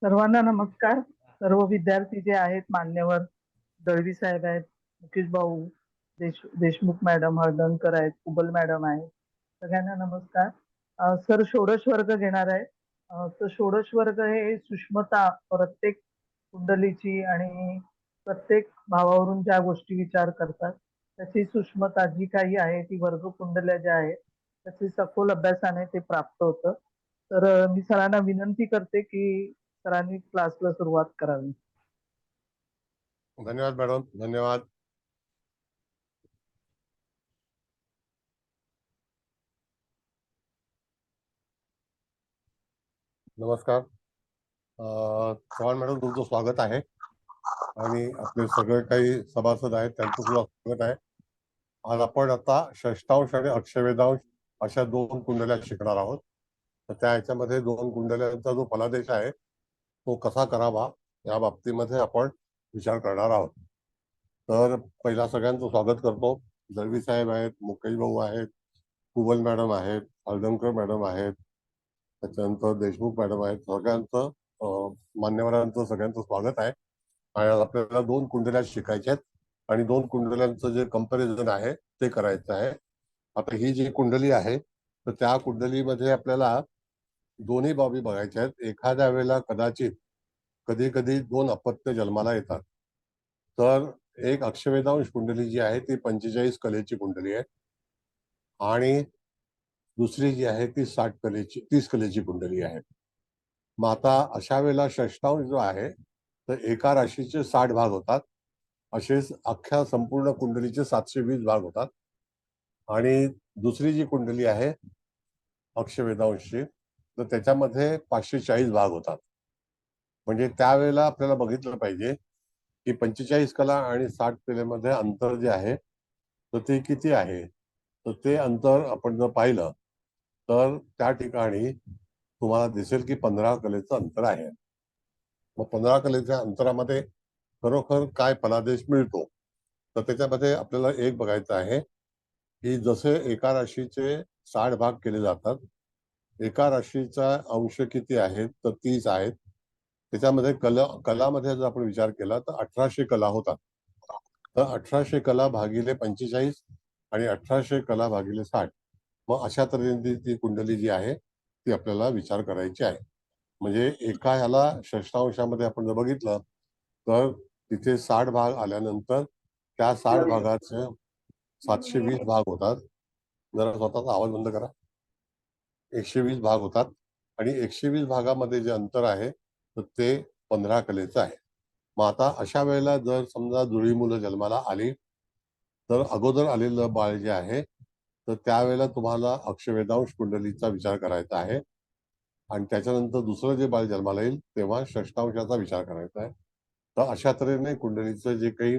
सर्वांना नमस्कार. सर्व विद्यार्थी जे आहेत, मान्यवर दळवी साहेब आहेत, मुकेश भाऊ, देशमुख मॅडम, हळदणकर आहेत, कुबल मॅडम आहेत, सगळ्यांना नमस्कार. सर षोडश वर्ग घेणार आहे. तर षोडश वर्ग हे सूक्ष्मता प्रत्येक कुंडलीची आणि प्रत्येक भावावरून ज्या गोष्टी विचार करतात त्याची सूक्ष्मता जी काही आहे ती वर्ग कुंडल्या ज्या आहेत त्याची सखोल अभ्यासाने ते प्राप्त होतं. तर मी सरांना विनंती करते की सरांनी क्लासला सुरुवात करावी. धन्यवाद मॅडम, धन्यवाद. नमस्कार चव्हाण मॅडम, तुमचं स्वागत आहे आणि आपले सगळे काही सभासद आहेत त्यांचं सुद्धा स्वागत आहे. आज आपण आता षष्टांश आणि अक्षवेदांश अशा दोन कुंडल्या शिकणार आहोत. तर त्या ह्याच्यामध्ये दोन कुंडल्यांचा जो फलादेश आहे तो कसा करावा या बाबतीमध्ये आपण विचार करणार आहोत. तर पहिला सगळ्यांचं स्वागत करतो. दळवी साहेब आहेत, मुकेश भाऊ आहेत, कुबल मॅडम आहेत, हळदणकर मॅडम आहेत, त्याच्यानंतर देशमुख मॅडम आहेत. सगळ्यांचं मान्यवरांचं सगळ्यांचं स्वागत आहे. आणि आपल्याला दोन कुंडल्या शिकायच्या आहेत आणि दोन कुंडल्यांचं जे कंपॅरिझन आहे ते करायचं आहे. आता ही जी कुंडली आहे तर त्या कुंडलीमध्ये आपल्याला दोन्ही बाबी बघायच्या आहेत. एखाद्या वेळेला कदाचित कधी कधी दोन अपत्य जन्माला येतात. तर एक अक्षवेदांश कुंडली जी आहे ती 45 कलेची कुंडली आहे आणि दुसरी जी आहे ती 30 कलेची कुंडली आहे. मग आता अशा वेळेला षष्टांश जो आहे तर एका राशीचे 60 भाग होतात. असेच अख्ख्या संपूर्ण कुंडलीचे 720 भाग होतात. आणि दुसरी जी कुंडली आहे अक्षवेदांशची तर त्याच्यामध्ये 540 भाग होतात. म्हणजे त्यावेळेला आपल्याला बघितलं पाहिजे की 45 कला आणि 60 कलेमध्ये अंतर जे आहे तर ते किती आहे. तर ते अंतर आपण जर पाहिलं तर त्या ठिकाणी तुम्हाला दिसेल की 15 कलेचं अंतर आहे. मग 15 कलेच्या अंतरामध्ये खरोखर काय फलादेश मिळतो तर त्याच्यामध्ये आपल्याला एक बघायचं आहे की जसे एका राशीचे 60 भाग केले जातात, एका राशीचा अंश किती आहेत तर 30 आहेत. त्याच्यामध्ये कलामध्ये जर आपण विचार केला तर 1800 कला होतात. तर 1800 कला भागिले 45 आणि 1800 कला भागिले 60. मग अशा तऱ्हेने ती कुंडली जी आहे ती आपल्याला विचार करायची आहे. म्हणजे एका ह्याला षष्टांशामध्ये आपण जर बघितलं तर तिथे 60 भाग आल्यानंतर त्या 60 भागाचे 720 भाग होतात. जरा स्वतःचा आवाज बंद करा. 120 भाग होतात आणि 120 भागामध्ये जे अंतर आहे तर ते 15 कलेचं आहे. मग आता अशा वेळेला जर समजा जुळी मुलं जन्माला आली तर अगोदर आलेलं बाळ जे आहे तर त्यावेळेला तुम्हाला अक्षवेदांश कुंडलीचा विचार करायचा आहे आणि त्याच्यानंतर दुसरं जे बाळ जन्माला येईल तेव्हा षष्टांशाचा विचार करायचा आहे. तर अशा तऱ्हेने कुंडलीचं जे काही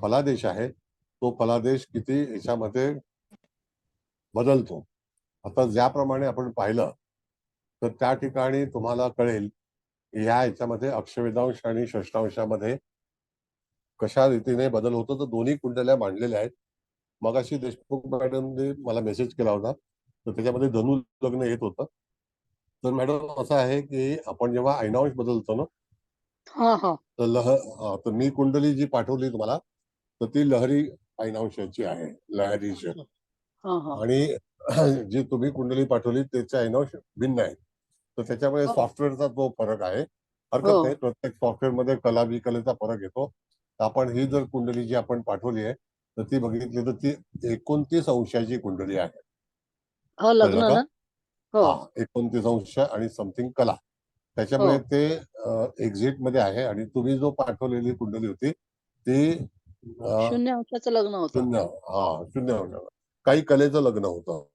फलादेश आहे तो फलादेश किती याच्यामध्ये बदलतो. आता ज्याप्रमाणे आपण पाहिलं तर त्या ठिकाणी तुम्हाला कळेल ह्या याच्यामध्ये अक्षवेदांश आणि षष्टांशामध्ये कशा रीतीने बदल होतो. तर दोन्ही कुंडल्या मांडलेल्या आहेत. मगाशी देशमुख मॅडमने मला मेसेज केला होता तर त्याच्यामध्ये धनु लग्न येत होतं. तर मॅडम असं आहे की आपण जेव्हा ऐनांश बदलतो ना तर मी कुंडली जी पाठवली तुम्हाला तर ती लहरी ऐनांशाची आहे, लहरी आणि जी तुम्ही कुंडली पाठवली त्याचे ऐनांश भिन्न आहे. तर त्याच्यामध्ये सॉफ्टवेअरचा तो फरक आहे. हरकत नाही, प्रत्येक सॉफ्टवेअरमध्ये कला विकलेचा फरक येतो. तर आपण ही जर कुंडली जी आपण पाठवली आहे तर ती बघितली तर ती 29 अंशाची कुंडली आहे. लग्न ना? हा 29 अंश आणि समथिंग कला. त्याच्यामुळे ते एक्झिट मध्ये आहे. आणि तुम्ही जो पाठवलेली कुंडली होती ती 0 अंशाचं लग्न होतं. शून्य अंश. काही कलेचं लग्न होतं.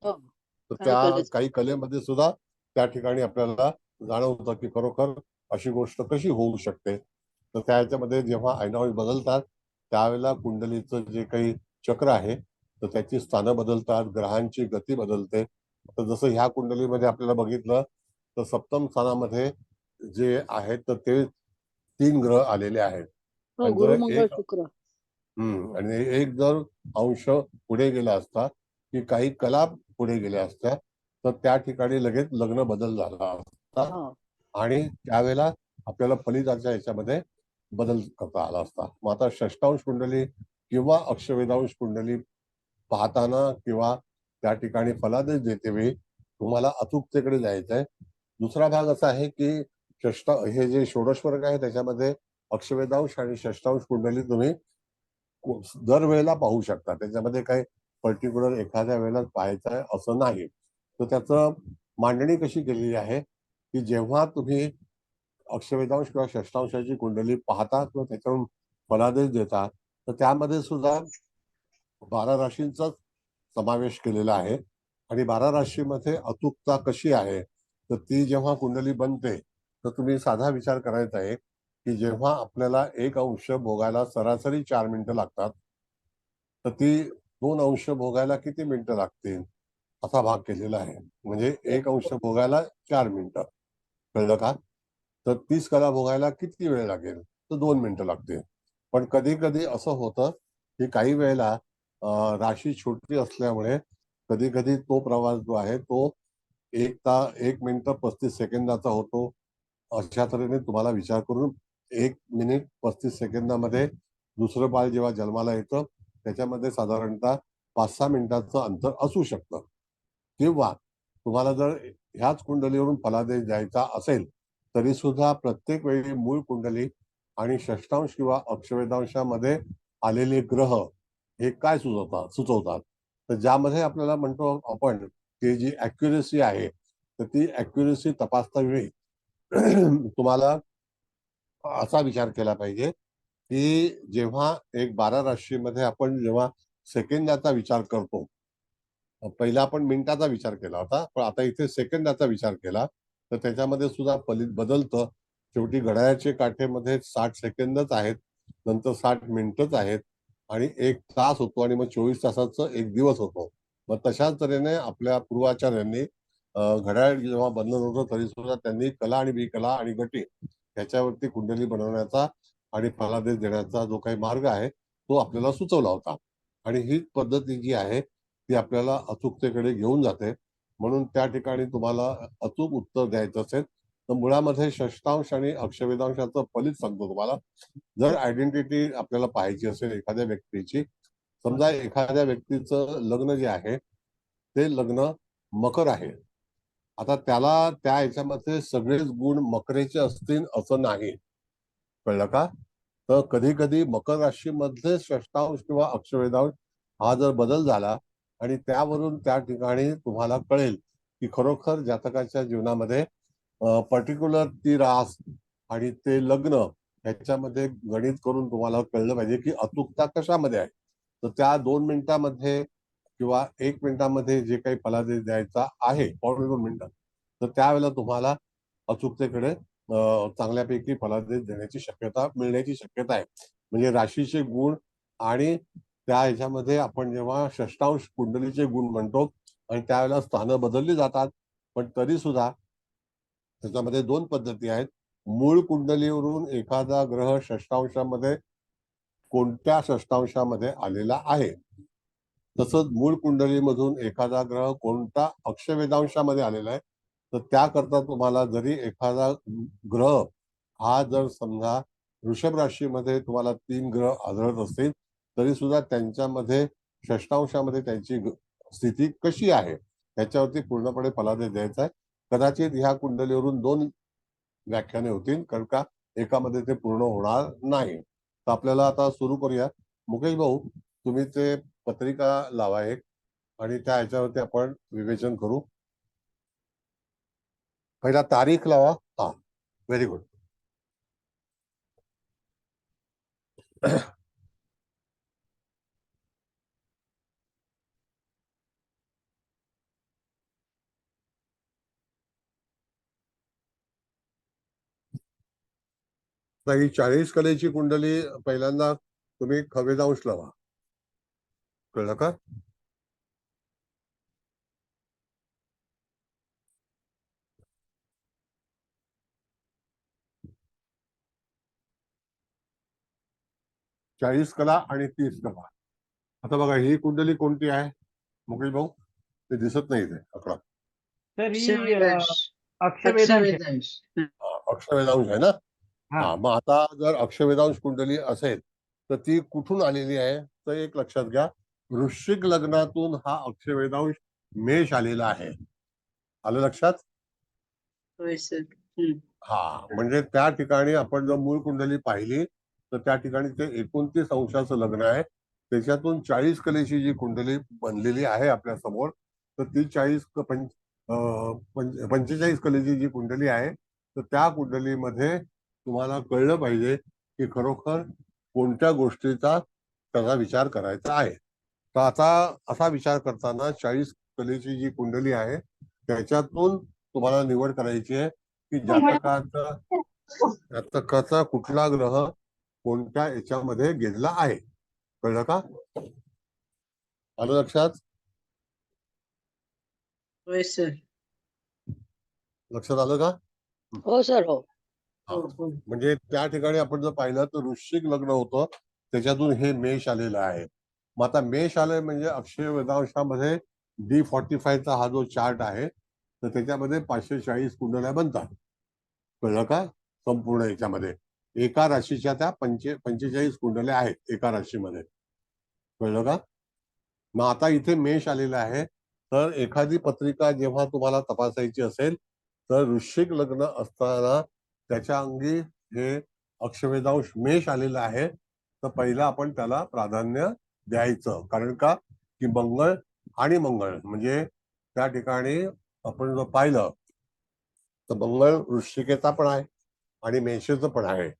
तर त्या काही कलेमध्ये सुद्धा त्या ठिकाणी आपल्याला जाणवतं की खरोखर अशी गोष्ट कशी होऊ शकते. तर त्या ह्याच्यामध्ये जेव्हा ऐनांश बदलतात त्यावेळेला कुंडलीचं जे काही चक्र आहे तर त्याची स्थानं बदलतात, ग्रहांची गती बदलते. तर जसं ह्या कुंडलीमध्ये आपल्याला बघितलं तर सप्तम स्थानामध्ये जे आहेत तर ते 3 ग्रह आलेले आहेत. गुरु मंगळ शुक्र. आणि एक जर अंश पुढे गेला असता की काही कला पुढे गेल्या असत्या तर त्या ठिकाणी लगेच लग्न बदल झाला असता. आणि त्यावेळेला आपल्याला फलिताच्या याच्यामध्ये बदल करता आला असता. मग आता षष्टांश कुंडली किंवा अक्षवेधांश कुंडली पाहताना किंवा त्या ठिकाणी फलादेश देते वेळी तुम्हाला अचूकतेकडे जायचं आहे. दुसरा भाग असा आहे की हे जे षोडश वर्ग आहे त्याच्यामध्ये अक्षवेधांश आणि षष्टांश कुंडली तुम्ही दरवेळेला पाहू शकता. त्याच्यामध्ये काही पर्टिक्युलर एखाद्या वेळेला पाहायचं आहे असं नाही. तर त्याचं मांडणी कशी केलेली आहे की जेव्हा तुम्ही अक्षवेधांश किंवा षष्टांशाची कुंडली पाहता किंवा त्याच्यावरून फलादेश देता तर त्यामध्ये सुद्धा 12 राशींचाच समावेश केलेला आहे. आणि 12 राशीमध्ये अचूकता कशी आहे तर ती जेव्हा कुंडली बनते तर तुम्ही साधा विचार करायचा आहे की जेव्हा आपल्याला 1 अंश भोगायला सरासरी 4 मिनिटं लागतात तर ती 2 अंश भोगायला किती मिनिटं लागतील असा भाग केलेला आहे. म्हणजे 1 अंश भोगायला 4 मिनिटं. कळलं का? तर 30 कला भोगायला किती वेळ लागेल तर 2 मिनिटं लागतील. पण कधी कधी असं होतं की काही वेळेला राशी छोटी असल्यामुळे कधी कधी तो प्रवास जो आहे तो 1 मिनिट 35 सेकंदाचा होतो. अशा तऱ्हेने तुम्हाला विचार करून 1 मिनिट 35 सेकंदामध्ये दुसरं बाळ जेव्हा जन्माला येतं त्याच्यामध्ये साधारणतः 5-6 मिनिटाचं अंतर असू शकतं. किंवा तुम्हाला जर ह्याच कुंडलीवरून फलादेश द्यायचा असेल तरी सुद्धा प्रत्येक वेळी मूळ कुंडली आणि षष्टांश किंवा अक्षवेधांशामध्ये आलेले ग्रह हे काय सुचवतात तर ज्यामध्ये आपल्याला म्हणतो आपण की जी अॅक्युरेसी आहे तर ती अॅक्युरेसी तपासता वेळी तुम्हाला असा विचार केला पाहिजे की जेव्हा एक 12 राशीमध्ये आपण जेव्हा सेकंदाचा विचार करतो पहिला आपण मिनिटाचा विचार केला होता पण आता इथे सेकंदाचा विचार केला तर त्याच्यामध्ये सुद्धा फलित बदलतं. शेवटी घड्याळाचे काठेमध्ये 60 सेकंदच आहेत, नंतर 60 मिनिटच आहेत आणि 1 तास होतो आणि मग 24 तासाचा 1 दिवस होतो. मग तशाच तऱ्हेने आपल्या पूर्वाचार्यांनी घड्याळ जेव्हा बनलं नव्हतं तरी सुद्धा त्यांनी कला आणि विकला आणि गटी ह्याच्यावरती कुंडली बनवण्याचा आणि फलादेश देण्याचा जो काही मार्ग आहे तो आपल्याला सुचवला होता. आणि ही पद्धती जी आहे ती आपल्याला अचूकतेकडे घेऊन जाते. म्हणून त्या ठिकाणी तुम्हाला अचूक उत्तर द्यायचं असेल तर मुळामध्ये षष्टांश आणि अक्षवेधांशाचं फलित सांगतो तुम्हाला. जर आयडेंटिटी आपल्याला पाहायची असेल एखाद्या व्यक्तीची, समजा एखाद्या व्यक्तीचं लग्न जे आहे ते लग्न मकर आहे. आता त्याला त्या ह्याच्यामध्ये सगळेच गुण मकरेचे असतील असं नाही. कळलं का? तर कधी कधी मकर राशीमध्ये षष्टांश किंवा अक्षवेधांश हा जर बदल झाला आणि त्यावरून त्या ठिकाणी तुम्हाला कळेल की खरोखर जातकाच्या जीवनामध्ये पर्टिक्युलर ती रास आणि ते लग्न ह्याच्यामध्ये गणित करून तुम्हाला कळलं पाहिजे की अचूकता कशामध्ये आहे. तर त्या 2 मिनिटामध्ये किंवा 1 मिनिटामध्ये जे काही फलादेश द्यायचा आहे 2 मिनिटं तर त्यावेळेला तुम्हाला अचूकतेकडे चांगल्यापैकी फलादेश देण्याची शक्यता मिळण्याची शक्यता आहे. म्हणजे राशीचे गुण आणि त्या ह्याच्यामध्ये आपण जेव्हा षष्टांश कुंडलीचे गुण म्हणतो आणि त्यावेळेला स्थानं बदलली जातात पण तरी सुद्धा त्याच्यामध्ये 2 पद्धती आहेत. मूळ कुंडलीवरून एखादा ग्रह षष्टांशामध्ये कोणत्या षष्टांशामध्ये आलेला आहे तसंच मूळ कुंडलीमधून एखादा ग्रह कोणता अक्षवेधांशामध्ये आलेला आहे तर त्याकरता तुम्हाला जरी एखादा ग्रह हा जर समजा वृषभ राशीमध्ये तुम्हाला 3 ग्रह आढळत असतील तरी सुद्धा त्यांच्यामध्ये षष्टांशामध्ये त्यांची स्थिती कशी आहे त्याच्यावरती पूर्णपणे फलादेश द्यायचा आहे. कदाचित ह्या कुंडलीवरून 2 व्याख्याने होतील कारण का एकामध्ये ते पूर्ण होणार नाही. तर आपल्याला आता सुरू करूया. मुकेश भाऊ तुम्ही ते पत्रिका लावा एक आणि त्या ह्याच्यावरती आपण विवेचन करू. पहिला तारीख लावा. हा, व्हेरी गुड. ही 40 कलेची कुंडली पहिल्यांदा तुम्ही खवेदांश लावा. कळलं का? चाळीस कला आणि 30 कला. आता बघा ही कुंडली कोणती आहे मुकेश भाऊ? ते दिसत नाही इथे आकडा. तर ही अक्षवेधांश. अक्षवेधांश आहे. अक्षवेधांश. अक्षवेधांश आहे ना. हा, मग आता जर अक्षवेधांश कुंडली असेल तर ती कुठून आलेली आहे तर एक लक्षात घ्या, वृश्चिक लग्नातून हा अक्षवेधांश मेष आलेला आहे. आलं लक्षात? होय सर. हा, म्हणजे त्या ठिकाणी आपण जर मूळ कुंडली पाहिली तर त्या ठिकाणी ते 29 अंशाचं लग्न आहे. त्याच्यातून 40 कलेची जी कुंडली बनलेली आहे आपल्या समोर, तर ती 45 कलेची जी कुंडली आहे तर त्या कुंडलीमध्ये तुम्हाला कळलं पाहिजे की खरोखर कोणत्या गोष्टीचा त्याचा विचार करायचा आहे. तर आता असा विचार करताना 40 कलेची जी कुंडली आहे त्याच्यातून तुम्हाला निवड करायची आहे की जातकाचा कुठला ग्रह कोणत्या याच्यामध्ये गेलेला आहे. कळलं का? आलं लक्षात? होय सर. लक्षात आलं का? हो सर. हो. हा. म्हणजे त्या ठिकाणी आपण जर पाहिलं तर वृश्चिक लग्न होतं, त्याच्यातून हे मेष आलेलं आहे. मग आता मेष आलंय म्हणजे अक्षय वेदांशामध्ये D45 हा जो चार्ट आहे तर त्याच्यामध्ये 540 कुंडल्या बनतात. कळलं का? संपूर्ण याच्यामध्ये एका राशीच्या त्या 45 कुंडल्या आहेत एका राशीमध्ये. कळलं का? मग आता इथे मेष आलेला आहे, तर एखादी पत्रिका जेव्हा तुम्हाला तपासायची असेल तर वृश्चिक लग्न असताना त्याच्या अंगी हे अक्षवेधांश मेष आलेला आहे, तर पहिलं आपण त्याला प्राधान्य द्यायचं. कारण का की मंगळ आणि मंगळ म्हणजे त्या ठिकाणी आपण जर पाहिलं तर मंगळ वृश्चिकेचा पण आहे आणि मेषेचं पण आहे.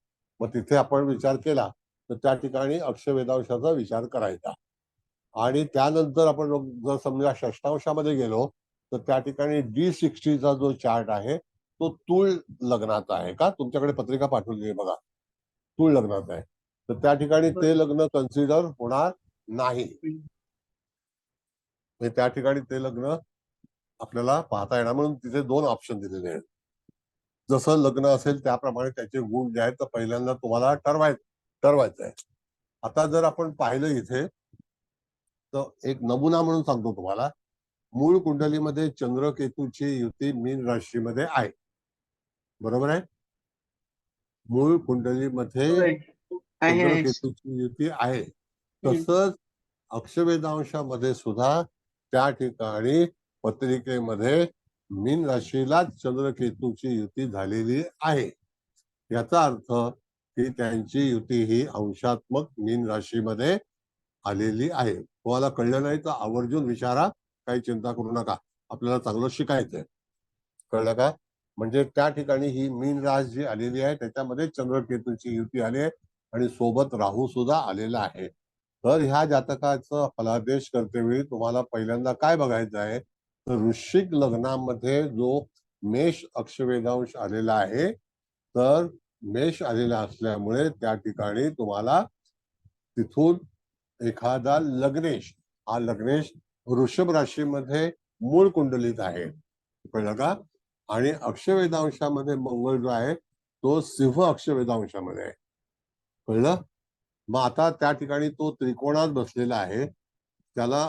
मग तिथे आपण विचार केला तर त्या ठिकाणी अक्षवेधांशाचा विचार करायचा. आणि त्यानंतर आपण जर समजा षष्ठांशामध्ये गेलो तर त्या ठिकाणी D60चा जो चार्ट आहे तो तूळ लग्नाचा आहे. का तुमच्याकडे पत्रिका पाठवली आहे बघा, तूळ लग्नाचा आहे, तर त्या ठिकाणी ते लग्न कन्सिडर होणार नाही. त्या ठिकाणी ते लग्न आपल्याला पाहता येणार, म्हणून तिथे 2 ऑप्शन दिलेले आहेत. जसं लग्न असेल त्याप्रमाणे त्याचे गुण जे आहेत तर पहिल्यांदा तुम्हाला ठरवायचं आहे. आता जर आपण पाहिलं इथे तर एक नमुना म्हणून सांगतो तुम्हाला, मूळ कुंडलीमध्ये चंद्र केतूची युती मीन राशीमध्ये आहे. बरोबर आहे? मूळ कुंडलीमध्ये चंद्र केतूची युती आहे. तसंच अक्षवेधांशामध्ये सुद्धा त्या ठिकाणी पत्रिकेमध्ये मीन राशीलाच चंद्र केतूची युती झालेली आहे. याचा अर्थ की त्यांची युती ही अंशात्मक मीन राशीमध्ये आलेली आहे. तुम्हाला कळलं नाही तर आवर्जून विचारा, काही चिंता करू नका, आपल्याला चांगलं शिकायचंय. कळलं का? म्हणजे त्या ठिकाणी ही मीन रास जी आलेली आहे त्याच्यामध्ये चंद्रकेतूची युती आली आहे आणि सोबत राहू सुद्धा आलेला आहे. तर ह्या जातकाचं फलादेश करतेवेळी तुम्हाला पहिल्यांदा काय बघायचं आहे तर वृश्चिक लग्नामध्ये जो मेष अक्षवेधांश आलेला आहे, तर मेष आलेला असल्यामुळे त्या ठिकाणी तुम्हाला तिथून एखादा लग्नेश, हा लग्नेश वृषभ राशीमध्ये मूळ कुंडलीत आहे. कळलं का? आणि अक्षवेधांशामध्ये मंगळ जो आहे तो सिंह अक्षवेधांशामध्ये आहे. कळलं? मग आता त्या ठिकाणी तो त्रिकोणात बसलेला आहे, त्याला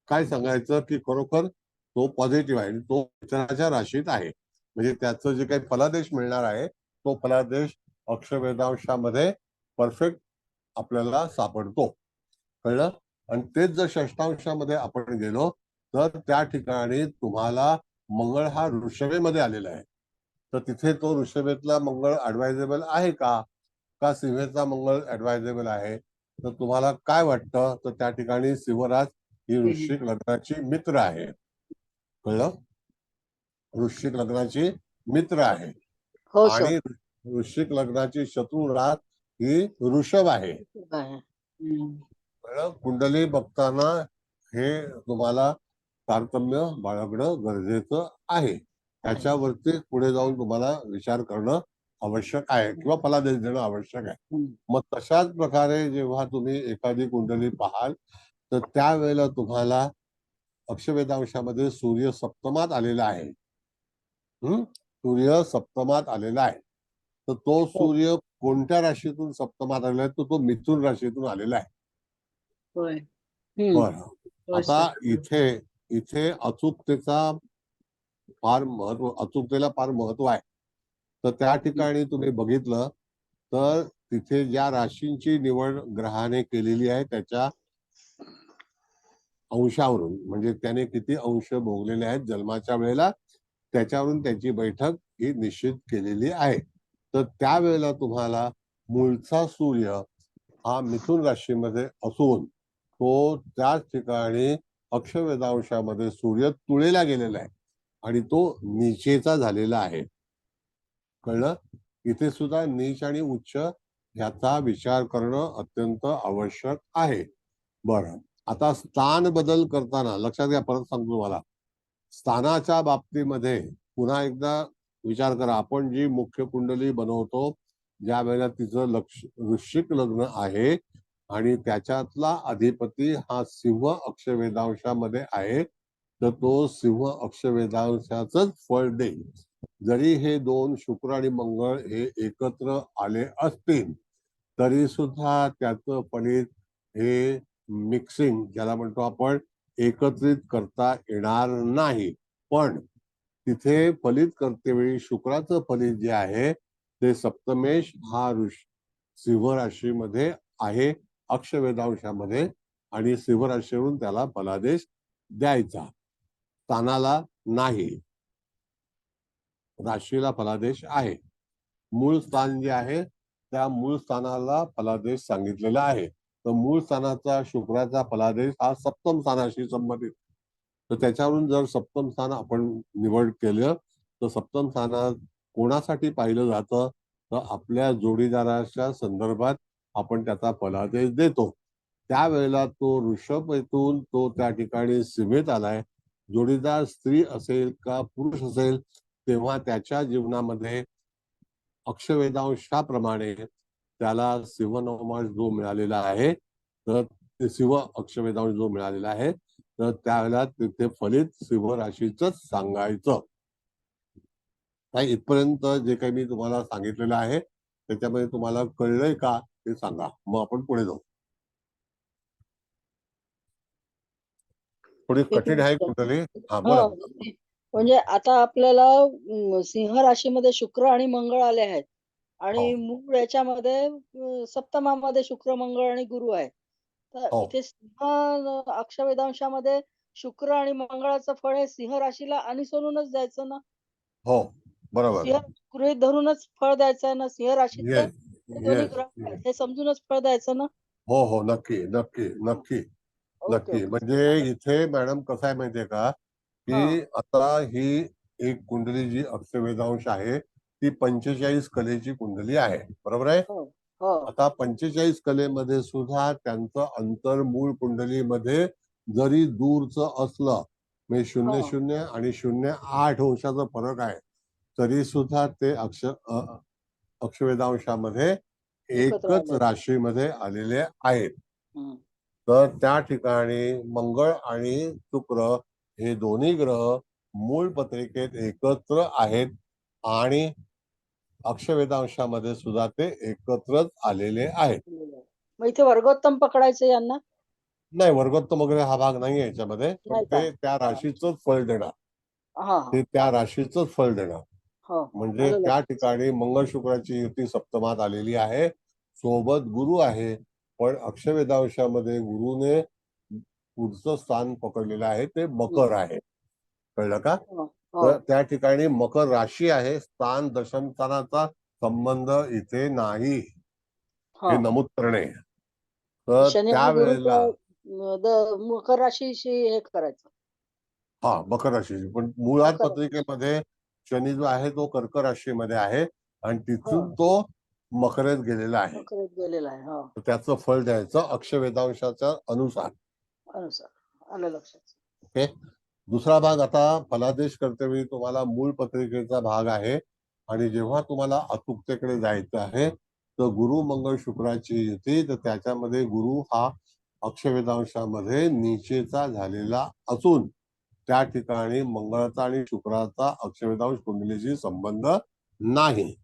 काय सांगायचं की खरोखर तो पॉझिटिव्ह आहे आणि तो मित्राच्या राशीत आहे. म्हणजे त्याचं जे काही फलादेश मिळणार आहे तो फलादेश अक्षवेधांशामध्ये परफेक्ट आपल्याला सापडतो. कळलं? आणि तेच जर षष्ठांशामध्ये आपण गेलो तर त्या ठिकाणी तुम्हाला मंगळ हा वृषभेमध्ये आलेला आहे, तर तिथे तो वृषभेतला मंगळ ऍडवायझेबल आहे का सिंहेचा मंगळ ऍडवायझेबल आहे? तर तुम्हाला काय वाटतं? तर त्या ठिकाणी सिंहराज ही वृश्चिक लग्नाची मित्र आहे. कळलं? वृश्चिक लग्नाची मित्र आहे. हो सर. आणि वृश्चिक लग्नाची शत्रू रात ही वृषभ आहे. कुंडली बघताना हे तुम्हाला तारतम्य बाळगणं गरजेचं आहे. त्याच्यावरती पुढे जाऊन तुम्हाला विचार करणं आवश्यक आहे किंवा फलादेश देणं आवश्यक आहे. मग तशाच प्रकारे जेव्हा तुम्ही एखादी कुंडली पाहाल तर त्यावेळेला तुम्हाला अक्षवेधांशामध्ये सूर्य सप्तमात आलेला आहे. सूर्य सप्तमात आलेला आहे, तर तो सूर्य कोणत्या राशीतून सप्तमात आलेला आहे? तो मिथुन राशीतून आलेला आहे. बरं, आता इथे अचूकतेला फार महत्व आहे. तर त्या ठिकाणी तुम्ही बघितलं तर तिथे ज्या राशींची निवड ग्रहाने केलेली आहे त्याच्या अंशावरून, म्हणजे त्याने किती अंश भोगलेले आहेत जन्माच्या वेळेला, त्याच्यावरून त्याची बैठक ही निश्चित केलेली आहे. तर त्यावेळेला तुम्हाला मूळचा सूर्य हा मिथुन राशीमध्ये असून तो त्याच ठिकाणी अक्षवेधांशामध्ये सूर्य तुळेला गेलेला आहे आणि तो नीचेचा झालेला आहे. कळलं? इथे सुद्धा नीच आणि उच्च याचा विचार करणं अत्यंत आवश्यक आहे. बरं, आता स्थान बदल करताना लक्षात घ्या, परत सांगतो तुम्हाला, स्थानाच्या बाबतीमध्ये पुन्हा एकदा विचार करा. आपण जी मुख्य कुंडली बनवतो ज्या वेळेला तिचं वृश्चिक लग्न आहे आणि त्याच्यातला अधिपती हा सिंह अक्षवेधांशामध्ये आहे, तर तो सिंह अक्षवेधांशाच फळ देईल. जरी हे दोन शुक्र आणि मंगळ हे एकत्र आले असतील तरी सुद्धा त्याचं फलित हे मिक्सिंग ज्याला म्हणतो आपण एकत्रित करता येणार नाही. पण तिथे फलित करतेवेळी शुक्राचं फलित जे आहे ते सप्तमेश हा सिंह राशीमध्ये आहे अक्षवेधांशामध्ये, आणि सिंह राशीवरून त्याला फलादेश द्यायचा, स्थानाला नाही, राशीला फलादेश आहे. मूळ स्थान जे आहे त्या मूळ स्थानाला फलादेश सांगितलेला आहे. तर मूळ स्थानाचा शुक्राचा फलादेश हा सप्तम स्थानाशी संबंधित. तर त्याच्यावरून जर सप्तम स्थान आपण निवड केलं तर सप्तम स्थानात कोणासाठी पाहिलं जातं, तर आपल्या जोडीदाराच्या संदर्भात आपण त्याचा फलादेश देतो. त्यावेळेला तो ऋषभ येथून तो त्या ठिकाणी सीमेत आलाय. जोडीदार स्त्री असेल का पुरुष असेल तेव्हा त्याच्या जीवनामध्ये अक्षवेधांशाप्रमाणे त्याला सिंह नवमांश जो मिळालेला आहे, तर सिंह अक्षवेधांश जो मिळालेला आहे, तर त्यावेळेला तिथे फलित सिंह राशीच सांगायचं. काय इथपर्यंत जे काही मी तुम्हाला सांगितलेलं आहे त्याच्यामध्ये तुम्हाला कळलंय का ते सांगा, मग आपण पुढे जाऊ. थोडी कठीण आहे कुंडली. हा बोला. म्हणजे आता आपल्याला सिंह राशीमध्ये शुक्र आणि मंगळ आले आहेत आणि हो. मूळ याच्यामध्ये सप्तमामध्ये शुक्र मंगळ आणि गुरु आहे. तर हो. इथे सिंह अक्षवेधांशामध्ये शुक्र आणि मंगळाचं फळ हे सिंह राशीला अनुसरूनच द्यायचं ना? हो बरोबर. सिंह गृहीत धरूनच फळ द्यायचं आहे ना? सिंह राशीतले येस हे दोन्ही येस. ग्रह आहेत हे समजूनच फळ द्यायचं ना? हो हो नक्की नक्की नक्की ओके नक्की. ओके. म्हणजे इथे मॅडम कसं आहे माहितीये का, हा की आता ही एक कुंडली जी अक्षवेधांश आहे ती 45 कलेची कुंडली आहे, बरोबर आहे. हो हो आता 45 कलेमध्ये सुद्धा त्यांचं अंतर मूळ कुंडलीमध्ये जरी दूरचं असलं, म्हणजे 0-0 आणि 0-8 अंशाचा फरक आहे, तरी सुद्धा ते अक्षवेधांशामध्ये एकत्र एकच आले. राशीमध्ये आलेले आहेत. हम्म. तर त्या ठिकाणी मंगळ आणि शुक्र हे दोन्ही ग्रह मूळ पत्रिकेत एकत्र आहेत आणि अक्षवेधांशामध्ये सुद्धा ते एकत्रच आलेले आहेत. मग इथे वर्गोत्तम पकडायचं यांना? नाही, वर्गोत्तम वगैरे हा भाग नाही आहे याच्यामध्ये, पण नाही ते का? त्या राशीच फळ देणार. हा ते त्या राशीच फळ देणार. हो म्हणजे आलं त्या लक्षात. ठिकाणी मंगळ शुक्राची युती सप्तमात आलेली आहे, सोबत गुरु आहे, पण अक्षवेधांशामध्ये गुरुने पुढचं स्थान पकडलेलं आहे ते मकर आहे. कळलं का? हो, हो. तर त्या ठिकाणी मकर राशी आहे, स्थान दशम स्थानाचा संबंध इथे नाही, हो. हे नमूद करणे. तर शनी आणि त्यावेळेला गुरुचं मकर राशीशी हे करायचं. हा मकर राशीची, पण मुळात मकर पत्रिकेमध्ये शनी जो आहे तो कर्क राशीमध्ये आहे आणि तिथून हो तो मकरेत गेलेला आहे. मकरेत गेलेला आहे. हो तर त्याचं फळ द्यायचं अक्षवेधांशाच्या अनुसार. अनुसार आलं लक्षात. ओके. दुसरा भाग, आता फलादेश करतेवेळी तुम्हाला मूळ पत्रिकेचा भाग आहे आणि जेव्हा तुम्हाला अचूकतेकडे जायचं आहे तर गुरु मंगळ शुक्राची युती, तर त्याच्यामध्ये गुरु हा अक्षवेधांशामध्ये नीचेचा झालेला असून त्या ठिकाणी मंगळाचा आणि शुक्राचा अक्षवेधांश कुंडलीशी संबंध नाही.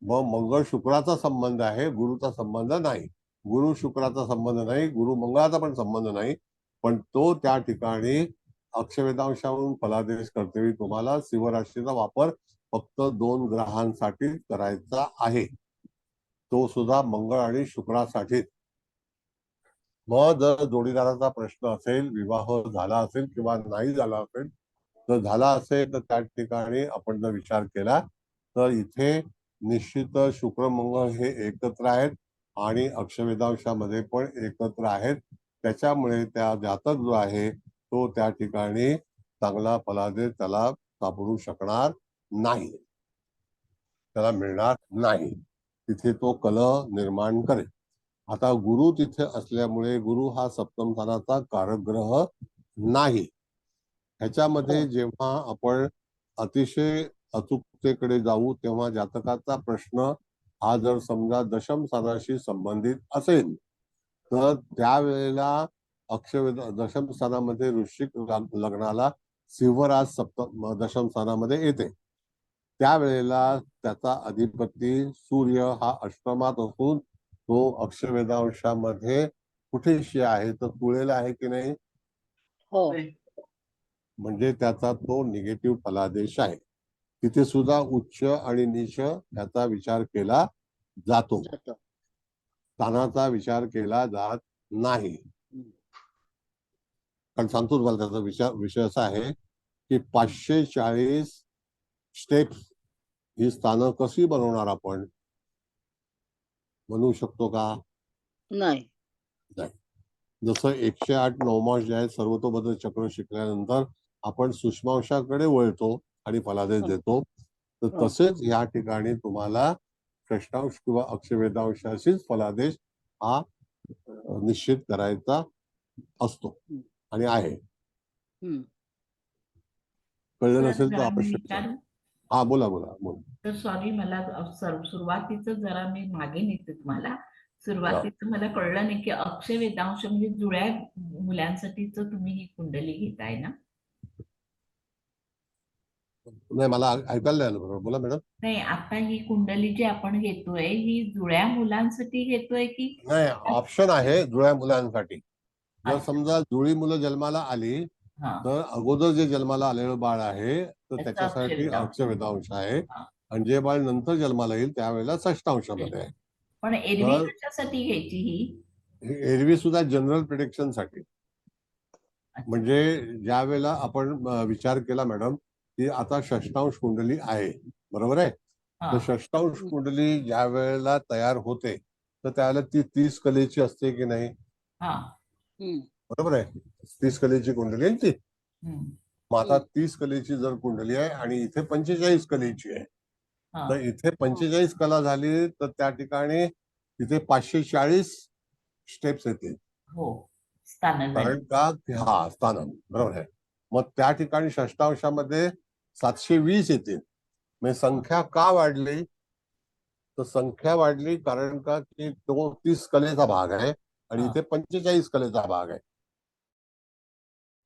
मग मंगळ शुक्राचा संबंध आहे, गुरुचा संबंध नाही. गुरु शुक्राचा संबंध नाही, गुरु मंगळाचा पण संबंध नाही, पण तो त्या ठिकाणी अक्षवेधांशावरून फलादेश करतेवेळी तुम्हाला सिंह राशीचा वापर फक्त 2 ग्रहांसाठी करायचा आहे, तो सुद्धा मंगळ आणि शुक्रासाठी. मग जर जोडीदाराचा प्रश्न असेल, विवाह झाला असेल किंवा नाही झाला असेल, जर झाला असेल तर त्या ठिकाणी आपण जर विचार केला तर इथे निश्चित शुक्र मंगळ हे एकत्र आहेत आणि अक्षवेधांशामध्ये पण एकत्र आहेत. त्याच्यामुळे त्या जातक जो आहे तो त्या ठिकाणी चांगला फलादेश त्याला सापडू शकणार नाही, त्याला मिळणार नाही, तिथे तो कलह निर्माण करेल. आता गुरु तिथे असल्यामुळे गुरु हा सप्तम स्थानाचा कारक ग्रह नाही. ह्याच्यामध्ये जेव्हा आपण अतिशय अचूकतेकडे जाऊ तेव्हा जातकाचा प्रश्न हा जर समजा दशम स्थानाशी संबंधित असेल तर त्यावेळेला दशम स्थानामध्ये वृश्चिक लग्नाला सिंहराज सप्तम दशम स्थानामध्ये येते. त्यावेळेला त्याचा अधिपती सूर्य हा अष्टमात असून तो अक्षवेधांशामध्ये कुठेशी आहे तर तुळेला आहे की नाही, हो म्हणजे त्याचा तो निगेटिव्ह फलादेश आहे. तिथे सुद्धा उच्च आणि नीच याचा विचार केला जातो, स्थानाचा विचार केला जात नाही. कारण सांगतो तुम्हाला त्याचा विषय असा आहे की 540 स्टेप्स ही स्थानं कशी बनवणार आपण, बनवू शकतो का? नाही. जसं 108 नवमांश जे आहेत सर्वतोबद्ध चक्र शिकल्यानंतर आपण सूक्ष्मांशाकडे वळतो आणि फलादेश देतो, तर तसेच या ठिकाणी तुम्हाला षष्टांश किंवा अक्षवेधांशाशीच फलादेश हा निश्चित करायचा असतो आणि आहे. कळलं नसेल तर अवश्य विचारा. हा बोला बोला बोला. तर सॉरी, मला सुरुवातीचं जरा मी मागे नेते तुम्हाला. सुरुवातीचं मला कळलं नाही की अक्षय वेदांश म्हणजे जुळ्या मुलांसाठीच तुम्ही ही कुंडली घेताय ना? नाही, मला ऐकायला नाही आलं बरोबर. बोला मॅडम. नाही, आता ही कुंडली जी आपण घेतोय ही जुळ्या मुलांसाठी घेतोय की? नाही, ऑप्शन आहे जुळ्या मुलांसाठी. जर समजा जुळी मुलं जन्माला आली तर अगोदर जे जन्माला आलेलं बाळ आहे तर त्याच्यासाठी अक्षवेधांश आहे, आणि जे बाळ नंतर जन्माला येईल त्यावेळेला षष्टांशामध्ये आहे. पण एरवी कशासाठी घ्यायची ही? एरवी सुद्धा जनरल प्रिडिक्शन साठी. म्हणजे ज्या वेळेला आपण विचार केला मॅडम की आता षष्टांश कुंडली आहे, बरोबर आहे, तर षष्टांश कुंडली ज्या वेळेला तयार होते तर त्यावेळेला ती 30 कलेची असते की नाही, बरोबर आहे, 30 कलेची कुंडली आहे ती. मग आता 30 कलेची जर कुंडली आहे आणि इथे 45 कलेची आहे, तर इथे 45 कला झाली तर त्या ठिकाणी तिथे 540 स्टेप्स येतील. कारण का स्थान बरोबर आहे. मग त्या ठिकाणी षष्टांशामध्ये 720 येतील. म्हणजे संख्या का वाढली, तर संख्या वाढली कारण का की तो 30 कलेचा भाग आहे आणि इथे 45 कलेचा भाग आहे.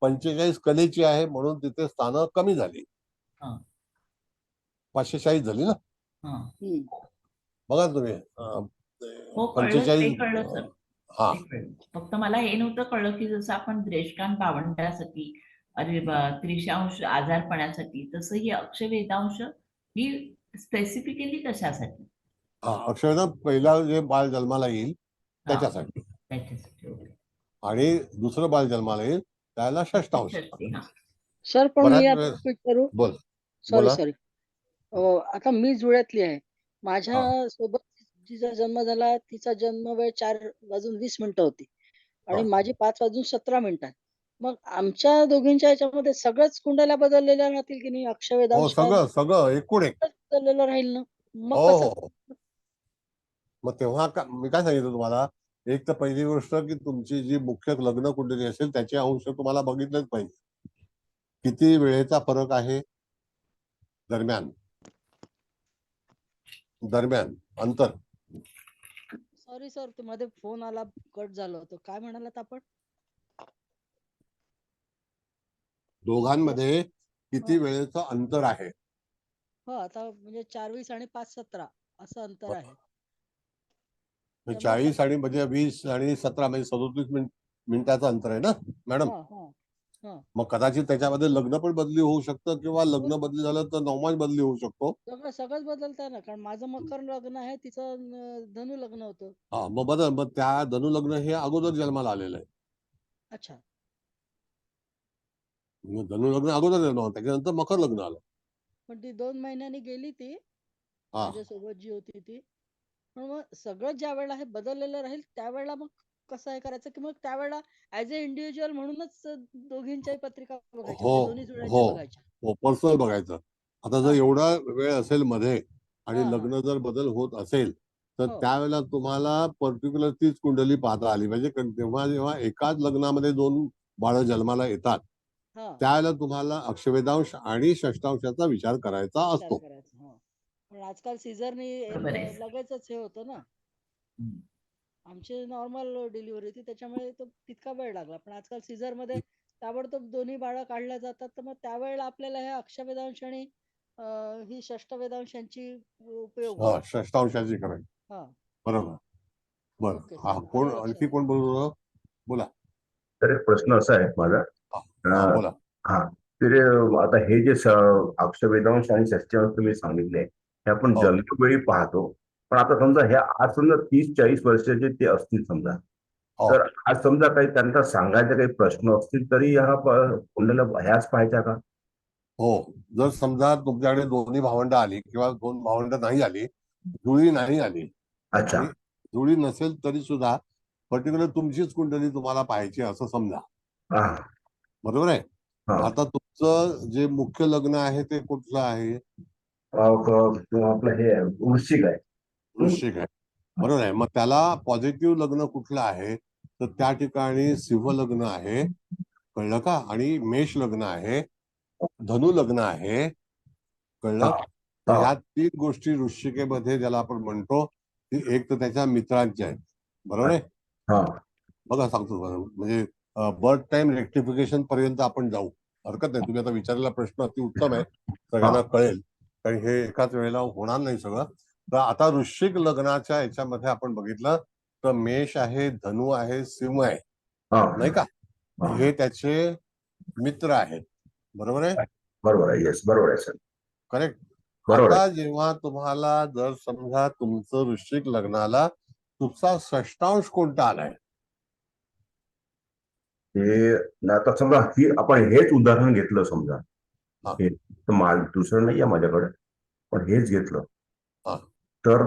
45 कलेची आहे म्हणून तिथे स्थानं कमी झाली, 540 झाली ना. बघा तुम्ही 45. हा, फक्त मला हे नव्हतं कळलं की जसं आपण द्रेष्टान भावंडासाठी त्रिशांश आजारपणासाठी, तसं ही अक्षवेधांश ही स्पेसिफिकली कशासाठी? अक्षरशः पहिला जे बाळ जन्माला येईल त्याच्यासाठी, आणि दुसरं बाळ जन्माला येईल त्याला षष्टांश. सर पण मी आता विचारू, बोल. सॉरी आता मी जुळ्यातली आहे. माझ्या सोबत जिचा जन्म झाला तिचा जन्म वेळ 4:20 होती आणि माझी 5:17. मग आमच्या दोघींच्या याच्यामध्ये सगळ्याच कुंडल्या बदललेल्या राहतील की नाही? अक्षवेधांश सगळं एकूण एक बदललेलं राहील ना? मग हो. मग तेव्हा मी काय सांगितलं तुम्हाला, एक तर पहिली गोष्ट की तुमची जी मुख्य लग्न कुंडली असेल त्याचे अंश तुम्हाला बघितलेच पाहिजे. किती वेळेचा फरक आहे दरम्यान अंतर. सॉरी सर, मध्ये फोन आला, कट झालं होतं. काय म्हणालात आपण? दोघांमध्ये किती वेळेचं अंतर आहे? आता म्हणजे 4:20 आणि 5:17 असं अंतर आहे. 40 आणि म्हणजे 20 आणि 17 म्हणजे 37 मिनिटाचं अंतर आहे ना मॅडम. हा. मग कदाचित त्याच्यामध्ये लग्न पण बदली होऊ शकतं किंवा लग्न बदली झालं तर नवमास बदली होऊ शकतो. सगळंच बदलतंय ना, कारण माझं मकर लग्न आहे, तिचं धनु लग्न होतं. हा, मग त्या धनु लग्न हे अगोदर जन्माला आलेलं आहे. अच्छा. मग धनु लग्न अगोदर जन्माला, त्याच्यानंतर मकर लग्न आलं. पण ती 2 महिन्यांनी गेली ती, हा, माझ्यासोबत जी होती ती. पण मग सगळं ज्या वेळेला हे बदललेलं राहील त्यावेळेला मग कसं हे करायचं, की मग त्यावेळेला ऍज अ इंडिव्हिज्युअल म्हणूनच दोघींच्याही पत्रिका बघायच्या, हो म्हणजे दोन्ही हो जुळ्यांच्या बघायच्या. हो, पर्सनल बघायचं. आता जर हा एवढा वेळ असेल मध्ये आणि हा हा. लग्न जर बदल होत असेल तर हो त्यावेळेला तुम्हाला पर्टिक्युलर तीच कुंडली पाहता आली पाहिजे. कारण तेव्हा जेव्हा एकाच लग्नामध्ये 2 बाळं जन्माला येतात हा. त्यावेळेला तुम्हाला अक्षवेधांश आणि षष्टांशाचा विचार करायचा विचार असतो. करायचा. हा. पण आजकाल सीझरनी बरोबर आहे. लगेचच हे होतं ना. हम्म. आमची नॉर्मल डिलिव्हरी होती, त्याच्यामुळे तो तितका वेळ लागला. पण आजकाल सीझर मध्ये ताबडतोब दोन्ही बाळं काढल्या जातात, तर मग त्यावेळेला आपल्याला हे अक्षवेधांश आणि ही षष्टवेधांश यांची उपयोग हा, होतो. षष्टांशाची करायची. हा. बरोबर. बरं. ओके हा, सर, कोण आलं आणखी लक्षात. कोण बोलतो? बोला. तर एक प्रश्न असा आहे माझा. हा, हा, अं, बोला. हा. तर आता हे जे अक्षवेधांश आणि षष्टांश तुम्ही सांगितले हे आपण हो जन्मवेळी पाहतो. पण आता समजा हे आज समजा 30-40 वर्षाचे ते असतील समजा, हो तर आज समजा काही त्यांना सांगायचे काही प्रश्न असतील तरी ह्या कुंडल्या ह्याच पाहायच्या का? हो, जर समजा तुमच्याकडे दोन्ही भावंड आली किंवा 2 भावंड नाही आली, जुळी नाही आली अच्छा. आणि जुळी नसेल तरी सुद्धा पर्टिक्युलर तुमचीच कुंडली तुम्हाला पाहायची असं समजा. हा बरोबर आहे. हा. आता तुमचं जे मुख्य लग्न आहे ते कुठलं आहे? आपलं हे वृश्चिक आहे. वृश्चिक आहे. बरोबर आहे. मग त्याला पॉझिटिव्ह लग्न कुठलं आहे? तर त्या ठिकाणी सिंह लग्न आहे, कळलं का? आणि मेष लग्न आहे, धनु लग्न आहे, कळलं? हा तर हा ह्या 3 गोष्टी वृश्चिकेमध्ये ज्याला आपण म्हणतो ती एक तर त्याच्या मित्रांच्या आहेत. बरोबर आहे. हा बघा सांगतो बरं, म्हणजे बर्थ टाइम रेक्टिफिकेशन पर्यंत आपण जाऊ, हरकत नाही. तुम्ही आता विचारलेला प्रश्न अति उत्तम आहे, सगळ्यांना कळेल, कारण हे एकाच वेळेला होणार नाही सगळं. तर आता वृश्चिक लग्नाच्या याच्यामध्ये आपण बघितलं तर मेष आहे, धनु आहे, सिंह आहे, हा नाही का? हा. हे त्याचे मित्र आहेत. बरोबर आहे. बरोबर आहे. येस, बरोबर आहे सर. करेक्ट. बरोबर आहे. आता जेव्हा तुम्हाला जर समजा तुमचं वृश्चिक लग्नाला तुमचा षष्टांश कोणता आलाय, ते आता समजा ही आपण हेच उदाहरण घेतलं समजा, हा. हे तर दुसरं नाही आहे माझ्याकडे, पण हेच घेतलं हा. तर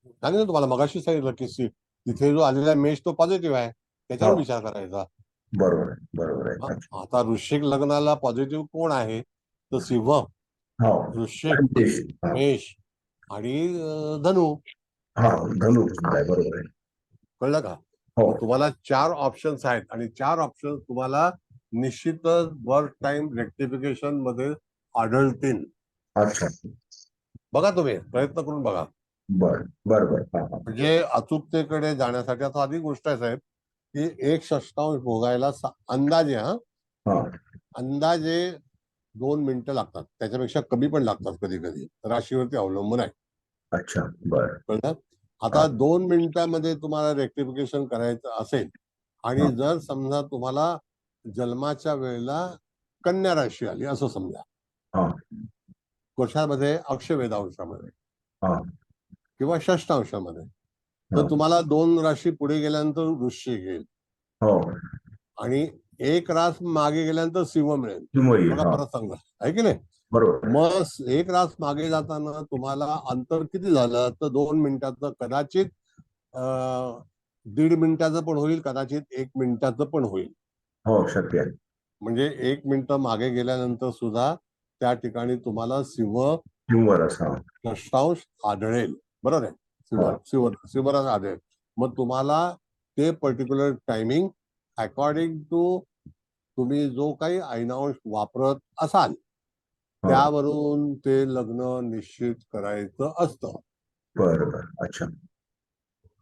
सांगितलं तुम्हाला मगाशी सांगितलं की तिथे जो आलेला मेष तो पॉझिटिव्ह आहे, त्याच्यावर हो. विचार करायचा. बरोबर आहे. बरोबर आहे. हा. अच्छा. आता वृश्चिक लग्नाला पॉझिटिव्ह कोण आहे? तर सिंह, हो. वृश्चिक, हा मेष आणि धनु. हा, धनु आहे. बरोबर आहे. कळलं का? हो. मग तुम्हाला 4 ऑप्शन्स आहेत आणि 4 ऑप्शन्स तुम्हाला निश्चितच बर्थ टाइम रेक्टिफिकेशन मध्ये आढळतील. अच्छा. बघा, तुम्ही प्रयत्न करून बघा. बर बर बर. हा हा म्हणजे अचूकतेकडे जाण्यासाठी आता आधी गोष्ट आहे साहेब की एक षष्टांश भोगायला अंदाजे हा अंदाजे 2 मिनिटं लागतात, त्याच्यापेक्षा कमी पण लागतात कधी कधी, राशीवरती अवलंबून आहे. अच्छा. बर. कळलं? आता 2 मिनिटांमध्ये तुम्हाला रेक्टिफिकेशन करायचं असेल आणि जर समजा तुम्हाला जन्माच्या वेळेला कन्या राशी आली असं समजा, हा कशामध्ये? अक्षवेधांशामध्ये हा किंवा षष्टांशामध्ये, हा. तर तुम्हाला 2 राशी पुढे गेल्यानंतर वृश्चिक येईल हो. आणि 1 रास मागे गेल्यानंतर सिंह मिळेल. तुम्ही बघा हा परत सांगा, आहे की नाही? बरोबर आहे. मग 1 रास मागे जाताना तुम्हाला अंतर किती झालं? तर 2 मिनिटाचं, कदाचित 1.5 मिनिटाचं पण होईल, कदाचित 1 मिनिटाचं पण होईल. हो, शक्य आहे. म्हणजे 1 मिनिट मागे गेल्यानंतर सुद्धा त्या ठिकाणी तुम्हाला सिंह ह्युमरस. हा षष्टांश आढळेल. बरोबर आहे. सिंह आढळेल. मग तुम्हाला ते पर्टिक्युलर टायमिंग अकॉर्डिंग टू तुम्ही जो काही ऐनांश वापरत असाल हा. त्यावरून ते लग्न निश्चित करायचं असतं. बरोबर. अच्छा.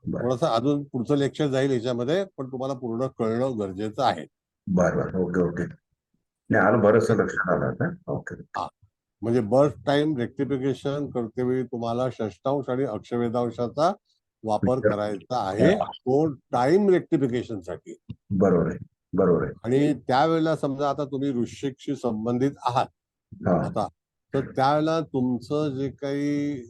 थोडंसं अजून पुढचं लेक्चर जाईल याच्यामध्ये, पण तुम्हाला पूर्ण कळणं गरजेचं आहे. बरोबर. Okay okay. नाही, आलं बरंच लक्षात आलं आता. ओके. म्हणजे बर्थ टाइम रेक्टिफिकेशन करतेवेळी तुम्हाला षष्टांश आणि अक्षवेधांशाचा वापर करायचा आहे, तो टाइम रेक्टिफिकेशन साठी. बरोबर आहे. बरोबर आहे. आणि त्यावेळेला समजा आता तुम्ही वृश्चिकशी संबंधित आहात हा आता, तर त्यावेळेला तुमचं जे काही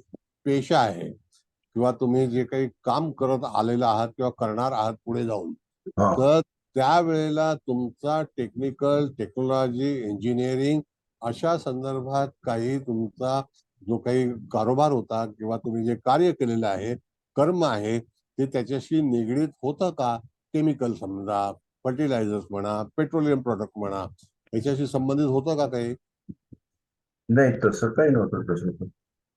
पेशा आहे किंवा तुम्ही जे काही काम करत आलेलं आहात किंवा करणार आहात पुढे जाऊन, हा तर त्यावेळेला तुमचा टेक्नॉलॉजी, इंजिनिअरिंग अशा संदर्भात काही तुमचा जो काही कारोबार होता किंवा तुम्ही जे कार्य केलेलं आहे, कर्म आहे, ते त्याच्याशी निगडीत होतं का? केमिकल समजा, फर्टिलायझर्स म्हणा, पेट्रोलियम प्रोडक्ट म्हणा, याच्याशी संबंधित होतं का काही? नाही, तसं काही नव्हतं तसं. मग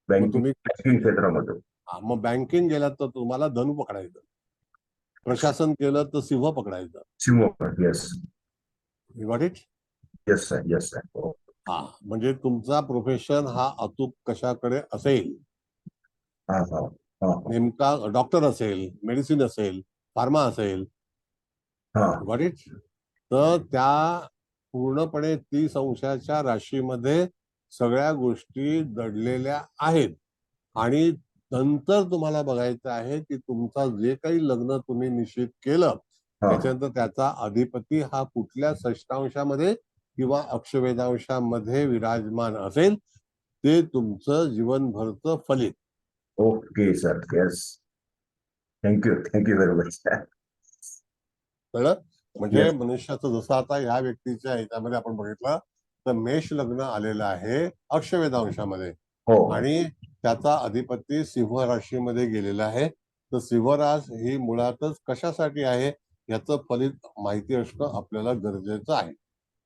बँकिंग तुम्ही बँकिंग क्षेत्रामध्ये. मग बँकेत गेलात तर तुम्हाला धनु पकडायचं, प्रशासन केलं तर सिंह पकडायचं. सिंह. Yes. You got it? Yes sir. Yes sir. हा, म्हणजे तुमचा प्रोफेशन हा अचूक कशाकडे असेल, हा हा हा नेमका डॉक्टर असेल, मेडिसिन असेल, फार्मा असेल, हा गॉट इट? तर त्या पूर्णपणे 30 अंशाच्या राशीमध्ये सगळ्या गोष्टी दडलेल्या आहेत. आणि नंतर तुम्हाला बघायचं आहे की तुमचा जे काही लग्न तुम्ही निश्चित केलं, हा त्याच्यानंतर त्याचा अधिपती हा कुठल्या षष्टांशामध्ये किंवा अक्षवेधांशामध्ये विराजमान असेल, ते तुमचं जीवनभरचं फलित. Okay sir. Yes. Thank you very much. कळलं? म्हणजे येस. मनुष्याचं जसं आता ह्या व्यक्तीच्या ह्याच्यामध्ये आपण बघितलं तर मेष लग्न आलेलं आहे अक्षवेधांशामध्ये, हो. आणि त्याचा अधिपती सिंह राशीमध्ये गेलेला आहे. तर सिंह रास ही मुळातच कशासाठी आहे याचं फलित माहिती असणं आपल्याला गरजेचं आहे.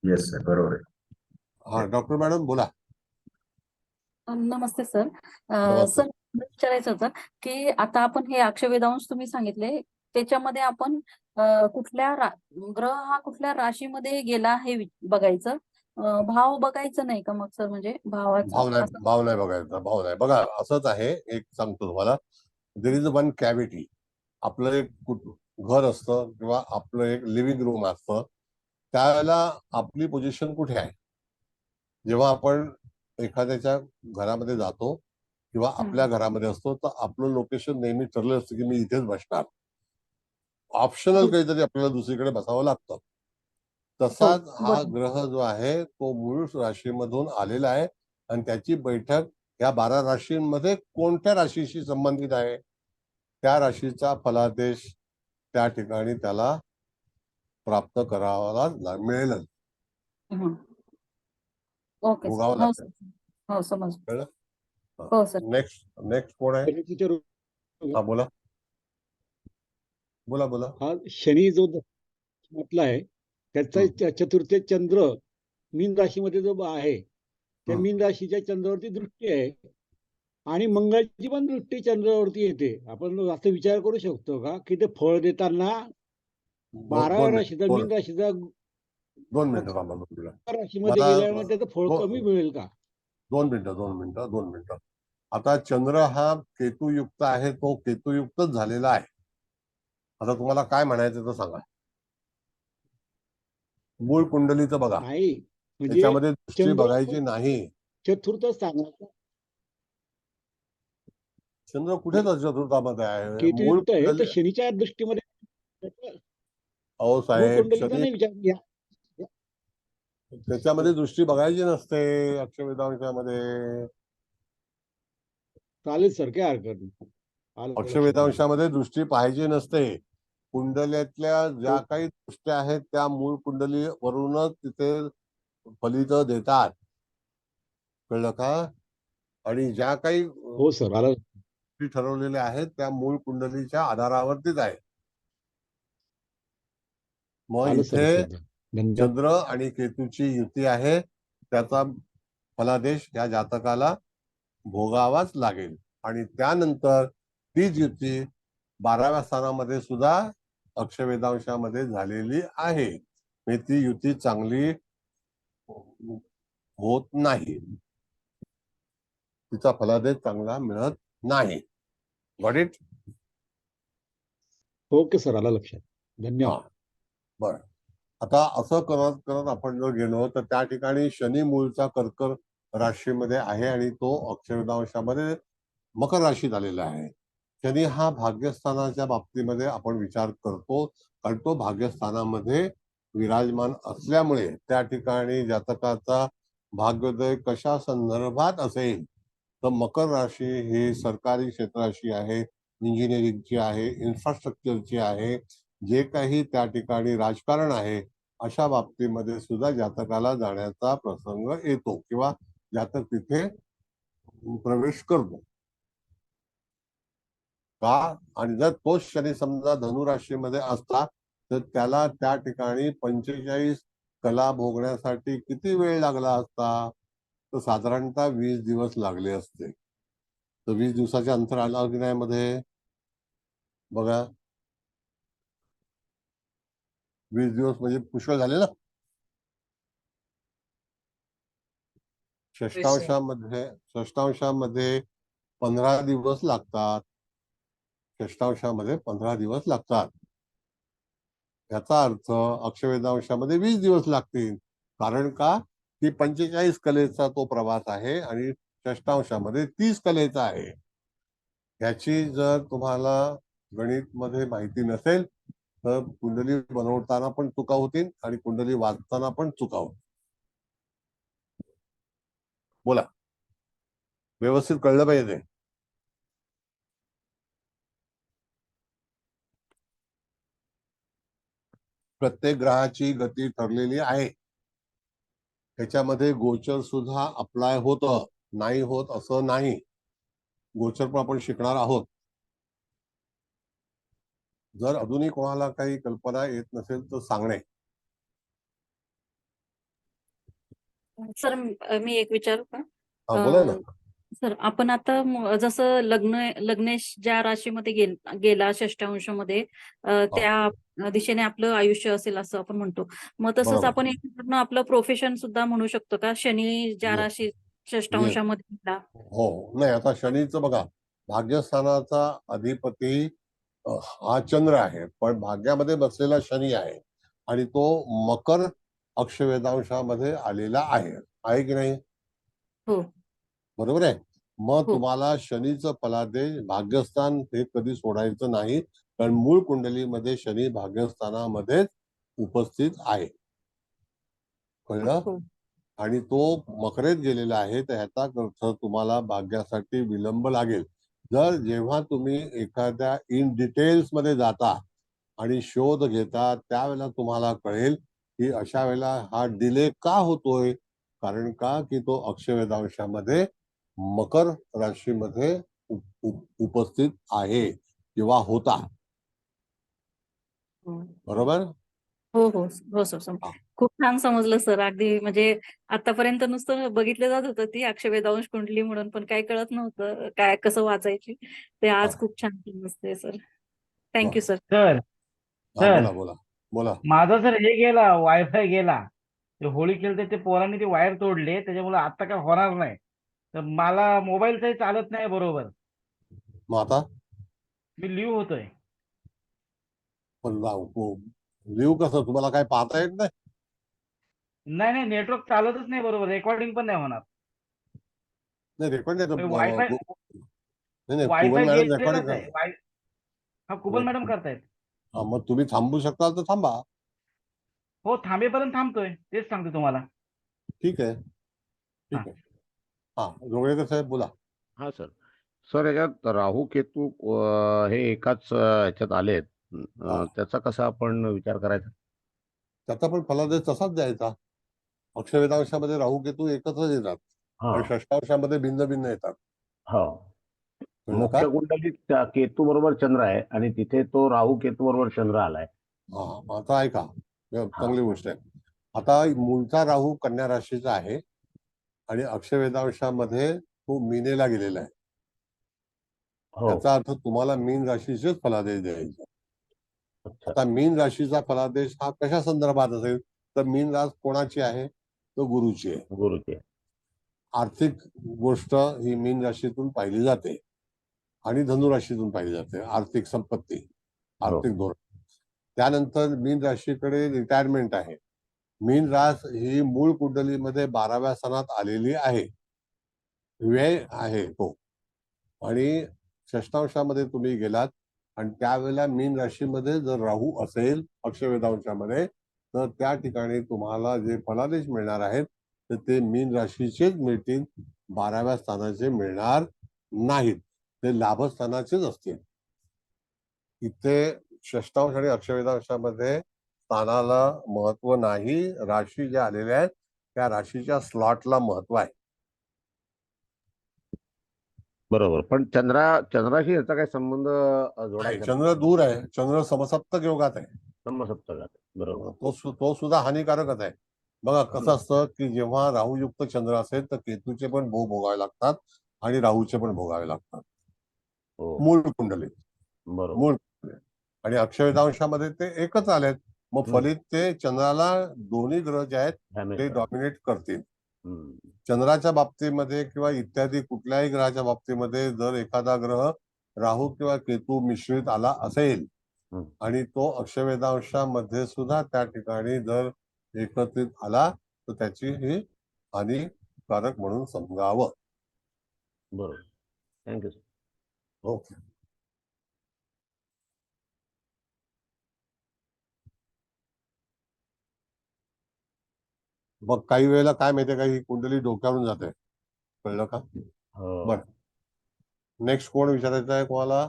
Yes sir. बरोबर आहे. हा, डॉक्टर मॅडम बोला. नमस्ते सर. नमस्ते. सर मला विचारायचं होतं की आता आपण हे अक्षवेधांश तुम्ही सांगितले, त्याच्यामध्ये आपण कुठल्या ग्रह हा कुठल्या राशीमध्ये गेला हे बघायचं, भाव बघायचं नाही का मग सर? म्हणजे भावाचा असं. भाव नाही बघायचा, भाव नाही बघा. असंच आहे, एक सांगतो तुम्हाला. There is one cavity. आपलं एक घर असतं किंवा आपलं एक लिव्हिंग रूम असतं, त्यावेळेला आपली पोझिशन कुठे आहे? जेव्हा आपण एखाद्याच्या घरामध्ये जातो किंवा आपल्या घरामध्ये असतो, तर आपलं लोकेशन नेहमी ठरलं असतं की मी इथेच बसणार. ऑप्शनल काहीतरी आपल्याला दुसरीकडे बसावं लागतं. तसाच हा बरोबर. ग्रह जो आहे तो मूळ राशीमधून आलेला आहे, आणि त्याची बैठक या 12 राशींमध्ये कोणत्या राशीशी संबंधित आहे, त्या राशीचा फलादेश त्या ठिकाणी त्याला प्राप्त करावा मिळेलच, हं. Okay sir. भोगावं हो लागेल. सर. हो समजलं. कळलं? हो सर. नेक्स्ट कोण आहे? गणितीच्या हा, बोला बोला बोला. हा शनी जो म्हटला आहे त्याचा चतुर्थ चंद्र मीन राशीमध्ये जो आहे त्या हं. मीन राशीच्या चंद्रावरती दृष्टी आहे, आणि मंगळाची पण दृष्टी चंद्रावरती येते. आपण असं विचार करू शकतो का की ते फळ देताना 12 राशीचा मीन राशीचा दोन मिनिटं थांबा तुला. राशीमध्ये मला- गेल्यामुळे त्याचं फळ कमी मिळेल का? दोन मिनिटं. आता चंद्र हा केतुयुक्त आहे, तो केतुयुक्तच झालेला आहे. आता तुम्हाला काय म्हणायचं तर सांगा. मूळ कुंडलीचं बघा, नाही म्हणजे त्याच्यामध्ये दृष्टी चंद्र बघायची नाही. चतुर्थ स्थानाचा चंद्र कुठे चतुर्थामध्ये आहे? मूळ केतुयुक्त आहे तर कुंडली. शनीच्या दृष्टीमध्ये अहो मूळ साहेब, कुंडलीचा शनी नाही विचार घ्या. त्याच्यामध्ये दृष्टी बघायची नसते अक्षवेधांशामध्ये. चालेल सर, काय हरकत नाही. आलं लक्षात. अक्षवेधांशामध्ये दृष्टी पाहायची नसते. कुंडल्यातल्या ज्या हो. काही दृष्ट्या आहेत त्या मूळ कुंडलीवरूनच तिथे फलित देतात. कळलं का? आणि ज्या काही हो सर, आलं. गोष्टी ठरवलेल्या आहेत त्या मूळ कुंडलीच्या आधारावरतीच आहे. मग आलं सर इथे लक्षात. धन्यवाद. चंद्र आणि केतूची युती आहे, त्याचा फलादेश या जातकाला भोगावाच लागेल. आणि त्यानंतर तीच युती 12व्या स्थानामध्ये सुद्धा अक्षवेधांशामध्ये झालेली आहे. म्हणजे ती युती चांगली होत नाही, तिचा फलादेश चांगला मिळत नाही. Got it? ओके सर, आलं लक्षात. धन्यवाद. बरं. आता असं करत करत आपण जर गेलो तर त्या ठिकाणी शनी मूळचा कर्क राशीमध्ये आहे आणि तो अक्षरदांशामध्ये मकर राशीत आलेला आहे. शनी हा भाग्यस्थानाच्या बाबतीमध्ये आपण विचार करतो, कारण तो भाग्यस्थानामध्ये विराजमान असल्यामुळे त्या ठिकाणी जातकाचा भाग्योदय कशा संदर्भात असेल तर मकर राशी ही सरकारी क्षेत्राची आहे, इंजिनिअरिंगची आहे, इन्फ्रास्ट्रक्चरची आहे, जे काही त्या ठिकाणी राजकारण आहे अशा बाबतीमध्ये सुद्धा जातकाला जाण्याचा प्रसंग येतो किंवा जातक तिथे प्रवेश करतो का. आणि जर तोच शनी समजा धनुराशीमध्ये असता तर त्याला त्या ठिकाणी 45 कला भोगण्यासाठी किती वेळ लागला असता, तर साधारणतः 20 दिवस लागले असते. तर 20 दिवसाच्या अंतर आलं की नाही मध्ये बघा, 20 दिवस म्हणजे पुष्कळ झाले ना. षष्टांशामध्ये 15 दिवस लागतात. षष्टांशामध्ये 15 दिवस लागतात. याचा अर्थ अक्षवेधांशामध्ये 20 दिवस लागतील. कारण का की 45 कलेचा तो प्रवास आहे आणि षष्टांशामध्ये 30 कलेचा आहे. याची जर तुम्हाला गणित मध्ये माहिती नसेल तर कुंडली बनवताना पण चुका होतील आणि कुंडली वाचताना पण चुका होतील. बोला, व्यवस्थित कळलं पाहिजे. प्रत्येक ग्रहाची गती ठरलेली आहे. त्याच्यामध्ये गोचर सुद्धा अप्लाय होतं, नाही होत असं नाही. गोचर पण आपण शिकणार आहोत. जर अजूनही कोणाला काही कल्पना येत नसेल तर सांगणे. सर मी एक विचारू का? हा बोला ना. सर आपण आता जसं लग्नेश ज्या राशीमध्ये गेला षष्टांशामध्ये त्या दिशेने आपलं आयुष्य असेल असं आपण म्हणतो. मग तसंच बरोबर. आपण एकीकडनं आपलं प्रोफेशन सुद्धा म्हणू शकतो का? शनी ज्या Yes. राशी षष्टांशामध्ये गेला. हो, नाही आता शनीचं बघा, भाग्यस्थानाचा अधिपती हा चंद्र आहे, पण भाग्यामध्ये बसलेला शनी आहे आणि तो मकर अक्षवेधांशामध्ये आलेला आहे की नाही? हो बरोबर आहे. मग हो. तुम्हाला शनीचं फलादेश भाग्यस्थान हे कधी सोडायचं नाही, कारण मूळ कुंडलीमध्ये शनी भाग्यस्थानामध्येच उपस्थित आहे. कळलं? हो. आणि तो मकरेत गेलेला आहे, तर ह्याचा अर्थ तुम्हाला भाग्यासाठी विलंब लागेल. जर जेव्हा तुम्ही एखाद्या इन डिटेल्स मध्ये जाता आणि शोध घेता त्यावेळेला तुम्हाला कळेल की अशा वेळेला हा डिले का होतोय. कारण का की तो अक्षवेधांशामध्ये मकर राशीमध्ये उपस्थित आहे किंवा होता. हो. बरोबर. हो हो हो सर हा. खूप छान समजलं सर. अगदी म्हणजे आतापर्यंत नुसतं बघितलं जात होतं ती अक्षवेधांश कुंडली म्हणून, पण काय कळत नव्हतं काय कसं वाचायची. ते आज हा. खूप छान समजते सर. Thank you sir. सर हा, सर बोला बोला बोला. माझा सर हे गेला, वायफाय गेला. ते होळी खेळते ते पोरांनी ती वायर तोडले, त्याच्यामुळे आता काय होणार नाही. तर मला मोबाईलचाही चालत नाही बरोबर. मग आता मी लिव्ह होतोय. पण लिहू कसं, तुम्हाला काय पाहता येत नाही? नाही नाही, नेटवर्क चालतच नाही बरोबर, रेकॉर्डिंग पण नाही होणार. नाही रेकॉर्ड नाही. वायफाय नाही कुबल वायफाय मॅडम गेलेलाच रेकॉर्डिंग आहे. हा कुबल मॅडम करतायत. मग तुम्ही थांबू शकताल तर थांबा. हो थांबेपर्यंत थांबतोय, तेच सांगतो तुम्हाला. ठीक आहे, ठीक आहे. हा, जोगळेकर साहेब बोला. हा सर. सर याच्यात राहू केतू हे एकाच ह्याच्यात आलेत. त्याचा कसा आपण विचार करायचा? त्याचा पण फलादेश तसाच द्यायचा. अक्षवेधांशामध्ये राहू केतू एकत्रच येतात हा आणि षष्टांशामध्ये भिन्न भिन्न येतात. हो. कळलं का? मुख्य कुंडलीत केतू बरोबर चंद्र आहे आणि तिथे तो राहू केतू बरोबर चंद्र आलाय. हा, आता ऐका, हा. चांगली गोष्ट आहे. आता मूळचा राहू कन्या राशीचा आहे आणि अक्षवेधांशामध्ये तो मीनेला गेलेला आहे. हो. याचा अर्थ तुम्हाला मीन राशीचेच फलादेश द्यायचे. अच्छा. आता मीन राशीचा फलादेश हा कशा संदर्भात असेल तर मीन रास कोणाची आहे, तो गुरुची आहे. गुरुचे. आर्थिक गोष्ट ही मीन राशीतून पाहिली जाते आणि धनुराशीतून पाहिली जाते. आर्थिक संपत्ती, आर्थिक धोरण. त्यानंतर मीन राशीकडे रिटायरमेंट आहे. मीन रास ही मूळ कुंडलीमध्ये 12व्या स्थानात आलेली आहे, व्यय आहे तो. आणि षष्टांशामध्ये तुम्ही गेलात आणि त्यावेळेला मीन राशीमध्ये जर राहू असेल अक्षवेधांशामध्ये तर त्या ठिकाणी तुम्हाला जे फलादेश मिळणार आहेत तर ते मीन राशीचेच मिळतील, 12व्या स्थानाचे मिळणार नाहीत, ते लाभस्थानाचेच असतील. इथे षष्ठांश आणि अक्षवेधांशामध्ये स्थानाला महत्व नाही, राशी ज्या आलेल्या आहेत त्या राशीच्या स्लॉटला महत्व आहे. बरोबर. पण चंद्राशी याचा काय संबंध जोडायचा चंद्र दूर आहे, चंद्र समसप्तक योगात आहे, सप्तकात? बरोबर. तो सुद्धा हानिकारकच आहे. बघा कसं असतं की जेव्हा राहुयुक्त चंद्र असेल तर केतूचे पण भोग भोगावे लागतात आणि राहूचे पण भोगावे लागतात हो, मूळ कुंडलीत. बरोबर. मूळ कुंडलीत. आणि अक्षवेधांशामध्ये ते एकच आलेत, मग फलित ते चंद्राला दोन्ही ग्रह जे आहेत ते डॉमिनेट करतील. चंद्राच्या बाबतीमध्ये किंवा इत्यादी कुठल्याही ग्रहाच्या बाबतीमध्ये जर एखादा ग्रह राहू किंवा केतू मिश्रित आला असेल आणि तो अक्षवेधांशामध्ये सुद्धा त्या ठिकाणी जर एकत्रित आला तर त्याची ही हानिकारक म्हणून समजावं. बरोबर. Thank you sir. ओके. मग काही वेळेला काय माहितीये का, ही कुंडली डोक्यावरून जाते, कळलं का? बर, नेक्स्ट कोण विचारायचं आहे कोणाला?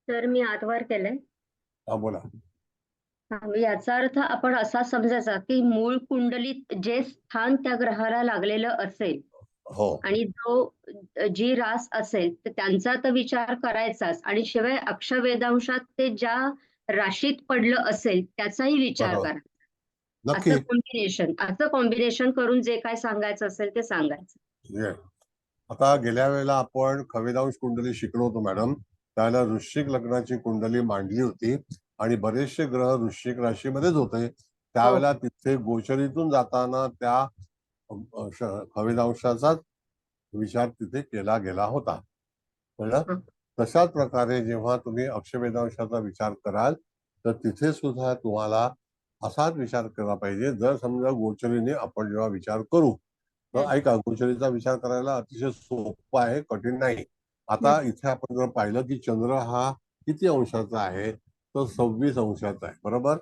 तर मी आठवण केलंय. हा बोला. याचा अर्थ आपण असा समजायचा की मूळ कुंडलीत जे स्थान त्या ग्रहाला लागलेलं असेल हो आणि जी रास असेल तर त्यांचा तर विचार करायचाच, आणि शिवाय अक्षवेधांशात ते ज्या राशीत पडलं असेल त्याचाही विचार बरोबर. करायचा. नक्की. असं कॉम्बिनेशन करून जे काय सांगायचं असेल ते सांगायचं. आता गेल्या वेळेला आपण खवेदांश कुंडली शिकलो होतो मॅडम, त्याला वृश्चिक लग्नाची कुंडली मांडली होती आणि बरेचसे ग्रह वृश्चिक राशीमध्येच होते. त्यावेळेला तिथे गोचरीतून जाताना त्या खवेदांशाचा विचार तिथे केला गेला होता, कळलं? तशाच प्रकारे जेव्हा तुम्ही अक्षवेधांशाचा विचार कराल तर तिथे सुद्धा तुम्हाला असाच विचार केला पाहिजे. जर समजा गोचरीने आपण जेव्हा विचार करू तर ऐका, गोचरीचा विचार करायला अतिशय सोपं आहे, कठीण नाही. आता इथे आपण जर पाहिलं की चंद्र हा किती अंशाचा आहे, तर 26 अंशाचा आहे, बरोबर?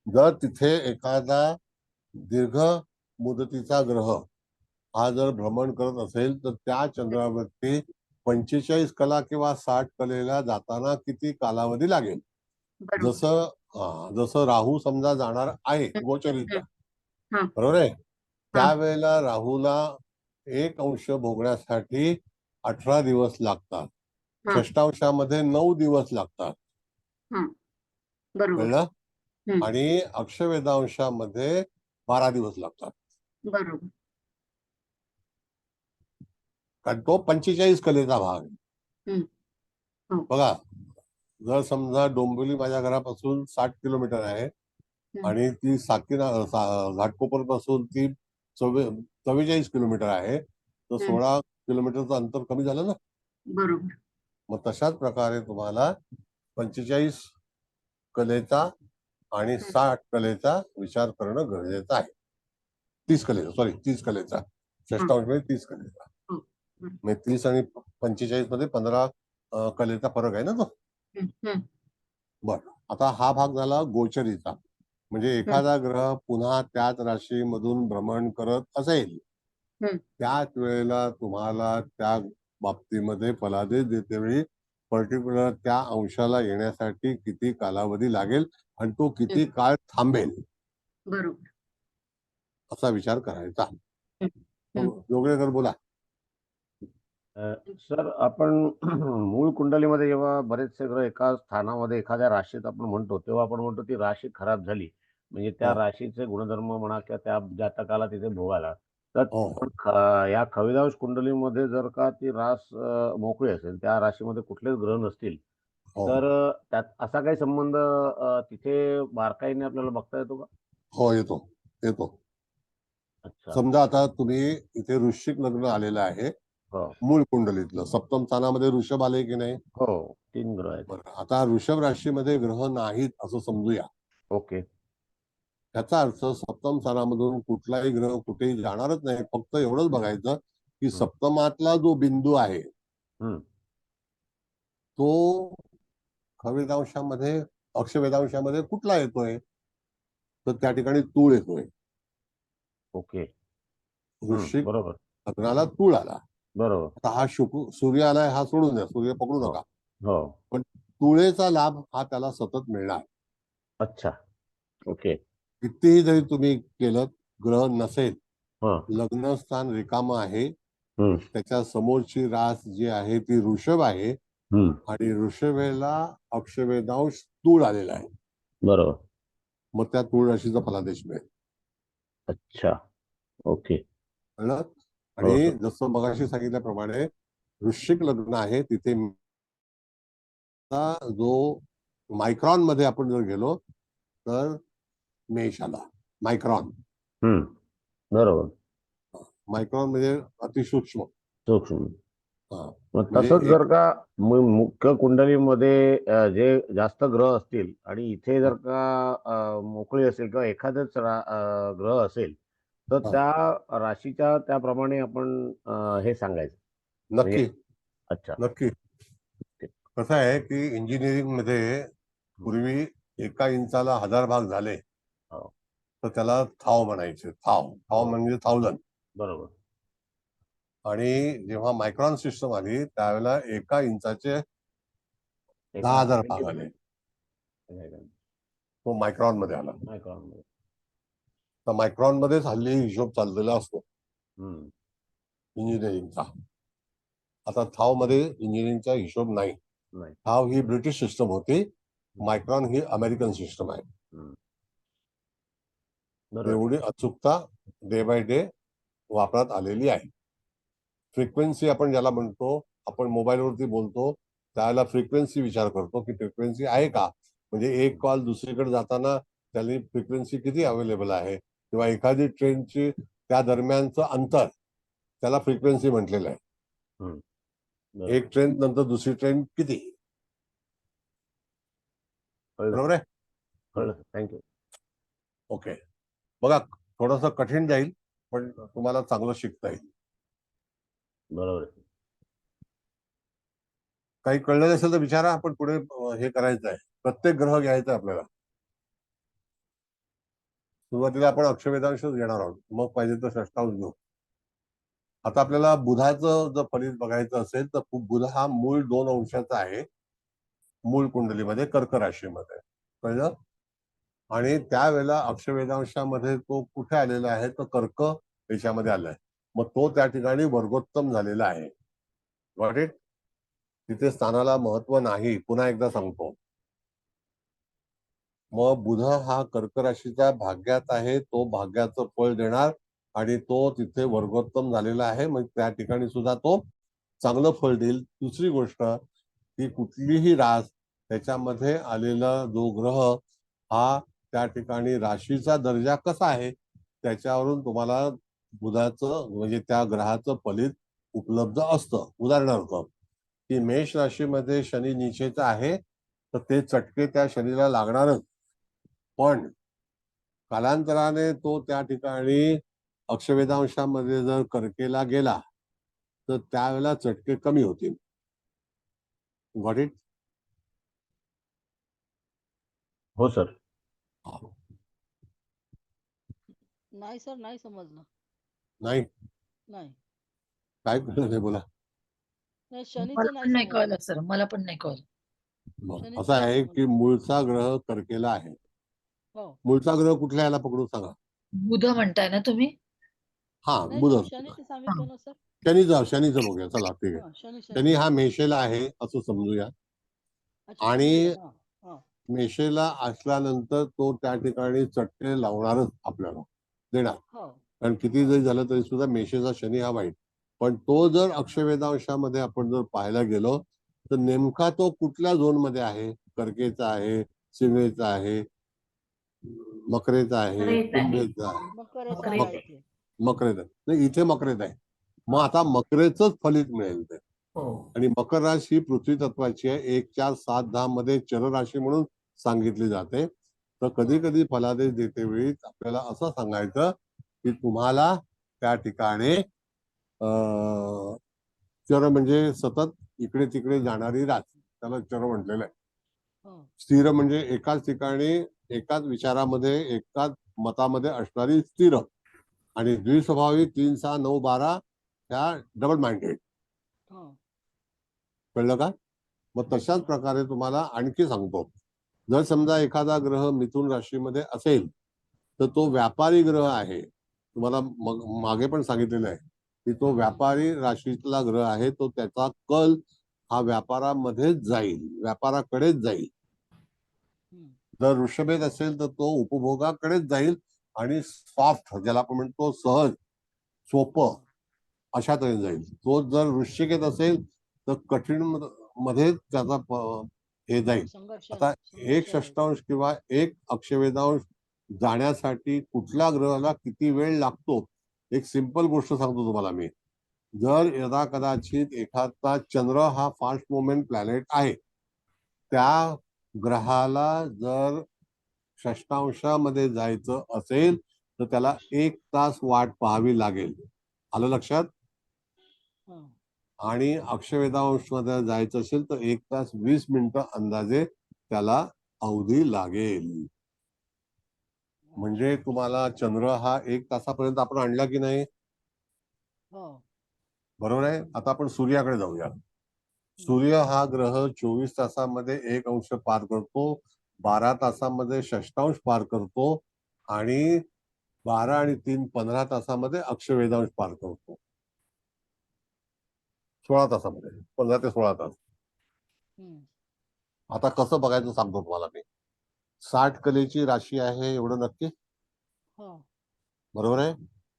जर तिथे एखादा दीर्घ मुदतीचा ग्रह हा जर भ्रमण करत असेल तर त्या चंद्रावरती 45 कला किंवा 60 कलेला जाताना किती कालावधी लागेल? जसं राहू समजा जाणार आहे गोचरीचा, बरोबर आहे, त्यावेळेला राहूला 1 अंश भोगण्यासाठी 18 दिवस लागतात, षष्ठांशामध्ये 9 दिवस लागतात, कळलं? आणि अक्षवेधांशामध्ये 12 दिवस लागतात, बरोबर. कारण तो 45 कलेचा भाग आहे. बघा, जर समजा डोंबिवली माझ्या घरापासून 60 किलोमीटर आहे आणि ती घाटकोपर पासून ती 44 किलोमीटर आहे, तर 16 किलोमीटरचं अंतर कमी झालं ना. बरोबर. मग तशाच प्रकारे तुम्हाला 45 कलेचा आणि 60 कलेचा विचार करणं गरजेचं आहे. 30 कलेचा षष्ठांश म्हणजे 30 कलेचा, म्हणजे 30 आणि 45 मध्ये 15 कलेचा फरक आहे ना तो. बर, आता हा भाग झाला गोचरीचा, म्हणजे एखादा ग्रह पुन्हा त्याच राशीमधून भ्रमण करत असेल त्याच वेळेला तुम्हाला त्या बाबतीमध्ये फलादेश देतेवेळी पर्टिक्युलर त्या अंशाला येण्यासाठी किती कालावधी लागेल आणि तो किती काळ थांबेल, बरोबर, असा विचार करायचा. जोगळेकर बोला. सर, आपण मूळ कुंडलीमध्ये जेव्हा बरेचसे ग्रह एका स्थानामध्ये एखाद्या राशीत आपण म्हणतो तेव्हा आपण म्हणतो ती राशी खराब झाली म्हणजे त्या राशीचे गुणधर्म म्हणा किंवा त्या जातकाला तिथे भोगायला, तर या खवेदांश कुंडलीमध्ये जर का ती रास मोकळी असेल, त्या राशीमध्ये कुठलेच ग्रह नसतील, तर त्यात असा काही संबंध तिथे बारकाईने आपल्याला बघता येतो का? हो, येतो. समजा आता तुम्ही इथे वृश्चिक लग्न आलेलं आहे, मूळ कुंडलीतलं सप्तम स्थानामध्ये वृषभ आले की नाही? हो, 3 ग्रह आहेत. आता वृषभ राशीमध्ये ग्रह नाहीत असं समजूया. ओके. त्याचा अर्थ सप्तम स्थानामधून कुठलाही ग्रह कुठेही जाणारच नाही. फक्त एवढंच बघायचं की सप्तमातला जो बिंदू आहे तो खवेदांशामध्ये अक्षवेदांशामध्ये कुठला येतोय, तर त्या ठिकाणी तूळ येतोय. ओके. वृश्चिक बरोबर लग्नाला तूळ आला. बरोबर. आता हा सूर्य आलाय, हा सोडून द्या, सूर्य पकडू हो. नका. हो. पण तुळेचा लाभ हा त्याला सतत मिळणार. अच्छा. ओके. कितीही जरी तुम्ही केलं, ग्रह नसेल, हा. लग्न स्थान रिकाम आहे, हम्म. त्याच्या समोरची रास जी आहे ती ऋषभ आहे हम्म. आणि ऋषभेला अक्षवेदांश तूळ आलेला आहे. बरोबर. मग त्या तूळ राशीचा फलादेश मिळेल. अच्छा. ओके. कळलं? हो, आणि हो. जसं मगाशी सांगितल्याप्रमाणे वृश्चिक लग्न आहे तिथे जो मायक्रॉन मध्ये आपण जर गेलो तर मेष आला. मायक्रॉन बरोबर. मायक्रॉन म्हणजे अतिसूक्ष्म. सूक्ष्म. हा. मग म्हणजे तसंच जर का मुख्य कुंडलीमध्ये जे जास्त ग्रह असतील आणि इथे जर का मोकळी असेल किंवा एखादच ग्रह असेल तर हा. त्या राशीच्या त्याप्रमाणे आपण हे सांगायचं. नक्की अच्छा. नक्की. कसं आहे की इंजिनिअरिंग मध्ये पूर्वी एका इंचाला 1000 भाग झाले हो. तर त्याला थाव म्हणायचे. थाव हो. म्हणजे 1000. बरोबर. आणि जेव्हा मायक्रॉन सिस्टम आली त्यावेळेला एका इंचाचे 10,000 भाग आले. तो मायक्रॉन मध्ये आला. तर मायक्रॉन मध्येच हल्ली हिशोब चाललेला असतो इंजिनिअरिंगचा. आता थाव मध्ये इंजिनिअरिंगचा हिशोब नाही. थाव ही ब्रिटिश सिस्टम होती, मायक्रॉन ही अमेरिकन सिस्टम आहे. एवढी अचूकता डे बाय डे वापरात आलेली आहे. फ्रिक्वेन्सी आपण ज्याला म्हणतो, आपण मोबाईलवरती बोलतो त्याला फ्रिक्वेन्सी विचार करतो की फ्रिक्वेन्सी आहे का, म्हणजे एक कॉल दुसरीकडे जाताना त्याची फ्रिक्वेन्सी किती अवेलेबल आहे, किंवा एखादी ट्रेनची त्या दरम्यानचं अंतर त्याला फ्रिक्वेन्सी म्हटलेलं आहे. एक ट्रेन नंतर दुसरी ट्रेन किती. बरोबर आहे. थँक्यू. ओके. बघा थोडस कठीण जाईल पण तुम्हाला चांगलं शिकता येईल. बरोबर. काही कळलं असेल तर विचारा. आपण पुढे हे करायचं आहे. प्रत्येक ग्रह घ्यायचा आपल्याला. सुरुवातीला आपण अक्षवेदांशच घेणार आहोत, मग पाहिजे तर षष्ठांश घेऊ. आता आपल्याला बुधाचं जर फलित बघायचं असेल तर बुध हा मूळ 2 अंशाचा आहे, मूळ कुंडलीमध्ये कर्क राशीमध्ये. कळलं? आणि त्यावेळेला अक्षवेदांशामध्ये तो कुठे आलेला आहे तर कर्क देशामध्ये आलाय. मग तो त्या ठिकाणी वर्गोत्तम झालेला आहे. Got it? तिथे स्थानाला महत्व नाही, पुन्हा एकदा सांगतो. मग बुध हा कर्क राशीच्या भाग्यात आहे, तो भाग्याचं फळ देणार आणि तो तिथे वर्गोत्तम झालेला आहे, मग त्या ठिकाणी सुद्धा तो चांगलं फळ देईल. दुसरी गोष्ट की कुठलीही रास त्याच्यामध्ये आलेला जो ग्रह हा त्या ठिकाणी राशीचा दर्जा कसा आहे त्याच्यावरून तुम्हाला बुधाचं म्हणजे त्या ग्रहाचं फलित उपलब्ध असतं. उदाहरणार्थ की मेष राशीमध्ये शनी नीचेचा आहे तर ते चटके त्या शनीला लागणारच, पण कालांतराने तो त्या ठिकाणी अक्षवेदांशामध्ये जर कर्केला गेला तर त्यावेळेला चटके कमी होतील. Got it? हो सर. नाही सर, नाही समजलं. नाही नाही काय कळलं नाही बोला. नाही, मला शनीचं पण नाही समजलं. कळलं सर, मला पण नाही कळलं. शनीचं असं नाही आहे समजलं. की मूळचा ग्रह कर्केला आहे. हो. मूळचा ग्रह कुठल्या याला पकडून सांगा. बुध म्हणताय ना तुम्ही? हा नाही बुध. सर, शनीचं सांगितलं ना सर. शनीचं बघूया. चला ठीक आहे. हा, शनी शनी हा मेषेला आहे असं समजूया. अच्छा, आणि शनी, हा, हा. मेषेला असल्यानंतर तो त्या ठिकाणी चटके लावणारच आपल्याला देणार. हो. कारण किती जरी झालं तरी सुद्धा मेषेचा शनी हा वाईट. पण तो जर अक्षवेदांशामध्ये आपण जर पाहायला गेलो तर नेमका तो कुठल्या झोन मध्ये आहे. कर्केचा आहे, सिंहेचा आहे, मकरेचा आहे, मकरेत आहे. कुंभेचा आहे. मकरेचा मकरेत आहे आहे. इथे. मकरेत आहे. नाही इथे मकरेत आहे. मग आता मकरेचंच फलित मिळेल ते. हो. आणि मकर राशी ही पृथ्वी तत्वाची आहे. 1, 4, 7, 10 मध्ये चर राशी म्हणून सांगितली जाते. तर कधी कधी फलादेश देते वेळी आपल्याला असं सांगायचं की तुम्हाला त्या ठिकाणी चर म्हणजे सतत इकडे तिकडे जाणारी रास, त्याला चर म्हटलेलं आहे. हो. स्थिर म्हणजे एकाच ठिकाणी, एकाच विचारामध्ये, एकाच मतामध्ये असणारी स्थिर, आणि द्विस्वभावी 3, 6, 9, 12 ह्या डबल माइंडेड. हो. कळलं का? मग तशाच प्रकारे तुम्हाला आणखी सांगतो, जर समजा एखादा ग्रह मिथुन राशीमध्ये असेल तर तो व्यापारी ग्रह आहे. तुम्हाला मागे पण सांगितलेलं आहे की तो व्यापारी राशीतला ग्रह आहे. तो त्याचा कल हा व्यापारामध्येच जाईल, व्यापाराकडेच जाईल. हम्म. जर वृषभेत असेल तर तो उपभोगाकडेच जाईल आणि सॉफ्ट, ज्याला आपण म्हणतो सहज, सोपं, अशा तऱ्हेने जाईल. तो जर वृश्चिकेत असेल तर कठीण मध्ये त्याचा हे जाईल. आता एक षष्ठांश किंवा एक अक्षवेधांश जाण्यासाठी कुठल्या ग्रहाला किती वेळ लागतो, एक सिंपल गोष्ट सांगतो तुम्हाला मी. जर यदा कदाचित एखादा चंद्र हा फास्ट मुवमेंट प्लॅनेट आहे, त्या ग्रहाला जर षष्ठांशामध्ये जायचं असेल तर त्याला 1 तास वाट पाहावी लागेल. आलं लक्षात? आणि अक्षवेधांश मध्ये जायचं असेल तर 1 तास 20 मिनिटं अंदाजे त्याला अवधी लागेल. म्हणजे तुम्हाला चंद्र हा 1 तासापर्यंत आपण आणला की नाही? बरोबर आहे. आता आपण सूर्याकडे जाऊया. सूर्य हा ग्रह 24 तासामध्ये 1 अंश पार करतो, 12 तासामध्ये षष्ठांश पार करतो आणि 12 आणि 3 15 तासामध्ये अक्षवेधांश पार करतो. 16 तासामध्ये, 15 ते 16 तास. आता कसं बघायचं सांगतो तुम्हाला मी. 60 कलेची राशी आहे एवढं नक्की? बरोबर आहे.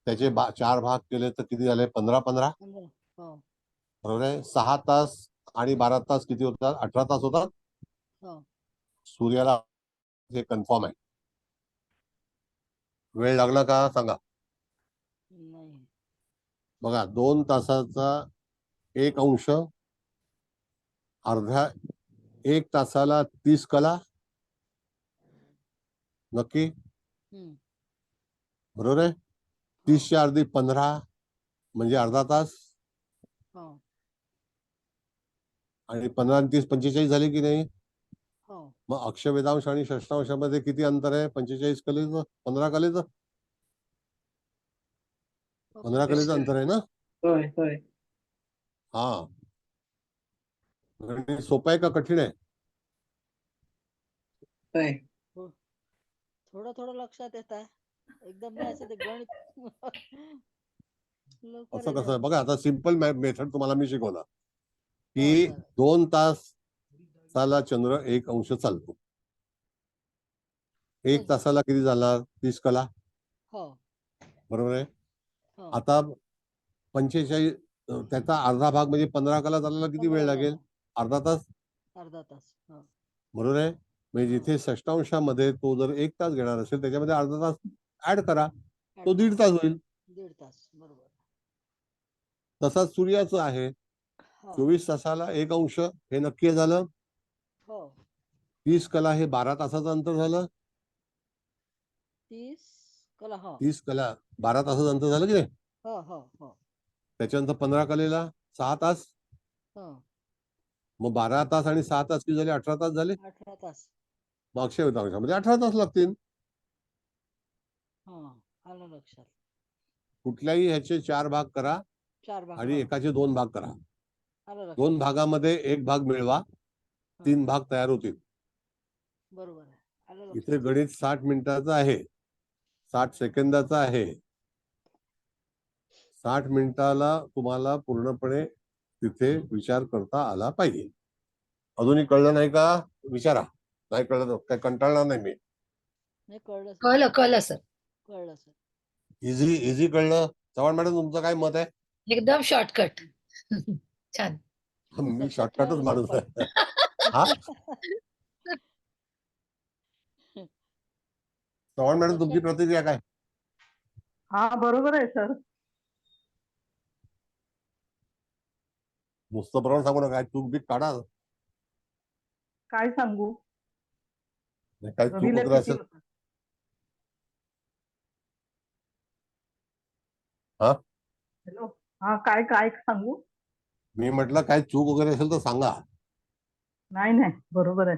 त्याचे 4 भाग केले तर किती झाले? 15-15. बरोबर आहे. 6 तास आणि 12 तास किती होतात? 18 तास होतात. सूर्याला हे कन्फर्म आहे. वेळ लागला का सांगा? बघा, 2 तासाचा 1 अंश, अर्ध्या 1 तासाला 30 कला. नक्की? बरोबर आहे. 30 ची अर्धी 15 म्हणजे अर्धा तास. आणि 15 आणि 30 45 झाले की नाही? मग अक्षवेधांश आणि षष्ठांशामध्ये किती अंतर आहे? 45 कलेचं, 15 कलेचं? 15 कलेचं अंतर आहे ना? होय होय. हा. गणित सोपं आहे का कठीण आहे? होय. थोडं थोडं लक्षात येत आहे. एकदम नाही असं ते गणित लवकर असं येत कसं? बघा, आता सिंपल मेथड तुम्हाला मी शिकवलं की आहे. 2 तासाला चंद्र 1 अंश चालतो. 1 तासाला किती झाला? 30 कला. बरोबर आहे. आता 45 त्याचा अर्धा भाग म्हणजे 15 कला झाल्याला किती वेळ लागेल? अर्धा तास. अर्धा तास. बरोबर आहे. म्हणजे जिथे षष्ठांशामध्ये तो जर 1 तास घेणार असेल त्याच्यामध्ये अर्धा तास ऍड करा, तो 1.5 तास होईल. 1.5 तास. बरोबर. तसाच सूर्याचं आहे. 24 तासाला 1 अंश, हे नक्की झालं. 30 कला हे 12 तासाचं अंतर झालं. 30 कला. 30 कला 12 तासाचं अंतर झालं की नाही? त्याच्यानंतर 15 कलेला 6 तास. मग 12 तास आणि 6 तास किती झाले? 18 तास झाले. 18 तास. मग अक्षवेधांशामध्ये 18 तास लागतील. आलं लक्षात. कुठल्याही ह्याचे 4 भाग करा 4 भाग. आणि एकाचे 2 भाग करा. आलं लक्षात. 2 भागामध्ये 1 भाग मिळवा, 3 भाग तयार होतील. बरोबर आहे. आलं इथे लक्षात. गणित 60 मिनिटाचं आहे, 60 सेकंदाचं आहे. 60 मिनिटाला तुम्हाला पूर्णपणे तिथे विचार करता आला पाहिजे. अजूनही कळलं नाही का? विचारा. नाही कळलं तर काय कंटाळणार नाही मी. नाही कळलं सर. कळलं सर. कळलं सर. इझी कळलं. चव्हाण मॅडम, तुमचं काय मत आहे? एकदम शॉर्टकट. छान. मी लक्षात शॉर्टकटच ठेवायला माणूस सोपं आहे. हा, चव्हाण मॅडम, तुमची प्रतिक्रिया काय? हा बरोबर आहे सर. नुसतं बरोबर सांगू नका, काय चूक बीक काढा. काय सांगू? काही चूक रवीला वगैरे किती असेल. होतं? हा, हॅलो. हा, काय काय सांगू? मी म्हटलं काय चूक वगैरे असेल तर सांगा. नाही नाही, बरोबर आहे.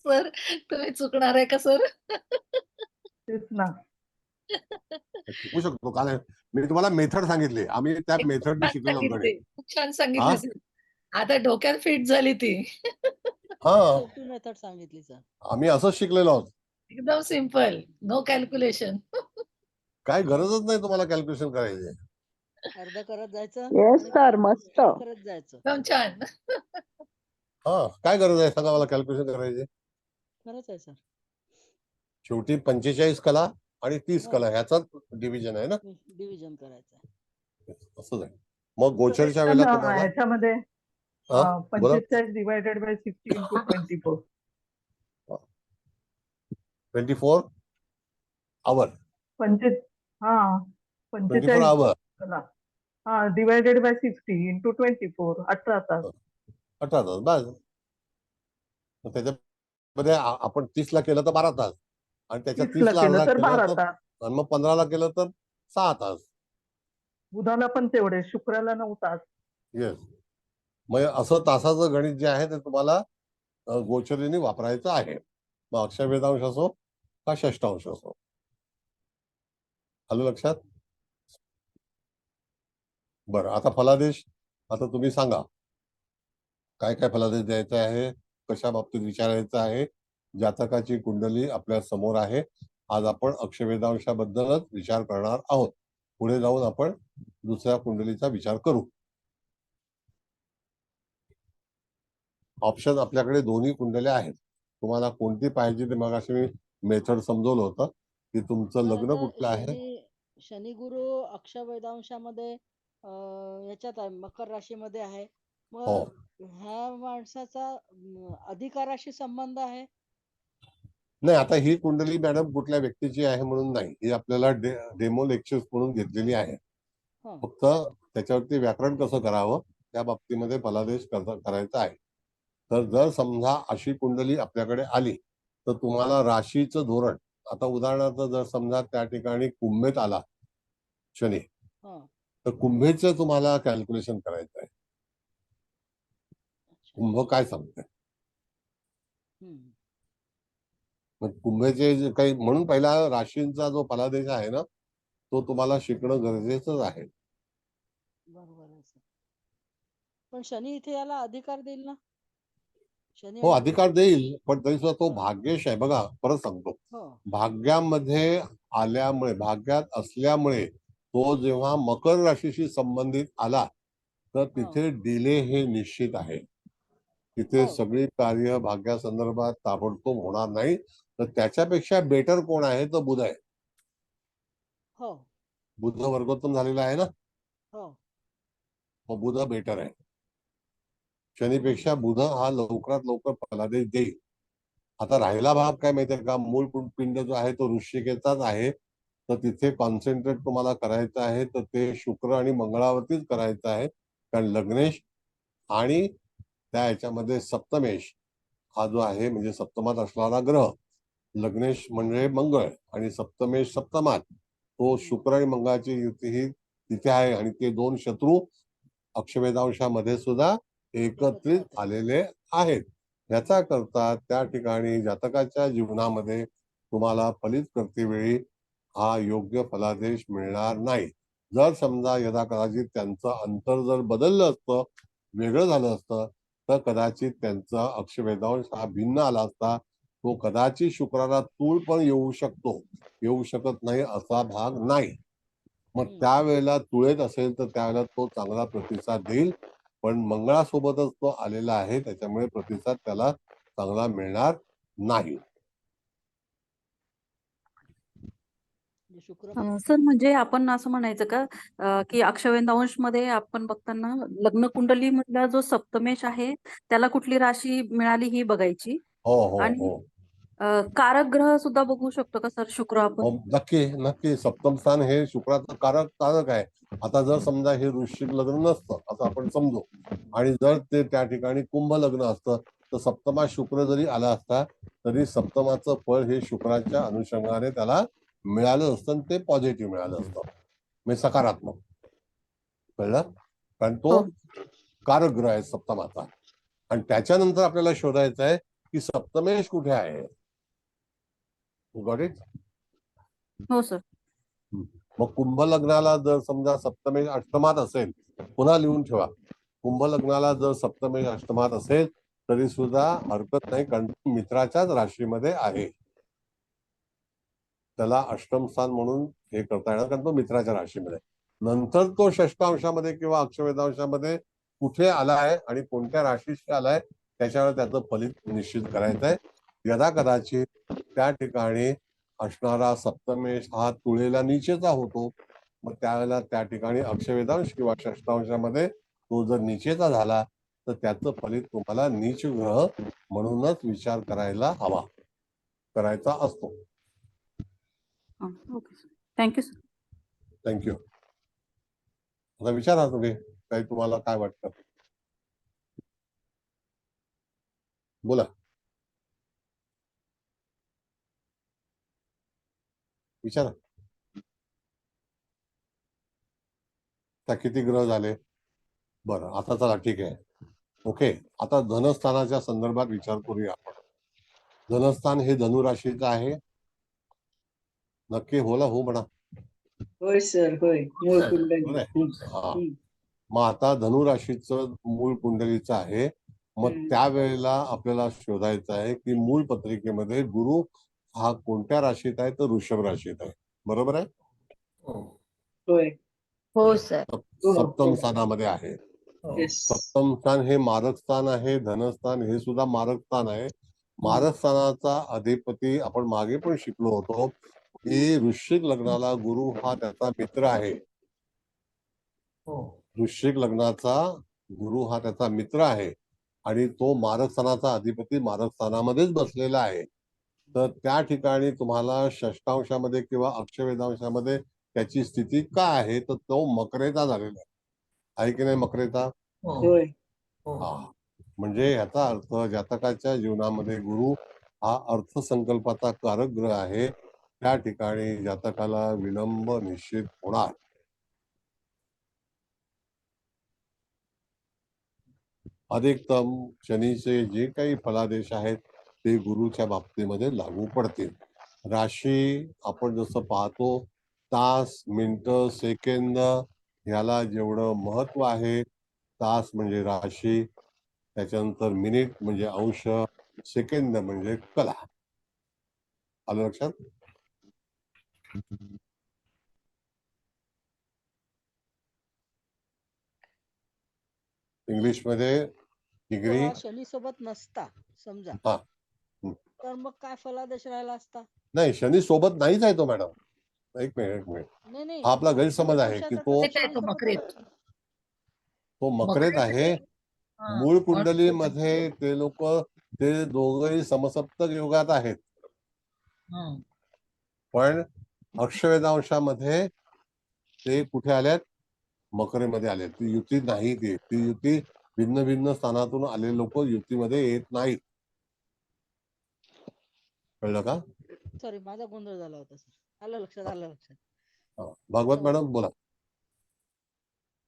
सर तुम्ही चुकणार आहे का सर? तेच ना. शिकू शकतो का नाही? मी तुम्हाला मेथड सांगितली, आम्ही त्या खूप मेथडने छान शिकलेलो सांगितले, गणित. खूप छान हा सांगितले सर. आता डोक्यात फिट झाली ती. हा सोपी मेथड सांगितली सर. आम्ही असंच शिकलेलो आहोत. एकदम सिंपल, नो कॅल्क्युलेशन. काय गरजच नाही तुम्हाला कॅल्क्युलेशन करायची. अर्ध करत जायचं येस आणि सर, मस्त. ऍड करत जायचं. एकदम छान. हा काय गरज आहे सांगा मला कॅल्क्युलेशन करायची. खरंच आहे सर. शेवटी 45 कला आणि 30 हो. कला ह्याचाच डिव्हिजन आहे ना, डिव्हिजन करायचं आहे. असंच आहे. मग गोचरच्या वेळेला तुम्हाला ह्याच्यामध्ये हा बोला 45 डिवायडेड बाय 60 इंटू 24. 24 आवर 25 हा 24 45 आवर चला हा डिवायडेड बाय 60 इंटू 24 18 तास. 18 तास बस. मग त्याच्यामध्ये आपण 30 ला केलं तर 12 तास आणि त्याच्या 30 ला 30 ला केलं अर्धा तर केलं 12 तर तास. आणि मग 15 ला केलं तर 6 तास. बुधाला पण तेवढे, शुक्राला 9 तास. येस. मग असं तासाचं गणित जे आहे ते तुम्हाला गोचरीने वापरायचं आहे. मग अक्षरवेधांश असो का षष्टांश असो. आलं लक्षात? बरं आता फलादेश, आता तुम्ही सांगा काय काय फलादेश द्यायचा आहे, कशा बाबतीत विचारायचं आहे. जातकाची कुंडली आपल्या समोर आहे. आज आपण अक्षरवेधांशाबद्दलच विचार करणार आहोत. पुढे जाऊन आपण दुसऱ्या कुंडलीचा विचार करू. ऑप्शन आपल्याकडे दोन्ही कुंडल्या आहेत. तुम्हाला कोणती पाहिजे ते मग मी मेथड समजवलं होतं की तुमचं सर, लग्न आता कुठलं आहे. शनी गुरु अक्षवेधांशामध्ये याच्यात आहे, मकर राशीमध्ये आहे. हो मग ह्या माणसाचा अधिकाराशी संबंध आहे. नाही, आता ही कुंडली मॅडम कुठल्या व्यक्तीची आहे म्हणून नाही, ही आपल्याला डेमो लेक्चर्स म्हणून घेतलेली आहे. हं. फक्त त्याच्यावरती व्याकरण कसं करावं त्या बाबतीमध्ये फलादेश करायचा आहे. तर जर समजा अशी कुंडली आपल्याकडे आली तर तुम्हाला राशीचं धोरण, आता उदाहरणार्थ जर समजा त्या ठिकाणी कुंभेत आला शनी, हं. तर कुंभेचं तुम्हाला कॅल्क्युलेशन करायचं आहे. कुंभ काय सांगते, हं. मग कुंभेचे जे काही, म्हणून पहिला राशींचा जो फलादेश आहे ना तो तुम्हाला शिकणं गरजेचंच आहे. बरोबर आहे सर. पण शनी इथे याला अधिकार देईल ना? शनी हो आणि अधिकार गुरु. देईल, पण तरी सुद्धा तो हं. भाग्येश आहे. बघा परत सांगतो, हो. भाग्यामध्ये आल्यामुळे, भाग्यात असल्यामुळे तो जेव्हा मकर राशीशी संबंधित आला तर तिथे डिले हे निश्चित आहे. तिथे हो. सगळी कार्य भाग्यासंदर्भात ताबडतोब होणार नाही. तर त्याच्यापेक्षा बेटर कोण आहे तर बुध आहे. हो. बुध वर्गोत्तम झालेला आहे ना, हो. मग बुध बेटर आहे. शनीपेक्षा बुध हा लवकरात लवकर फलादेश देईल. आता राहिला भाग काय माहितीये का, मूळ पिंड जो आहे तो वृश्चिकेचाच आहे. तर तिथे कॉन्सन्ट्रेट तुम्हाला करायचं आहे तर ते शुक्र आणि मंगळावरतीच करायचं आहे. कारण लग्नेश आणि त्या ह्याच्यामध्ये सप्तमेश हा जो आहे, म्हणजे सप्तमात असणारा ग्रह, लग्नेश म्हणजे मंगळ आणि सप्तमेश सप्तमात, तो शुक्र आणि मंगळाची युती ही तिथे आहे. आणि ते दोन शत्रू अक्षवेधांशामध्ये सुद्धा एकत्रित आलेले आहेत. याचा करता त्या ठिकाणी जातकाच्या जीवनामध्ये तुम्हाला फलित करतेवेळी हा योग्य फलादेश मिळणार नाही. जर समजा यदा कदाचित त्यांचं अंतर जर बदललं असतं, वेगळं झालं असतं, तर कदाचित त्यांचा अक्षवेधांश हा भिन्न आला असता. तो कदाचित शुक्राला तूळ पण येऊ शकतो, येऊ शकत नाही असा भाग नाही. मग त्यावेळेला तुळेत असेल तर त्यावेळेला तो चांगला प्रतिसाद देईल. पण मंगळासोबतच तो आलेला आहे त्याच्यामुळे प्रतिसाद त्याला चांगला मिळणार नाही. सर म्हणजे आपण असं म्हणायचं का की अक्षवेधांश मध्ये आपण बघताना लग्न कुंडली मधला जो सप्तमेश आहे त्याला कुठली राशी मिळाली ही बघायची. हो हो आणि हो कारक ग्रह सुद्धा बघू शकतो का सर, शुक्र आपण? हो नक्की नक्की. सप्तम स्थान हे शुक्राचं कारक आहे. आता जर समजा हे वृश्चिक लग्न नसतं असं आपण समजू, आणि जर ते त्या ठिकाणी कुंभ लग्न असतं तर सप्तमा शुक्र जरी आला असता तरी सप्तमाचं फळ हे शुक्राच्या अनुषंगाने त्याला मिळालं असतं आणि ते पॉझिटिव्ह मिळालं असतं, म्हणजे सकारात्मक. कळलं? कारण तो कारक ग्रह आहे सप्तमाचा. आणि त्याच्यानंतर आपल्याला शोधायचं आहे की सप्तमेश कुठे आहे. Got it. हो सर. मग कुंभ लग्नाला जर समजा सप्तमेश अष्टमात असेल, पुन्हा लिहून ठेवा, कुंभ लग्नाला जर सप्तमेश अष्टमात असेल तरी सुद्धा हरकत नाही, कारण मित्राच्याच राशीमध्ये आहे. त्याला अष्टम स्थान म्हणून हे करता येणार, कारण तो मित्राच्या राशीमध्ये. नंतर तो षष्टांशामध्ये किंवा अक्षवेधांशामध्ये कुठे आलाय आणि कोणत्या राशीशी आलाय त्याच्यावर त्याचं फलित निश्चित करायचं आहे. यदा कदाचित त्या ठिकाणी असणारा सप्तमेश हा तुळेला नीचेचा होतो, मग त्यावेळेला त्या ठिकाणी अक्षवेधांश किंवा षष्टांशामध्ये तो जर नीचेचा झाला तर त्याचं फलित तुम्हाला नीच ग्रह म्हणूनच विचार करायला हवा, करायचा असतो. Okay sir. Thank you sir. Thank you. आता विचारा तुम्ही, काही तुम्हाला काय वाटतं, बोला. विचारा. त्या किती ग्रह झाले. बरं, आता चला ठीक आहे. ओके, आता धनस्थानाच्या संदर्भात विचार करूया आपण. धनस्थान हे धनुराशीचं आहे. नक्की होला हो म्हणा. होय सर, होय. मूळ कुंडली. बरं आहे. हा, मग आता धनुराशीचं मूळ कुंडलीचं आहे. मग त्यावेळेला आपल्याला शोधायचं आहे की मूळ पत्रिकेमध्ये गुरु हा कोणत्या राशीत आहे, तर वृषभ राशीत आहे. बरोबर आहे. होय. हो सर. सप्तम स्थानामध्ये आहे. सप्तम स्थान हे मारक स्थान आहे. धनस्थान हे सुद्धा मारक स्थान आहे. मारक स्थानाचा अधिपती आपण मागे पण शिकलो होतो की वृश्चिक लग्नाला गुरु हा त्याचा मित्र आहे. वृश्चिक लग्नाचा गुरु हा त्याचा मित्र आहे आणि तो मारक स्थानाचा अधिपती मारक स्थानामध्येच बसलेला आहे. तर त्या ठिकाणी तुम्हाला षष्टांशामध्ये किंवा अक्षवेधांशामध्ये त्याची स्थिती काय आहे, तर तो मकरेचा झालेला आहे की नाही. मकरेचा. होय. हा, म्हणजे याचा अर्थ जातकाच्या जीवनामध्ये गुरु हा अर्थसंकल्पाचा कारक ग्रह आहे. त्या ठिकाणी जातकाला विलंब निश्चित होणार. अधिकतम शनीचे जे काही फलादेश आहेत ते गुरुच्या बाबतीमध्ये लागू पडतील. राशी आपण जसं पाहतो, तास, मिनिटं, सेकंद ह्याला जेवढं महत्व आहे, तास म्हणजे राशी, त्याच्यानंतर मिनिट म्हणजे अंश, सेकंद म्हणजे कला. आलं लक्षात. इंग्लिश मध्ये डिग्री. शनी सोबत नसता समजा, हा, तर मग काय फलादेश राहिला असता. नाही, शनी सोबत नाहीच आहे तो मॅडम. एक मिनिट. नाही नाही, हा आपला गैरसमज आहे की तो मकरेत आहे. मूळ कुंडलीमध्ये ते लोक, ते दोघही समसप्तक योगात आहेत, पण अक्षवेधांशामध्ये ते कुठे आलेत, मकरेमध्ये आले. ती युती नाही. ती युती भिन्न भिन्न स्थानातून आलेले लोक युतीमध्ये येत नाहीत. कळलं का. सॉरी, माझा गोंधळ झाला होता सर. आलं लक्षात, आलं लक्षात. भागवत मॅडम बोला.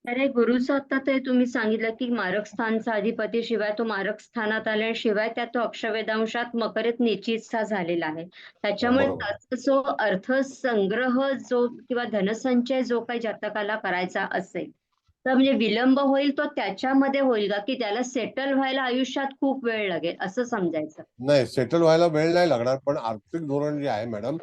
अरे गुरुचं आता ते तुम्ही सांगितलं की मारक स्थानचा अधिपती शिवाय तो मारक स्थानात आल्याशिवाय त्या तो अक्षवेधांशात मकरेत निश्चितचा झालेला आहे. त्याच्यामुळे त्याचा जो अर्थसंग्रह जो किंवा धनसंचय जो काही जातकाला करायचा असेल तर म्हणजे विलंब होईल तो त्याच्यामध्ये होईल का, की त्याला सेटल व्हायला आयुष्यात खूप वेळ लागेल असं समजायचं. नाही, सेटल व्हायला वेळ नाही लागणार, पण आर्थिक धोरण जे आहे मॅडम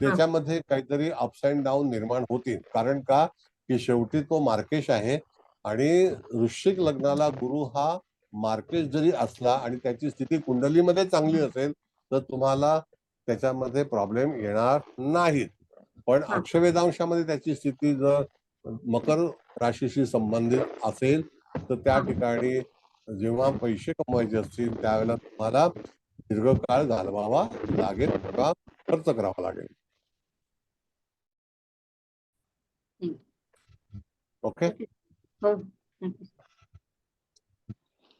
त्याच्यामध्ये काहीतरी अप्स अँड डाऊन निर्माण होतील. कारण का, की शेवटी तो मार्केश आहे आणि वृश्चिक लग्नाला गुरु हा मार्केश जरी असला आणि त्याची स्थिती कुंडलीमध्ये चांगली असेल तर तुम्हाला त्याच्यामध्ये प्रॉब्लेम येणार नाहीत. पण अक्षवेधांशामध्ये त्याची स्थिती जर मकर राशीशी संबंधित असेल तर त्या ठिकाणी जेव्हा पैसे कमवायचे असतील त्यावेळेला तुम्हाला दीर्घकाळ घालवावा लागेल किंवा खर्च करावा लागेल. ओके,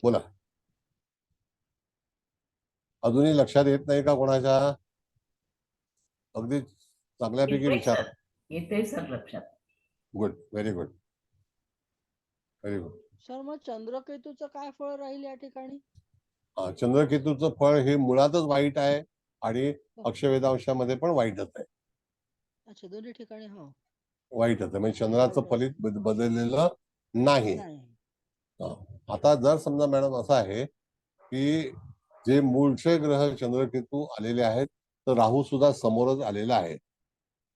बोला. अजूनही लक्षात येत नाही का कोणाच्या. अगदी चांगल्यापैकी विचार. येते सर लक्षात. Good, very good, very good. Sir मग चंद्रकेतूचं काय फळ राहील या ठिकाणी. चंद्रकेतूचं फळ हे मुळातच वाईट आहे आणि अक्षवेधांशामध्ये पण वाईटच आहे. अच्छा, दोन्ही ठिकाणी हो वाईटच आहे म्हणजे चंद्राचं वाईट फलित बदललेलं नाही. नाही. आता जर समजा मॅडम असं आहे की जे मूळचे ग्रह चंद्रकेतू आलेले आहेत तर राहू सुद्धा समोरच आलेला आहे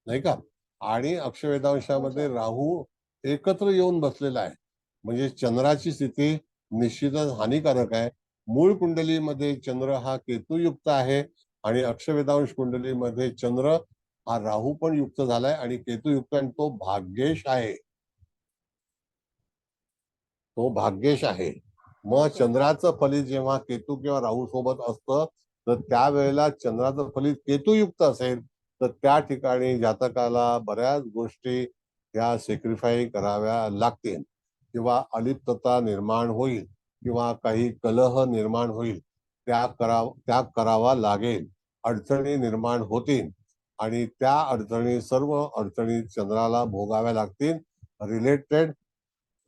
नाही का, आणि अक्षवेधांशामध्ये राहू एकत्र येऊन बसलेला आहे म्हणजे चंद्राची स्थिती निश्चितच हानिकारक आहे. मूळ कुंडलीमध्ये चंद्र हा केतुयुक्त आहे आणि अक्षवेधांश कुंडलीमध्ये चंद्र हा राहू पण युक्त झालाय आणि केतुयुक्त, आणि तो भाग्येश आहे. तो भाग्येश आहे. मग चंद्राचं फलित जेव्हा केतू किंवा राहू सोबत असतं तर त्यावेळेला चंद्राचं फलित केतुयुक्त असेल तर त्या ठिकाणी जातकाला बऱ्याच गोष्टी त्या सॅक्रिफाय कराव्या लागतील किंवा अलिप्तता निर्माण होईल किंवा काही कलह निर्माण होईल, त्याग करावा लागेल, अडचणी निर्माण होतील आणि त्या अडचणी सर्व अडचणी चंद्राला भोगाव्या लागतील. रिलेटेड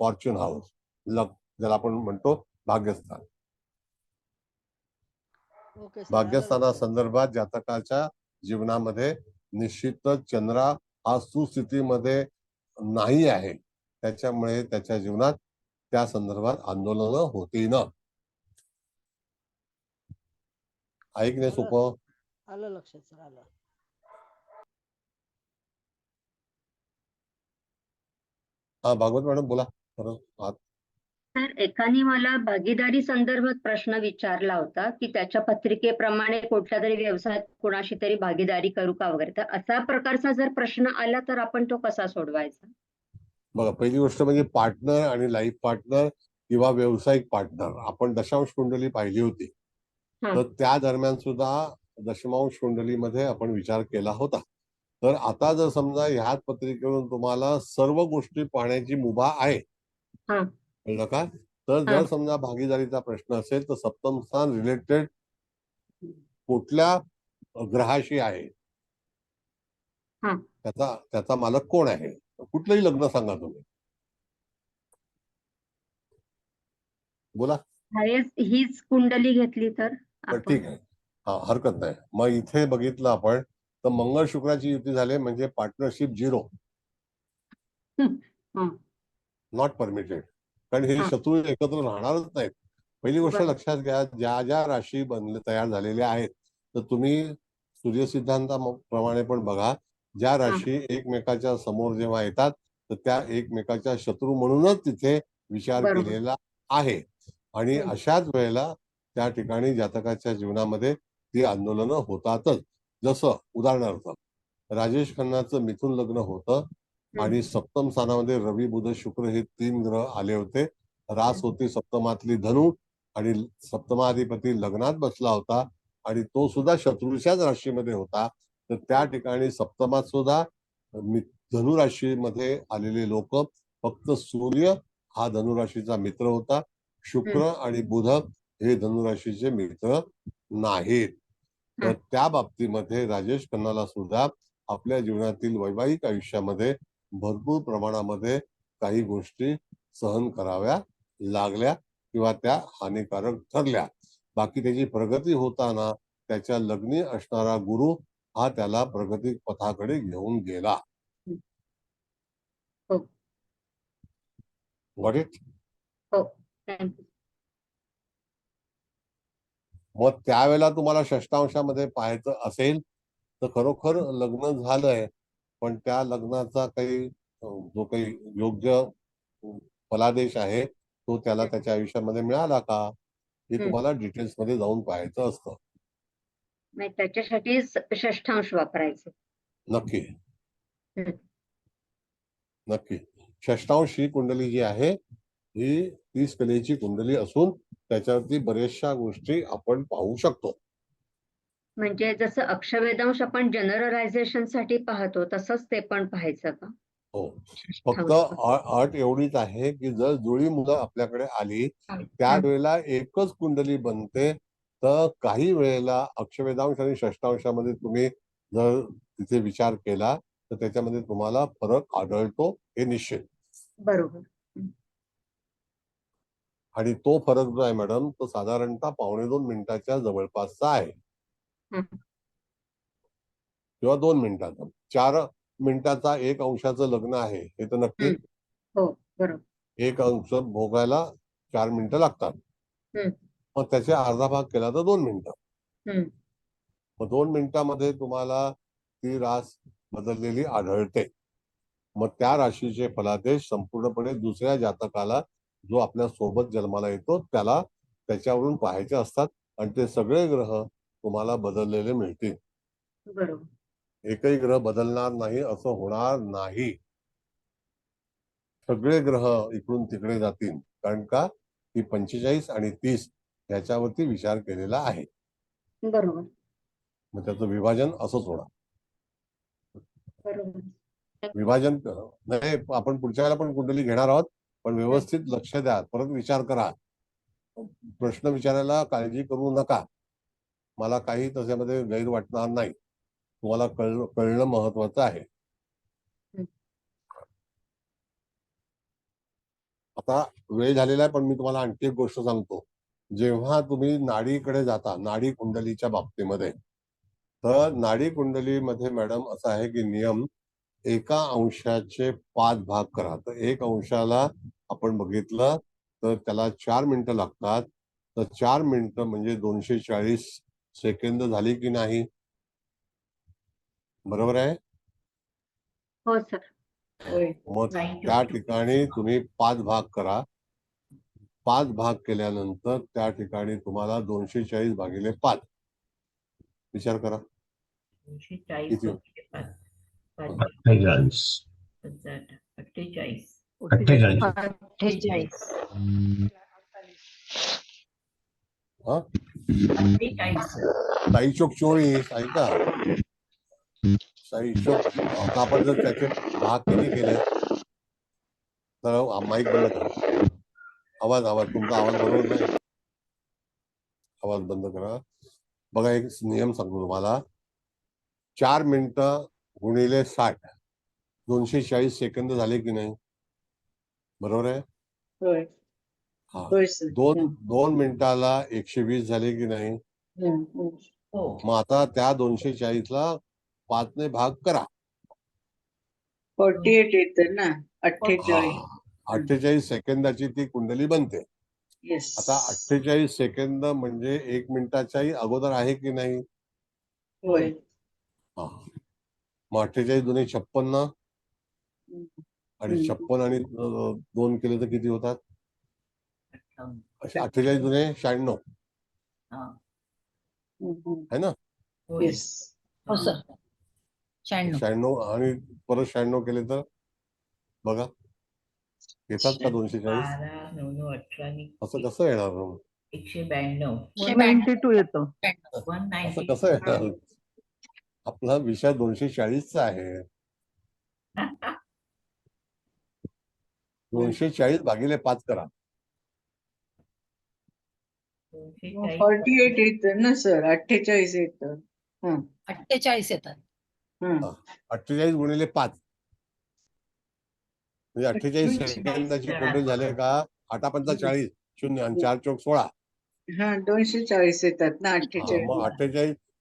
फॉर्च्यून हाऊस, ज्याला आपण म्हणतो भाग्यस्थान. ओके सर, भाग्यस्थानासंदर्भात जातकाच्या जीवनामध्ये निश्चितच चंद्रा हा सुस्थितीमध्ये नाही आहे, त्याच्यामुळे त्याच्या जीवनात त्या संदर्भात आंदोलन होती न. ऐकणे सोपं. आलं लक्षात सर, आलं. हा भागवत मॅडम बोला. तर एकाने मला भागीदारी संदर्भात प्रश्न विचारला होता की त्याच्या पत्रिकेप्रमाणे कुठल्या तरी व्यवसायात कोणाशी तरी भागीदारी करू का वगैरे, तर असा प्रकारचा जर प्रश्न आला तर आपण तो कसा सोडवायचा? बघा, पहिली गोष्ट म्हणजे पार्टनर आणि लाईफ पार्टनर किंवा व्यावसायिक पार्टनर आपण दशांश कुंडली पाहिली होती तर त्या दरम्यान सुद्धा दशमांश कुंडलीमध्ये आपण विचार केला होता. तर आता जर समजा ह्याच पत्रिकेवरून तुम्हाला सर्व गोष्टी पाहण्याची मुभा आहे, कळलं का? तर जर समजा भागीदारीचा प्रश्न असेल तर सप्तम स्थान रिलेटेड कुठल्या ग्रहाशी आहे, त्याचा मालक कोण आहे, कुठलंही लग्न सांगा तुम्ही, बोला. हीच कुंडली घेतली तर ठीक आहे, हा हरकत नाही. मग इथे बघितलं आपण तर मंगळ शुक्राची युती झाली म्हणजे पार्टनरशिप 0, नॉट परमिटेड, कारण हे शत्रू एकत्र राहणारच नाहीत. पहिली गोष्ट लक्षात घ्या, ज्या ज्या राशी तयार झालेल्या आहेत तर तुम्ही सूर्यसिद्धांताप्रमाणे पण बघा, ज्या राशी एकमेकाच्या समोर जेव्हा येतात तर त्या एकमेकाच्या शत्रू म्हणूनच तिथे विचार केलेला आहे आणि अशाच वेळेला त्या ठिकाणी जातकाच्या जीवनामध्ये ती आंदोलनं होतातच. जसं उदाहरणार्थ राजेश खन्नाचं मिथुन लग्न होतं आणि सप्तम स्थानामध्ये रवी बुध शुक्र हे 3 ग्रह आले होते. रास होती सप्तमातली धनु आणि सप्तमाधिपती लग्नात बसला होता आणि तो सुद्धा शत्रूच्याच राशीमध्ये होता. तर त्या ठिकाणी सप्तमात सुद्धा धनु राशीमध्ये आलेले लोक, फक्त सूर्य हा धनुराशीचा मित्र होता, शुक्र आणि बुध हे धनुराशीचे मित्र नाहीत. तर त्या बाबतीमध्ये राजेश खन्नाला सुद्धा आपल्या जीवनातील वैवाहिक आयुष्यामध्ये भरपूर प्रमाणामध्ये काही गोष्टी सहन कराव्या लागल्या किंवा त्या हानिकारक ठरल्या. बाकी त्याची प्रगती होताना त्याच्या लग्नी असणारा गुरु हा त्याला प्रगती पथाकडे घेऊन गेला. Got it? मग त्यावेळेला तुम्हाला षष्टांशामध्ये पाहायचं असेल तर खरोखर लग्न झालंय पण त्या लग्नाचा काही जो काही योग्य फलादेश आहे तो त्याला त्याच्या आयुष्यामध्ये मिळाला का हे तुम्हाला डिटेल्स मध्ये जाऊन पाहायचं असतं. त्याच्यासाठी षष्ठांश वापरायचं. नक्की नक्की. षष्टांश ही कुंडली जी आहे ही 30 कलेची कुंडली असून त्याच्यावरती बऱ्याचशा गोष्टी आपण पाहू शकतो. म्हणजे जसं अक्षवेदांश आपण जनरलायझेशन साठी पाहतो तसंच ते पण पाहायचं का? हो, फक्त अट एवढीच आहे की जर जुळी मुलं आपल्याकडे आली त्यावेळेला एकच कुंडली बनते. तर काही वेळेला अक्षवेदांश आणि षष्टांशामध्ये तुम्ही जर तिथे विचार केला तर त्याच्यामध्ये तुम्हाला फरक आढळतो, हे निश्चित. बरोबर. आणि तो फरक जो आहे मॅडम तो साधारणतः 2.25 मिनिटाच्या जवळपासचा आहे किंवा 2 मिनिटाचा. 4 मिनिटाचा 1 अंशाचं लग्न आहे हे तर नक्की. हो बरोबर. 1 अंश भोगायला 4 मिनिटं लागतात. मग त्याचे अर्धा भाग केला तर 2 मिनिटं. मग 2 मिनिटामध्ये तुम्हाला ती रास बदललेली आढळते. मग त्या राशीचे फलादेश संपूर्णपणे दुसऱ्या जातकाला जो आपल्या सोबत जन्माला येतो त्याला त्याच्यावरून पाहायचे असतात आणि ते सगळे ग्रह तुम्हाला बदललेले मिळतील. बरोबर. एकही ग्रह बदलणार नाही असं होणार नाही. सगळे ग्रह इकडून तिकडे जातील. कारण का की 45 आणि 30 याच्यावरती विचार केलेला आहे. बरोबर. मग त्याचं विभाजन असंच होणार. बरोबर. विभाजन नाही, आपण पुढच्या वेळेला पण कुंडली घेणार आहोत, पण व्यवस्थित लक्ष द्या, परत विचार करा. प्रश्न विचारायला काळजी करू नका. मला काही त्याच्यामध्ये गैर वाटणार नाही. तुम्हाला कळणं महत्वाचं आहे. आता वेळ झालेला आहे, पण मी तुम्हाला आणखी एक गोष्ट सांगतो. जेव्हा तुम्ही नाडीकडे जाता, नाडी कुंडलीच्या बाबतीमध्ये, तर नाडी कुंडलीमध्ये मॅडम असं आहे की नियम 1 अंशाचे 5 भाग करा. तर 1 अंशाला आपण बघितलं तर त्याला 4 मिनिटं लागतात. तर 4 मिनिटं म्हणजे 240 सेकंद झाली की नाही? बरोबर आहे? हो सर. मग त्या ठिकाणी तुम्ही 5 भाग करा. 5 भाग केल्यानंतर त्या ठिकाणी तुम्हाला 240 भागिले 5 विचार करा. 240 किती? 48. 48. 48. हा 48. साईचोक 24 ऐका. साईचोक आता आपण जर त्याचे भाग किती केले तर माईक बंद करा. आवाज तुमचा आवाज बरोबर नाही. आवाज बंद करा. बघा एक नियम सांगतो तुम्हाला. 4 मिनिटं गुणिले 60 240 सेकंद झाले की नाही? बरोबर आहे? होय. हा. होय सर. 2 मिनिटाला 120 झाले की नाही? हो. मग आता त्या 240 ला 5 ने भाग करा. 48 येतं ना. 48. 48 सेकंदाची ती कुंडली बनते. येस. आता 48 सेकंद म्हणजे 1 मिनिटाच्याही अगोदर आहे की नाही? होय. हा. मग 48 दुने 56 आणि 56 आणि 2 केले तर किती होतात? 48 दुने 96 है ना? येस. हो सर. 96. 96 आणि परत 96 केले तर बघा येतात का 240? 12, 9, 18, असं कसं येणार? 192. 192 येतं. असं कसं येणार? आपला विषय 240 चा आहे. 240 भागिले 5 करा. 48 येतं ना सर. 48 येतं. 48 येतात. 48 गुणिले 5 म्हणजे 48 सेकंदाची कुंडली झाले का? 8 पंचा 40 0 आणि 4 चौक 16. 240 येतात ना. मग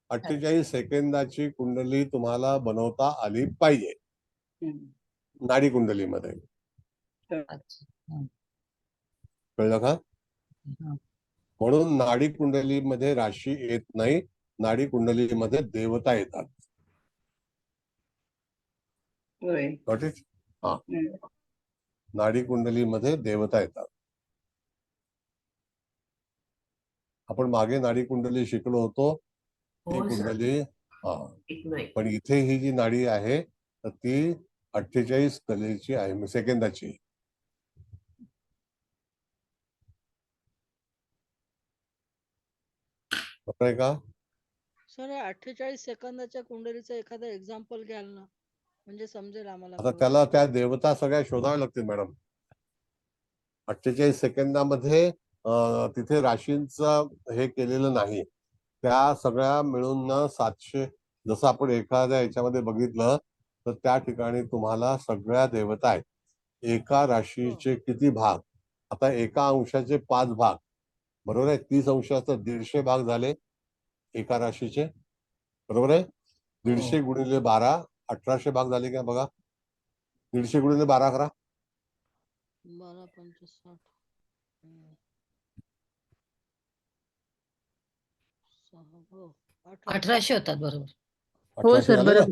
48 सेकंदाची कुंडली तुम्हाला बनवता आली पाहिजे नाडी कुंडलीमध्ये. कळलं का? म्हणून नाडी कुंडलीमध्ये राशी येत नाही. नाडी कुंडलीमध्ये देवता येतात. हा. नाडी कुंडलीमध्ये देवता येतात. आपण मागे नाडी कुंडली शिकलो होतो. ती कुंडली पण इथे ही जी नाडी आहे तर ती 48 कलेची आहे सेकंदाची. बरोबर का? सर 48 सेकंदाच्या कुंडलीचं एखादं एक्झाम्पल घ्याल ना, म्हणजे समजेल आम्हाला. आता त्याला त्या देवता सगळ्या शोधाव्या लागतील मॅडम. 48 सेकंदामध्ये तिथे राशींचं हे केलेलं नाही. त्या सगळ्या मिळून 700 जसं आपण एखाद्या याच्यामध्ये बघितलं तर त्या ठिकाणी तुम्हाला सगळ्या देवता आहेत. एका राशीचे किती भाग आता एका अंशाचे 5 भाग, बरोबर आहे. 30 अंशाचे 150 भाग झाले एका राशीचे, बरोबर आहे. 150 गुणिले 12 1800 भाग झाले का बघा. 150 गुणिले 12 करा. 12 5 60 1800 होतात बरोबर. हो 1800 सर, झाले ना?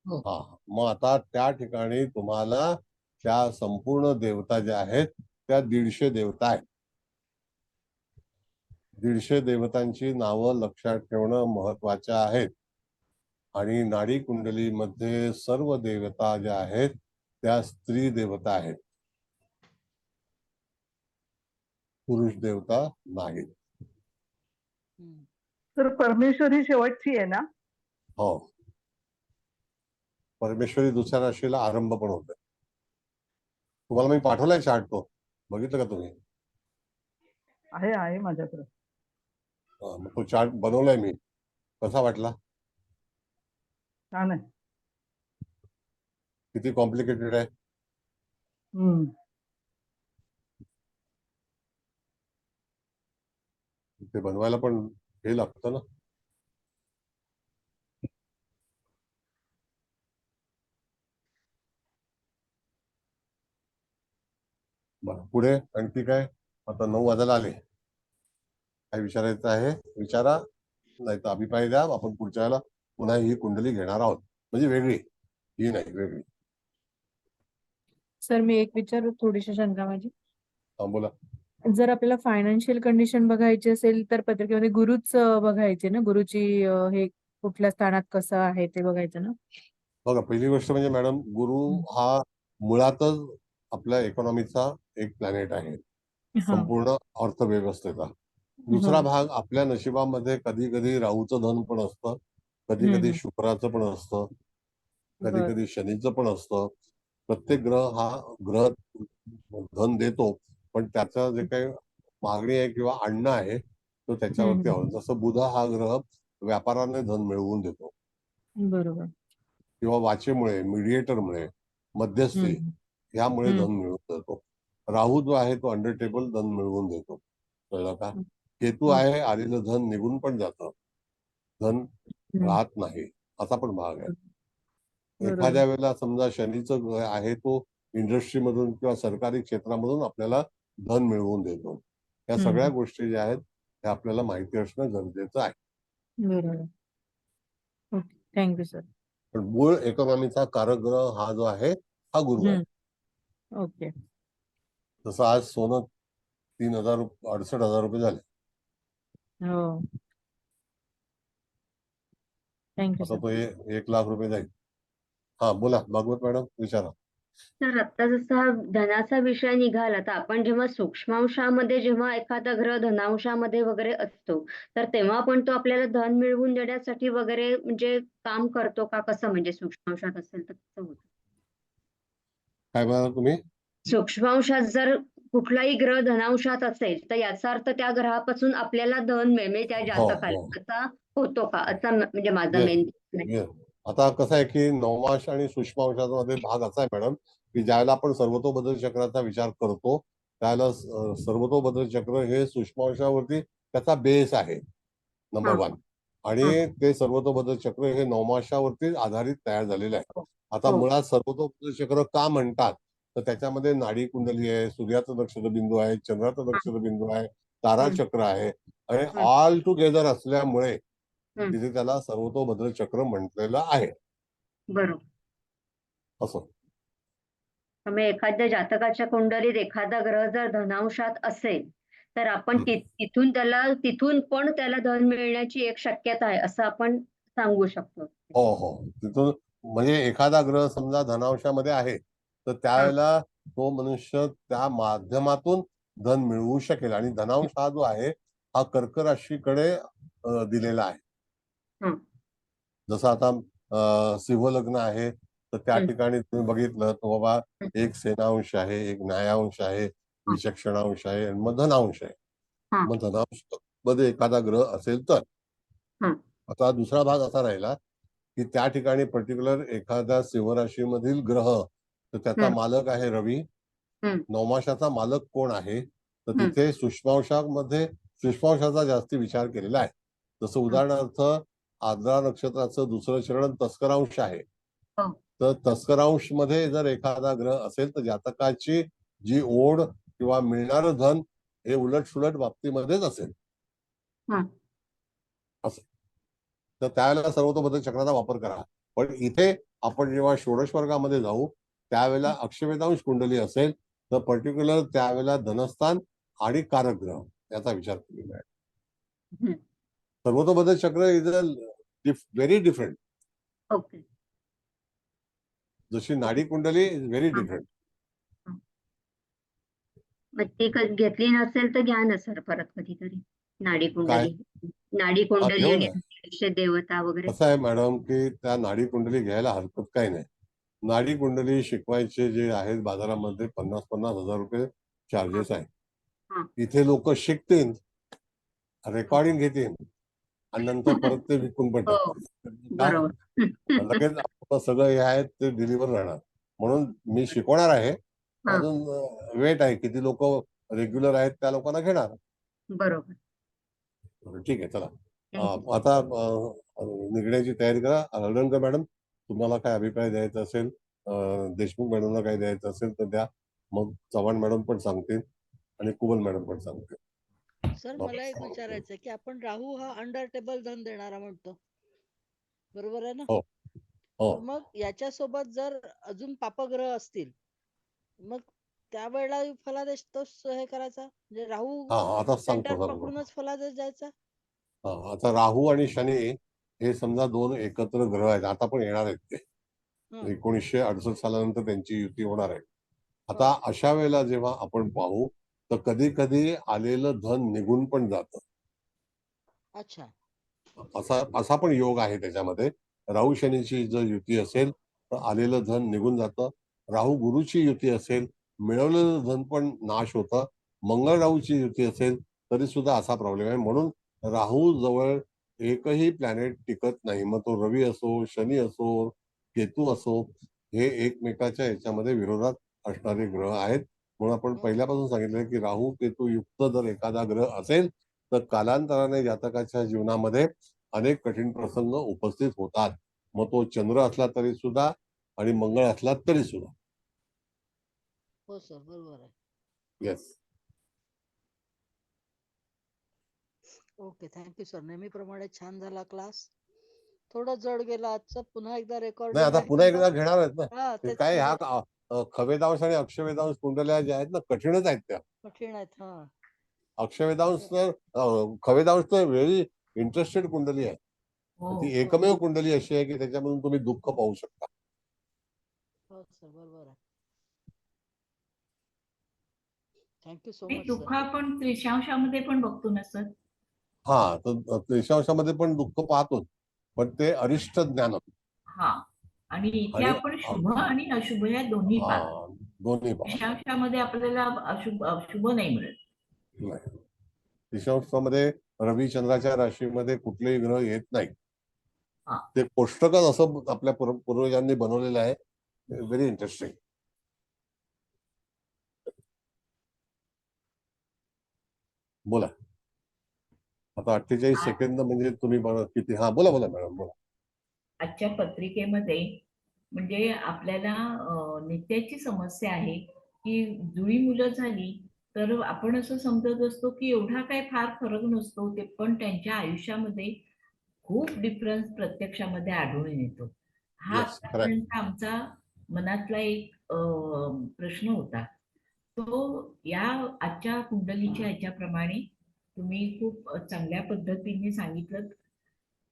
बरोबर. हा, मग आता त्या ठिकाणी तुम्हाला त्या संपूर्ण देवता ज्या आहेत त्या 150 देवता आहेत. 150 देवतांची नावं लक्षात ठेवणं महत्वाच्या आहेत. आणि नाडी कुंडलीमध्ये सर्व देवता ज्या आहेत त्या स्त्री देवता आहेत, पुरुष देवता नाहीत. तर परमेश्वरी शेवटची आहे ना? हो, परमेश्वरी दुसऱ्या राशीला आरंभ पण होते. तुम्हाला मी पाठवलाय चार्ट, तो बघितलं का तुम्ही? आहे माझ्याकडे. मग तो चार्ट बनवलाय मी, कसा वाटला? छान आहे. किती कॉम्प्लिकेटेड आहे. ते बनवायला पण हे लागतं ना. बरं, पुढे आणखी काय? आता 9 वाजायला आले. काय विचारायचं आहे विचारा, नाही तर अभिप्राय द्या. आपण पुढच्या वेळेला पुन्हा ही कुंडली घेणार आहोत, म्हणजे वेगळी, ही नाही, वेगळी. सर मी एक विचारू, थोडीशी शंका माझी. बोला. जर आपल्याला फायनान्शियल कंडिशन बघायची असेल तर पत्रिकेमध्ये गुरुच बघायचे ना, गुरुची हे कुठल्या स्थानात कसं आहे ते बघायचं ना. बघा, पहिली गोष्ट म्हणजे मॅडम, गुरु हा मुळातच आपल्या इकॉनॉमीचा एक प्लॅनेट आहे, संपूर्ण अर्थव्यवस्थेचा. दुसरा भाग आपल्या नशिबामध्ये कधी कधी राहूचं धन पण असतं, कधी कधी शुक्राचं पण असतं, कधी कधी शनीचं पण असतं. प्रत्येक ग्रह धन देतो, पण त्याचा जे काही मागणी आहे किंवा आणणं आहे तो त्याच्यावरती आहे. जसं बुध हा ग्रह व्यापाराने धन मिळवून देतो, बरोबर, किंवा वाचेमुळे, मीडिएटरमुळे, मध्यस्थी यामुळे धन मिळवून देतो. राहू जो आहे तो अंडर टेबल धन मिळवून देतो, कळलं का? केतू आहे, आलेलं धन निघून पण जातं, धन राहत नाही, असा पण भाग आहे. एखाद्या वेळेला समजा शनीचं ग्रह आहे, तो इंडस्ट्रीमधून किंवा सरकारी क्षेत्रामधून आपल्याला धन मिळवून देतो. या सगळ्या गोष्टी ज्या आहेत त्या आपल्याला माहिती असणं गरजेचं आहे. बरोबर. Okay, thank you sir. पण मूळ इकॉनॉमीचा कारक ग्रह हा जो आहे हा गुरु आहे. ओके. जसं आज सोनं 68,000 रुपये झाले. हो, थँक्यू आता सर. तो 1 लाख रुपये जाईल. हा, बोला भागवत मॅडम, विचारा. तर आता जसा हा धनाचा विषय निघाला, तर आपण जेव्हा सूक्ष्मांशामध्ये जेव्हा एखादा ग्रह धनांशामध्ये वगैरे असतो, तर तेव्हा पण तो आपल्याला धन मिळवून देण्यासाठी वगैरे म्हणजे काम करतो का? कसं, म्हणजे सूक्ष्मांशात असेल तर कसं होतं? काय म्हणाला तुम्ही? सूक्ष्मांशात जर कुठलाही ग्रह धनांशात असेल तर याचा अर्थ त्या ग्रहापासून आपल्याला धन मिळेल त्या जातकाला, असा होतो का? असा म्हणजे माझा मेन. आता कसं आहे की नवमाश आणि सूक्ष्मांशामध्ये भाग असा आहे मॅडम, की ज्यावेळेला आपण सर्वतोबद्ध चक्राचा विचार करतो त्यावेळेला सर्वतोबद्ध चक्र हे सूक्ष्मांशावरती त्याचा बेस आहे, नंबर 1. आणि ते सर्वतोबद्ध चक्र हे नवमाशावरती आधारित तयार झालेलं आहे. आता मुळात सर्वतोबद्ध चक्र का म्हणतात, तर त्याच्यामध्ये नाडी कुंडली आहे, सूर्याचा नक्षत्रबिंदू आहे, चंद्राचा नक्षत्रबिंदू आहे, ताराचक्र आहे, आणि ऑल टुगेदर असल्यामुळे तिथे त्याला सर्वतोभद्र चक्र म्हटलेलं आहे. बरोबर. असं त्यामुळे एखाद्या जातकाच्या कुंडलीत एखादा ग्रह जर धनांशात असेल तर आपण तिथून पण त्याला धन मिळण्याची एक शक्यता आहे असं आपण सांगू शकतो. हो, तिथून म्हणजे एखादा ग्रह समजा धनांशामध्ये आहे तर त्यावेळेला तो मनुष्य त्या माध्यमातून धन मिळवू शकेल. आणि धनांश हा जो आहे हा कर्क राशीकडे दिलेला आहे. जसं आता सिंह लग्न आहे तर त्या ठिकाणी तुम्ही बघितलं तर बाबा एक सेनांश आहे, एक न्यायांश आहे, विचक्षणांश आहे आणि मग धनांश आहे. मग धनांश मध्ये एखादा ग्रह असेल तर. आता दुसरा भाग असा राहिला की त्या ठिकाणी पर्टिक्युलर एखाद्या सिंह राशीमधील ग्रह तर त्याचा मालक आहे रवी. नवमाशाचा मालक कोण आहे तर तिथे सूक्ष्मांशामध्ये सूक्ष्मांशाचा जास्ती विचार केलेला आहे. जसं उदाहरणार्थ आर्द्रा नक्षत्राचं दुसरं चरण तस्करांश आहे. हो. तर तस्करांश मध्ये जर एखादा ग्रह असेल तर जातकाची जी ओढ किंवा मिळणारं धन हे उलट सुलट बाबतीमध्येच असेल. हं. असं तर त्यावेळेला सर्वतोपरी चक्राचा वापर करा. पण इथे आपण जेव्हा षोडश वर्गामध्ये जाऊ त्यावेळेला अक्षवेदांश कुंडली असेल तर पर्टिक्युलर त्यावेळेला धनस्थान आणि कारक ग्रह याचा विचार केलेला आहे. हं. सर्वतोपरी चक्र is a very different. Okay. जशी नाडी कुंडली इज व्हेरी डिफरंट. मग ती घेतली नसेल तर घ्या ना सर परत कधीतरी नाडी कुंडली. नाडी कुंडली घेऊ आणि ना. अंतरिक्ष देवता वगैरे. कसं आहे मॅडम की त्या नाडी कुंडली घ्यायला हरकत काही नाही. नाडी कुंडली शिकवायचे जे आहेत बाजारामध्ये 50,000 रुपये चार्जेस आहे. हा. इथे लोक शिकतील, रेकॉर्डिंग घेतील आणि नंतर परत ते विकून पण हो टाकतील. का? बरोबर. लगेच आपलं सगळं हे आहे ते डिलिव्हर राहणार. म्हणून मी शिकवणार आहे. हा. अजून वेट आहे किती लोक रेग्युलर आहेत त्या लोकांना घेणार. बरोबर. ठीक आहे चला. Thank you. आता निघण्याची तयारी करा. हळदणकर मॅडम तुम्हाला काय अभिप्राय द्यायचा असेल, देशमुख मॅडमला काय द्यायचं असेल तर द्या. मग चव्हाण मॅडम पण सांगतील आणि कुबल मॅडम पण सांगतील. सर मला एक विचारायचं की आपण राहू हा अंडर टेबल धन देणारा म्हणतो, बरोबर आहे ना? हो. हो. तर मग याच्यासोबत जर अजून पापग्रह असतील मग त्यावेळेला फलादेश तोच हे करायचा म्हणजे राहू हा आता सेंटर सांगतो. पकडूनच फलादेश द्यायचा. आता राहू आणि शनी हे समजा दोन एकत्र ग्रह आहेत. आता पण येणार आहेत ते. हं. 1968 सालानंतर त्यांची युती होणार आहे. आता अशा वेळेला जेव्हा आपण पाहू तर कधी कधी आलेलं धन निघून पण जातं. अच्छा. असा पण योग आहे त्याच्यामध्ये. राहू शनीची जर युती असेल तर आलेलं धन निघून जातं. राहू गुरुची युती असेल मिळवलेलं धन पण नाश होतं. मंगळ राहूची युती असेल तरी सुद्धा असा प्रॉब्लेम आहे. म्हणून राहू जवळ एकही प्लॅनेट टिकत नाही. मग तो रवी असो, शनी असो, केतू असो, हे एकमेकाच्या याच्यामध्ये विरोधात असणारे ग्रह आहेत. म्हणून आपण पहिल्यापासून सांगितलं की राहू केतू युक्त जर एखादा ग्रह असेल तर कालांतराने जातकाच्या जीवनामध्ये अनेक कठीण प्रसंग उपस्थित होतात. मग तो चंद्र असला तरी सुद्धा आणि मंगळ असला तरी सुद्धा. हो सर बरोबर आहे. येस. Okay thank you sir. नेहमीप्रमाणे छान झाला क्लास. थोडं जड गेला आजचं. पुन्हा एकदा नाही रेकॉर्डिंग आता पुन्हा एकदा घेणार आहेत ना. हा ते तेच काय म्हणजे ह्या खवेदांश आणि अक्षवेदांश कुंडल्या ज्या आहेत ना कठीणच आहेत त्या. कठीण आहेत. हा अक्षवेदांश तर खवेदांश तर व्हेरी इंटरेस्टेड कुंडली आहे. हो. ती एकमेव कुंडली अशी आहे की त्याच्यामधून तुम्ही दुःख पाहू शकता. हो सर बरोबर आहे. थँक्यू सो नाही, मच दुःख सर. आपण त्रिशांशामध्ये पण बघतो ना सर. हा तर त्रिशांशामध्ये पण दुःख पाहतोच पण ते अरिष्ट ज्ञान हा आणि इथे आणि आपण शुभ आणि अशुभ या दोन्ही पाहतो. दोन्ही पाहतो. त्रिशांशामध्ये आपल्याला अशुभ नाही मिळत. नाही. त्रिशांशामध्ये रवी चंद्राच्या राशीमध्ये कुठलेही ग्रह येत नाही. हा. ते कोष्टकच असं आपल्या पूर्वजांनी बनवलेलं आहे. Very interesting. बोला. आता 48 सेकंद म्हणजे तुम्ही किती. हा बोला बोला मॅडम बोला. आजच्या पत्रिकेमध्ये म्हणजे आपल्याला नित्याची समस्या आहे की जुळी मुलं झाली तर आपण असं समजत असतो की एवढा काही फार फरक नसतो. ते पण त्यांच्या आयुष्यामध्ये खूप डिफरन्स प्रत्यक्षामध्ये आढळून येतो. हा Yes, correct. आतापर्यंत आमचा मनातला एक प्रश्न होता. तो या आजच्या कुंडलीच्या ह्याच्याप्रमाणे तुम्ही खूप चांगल्या पद्धतीने सांगितलं.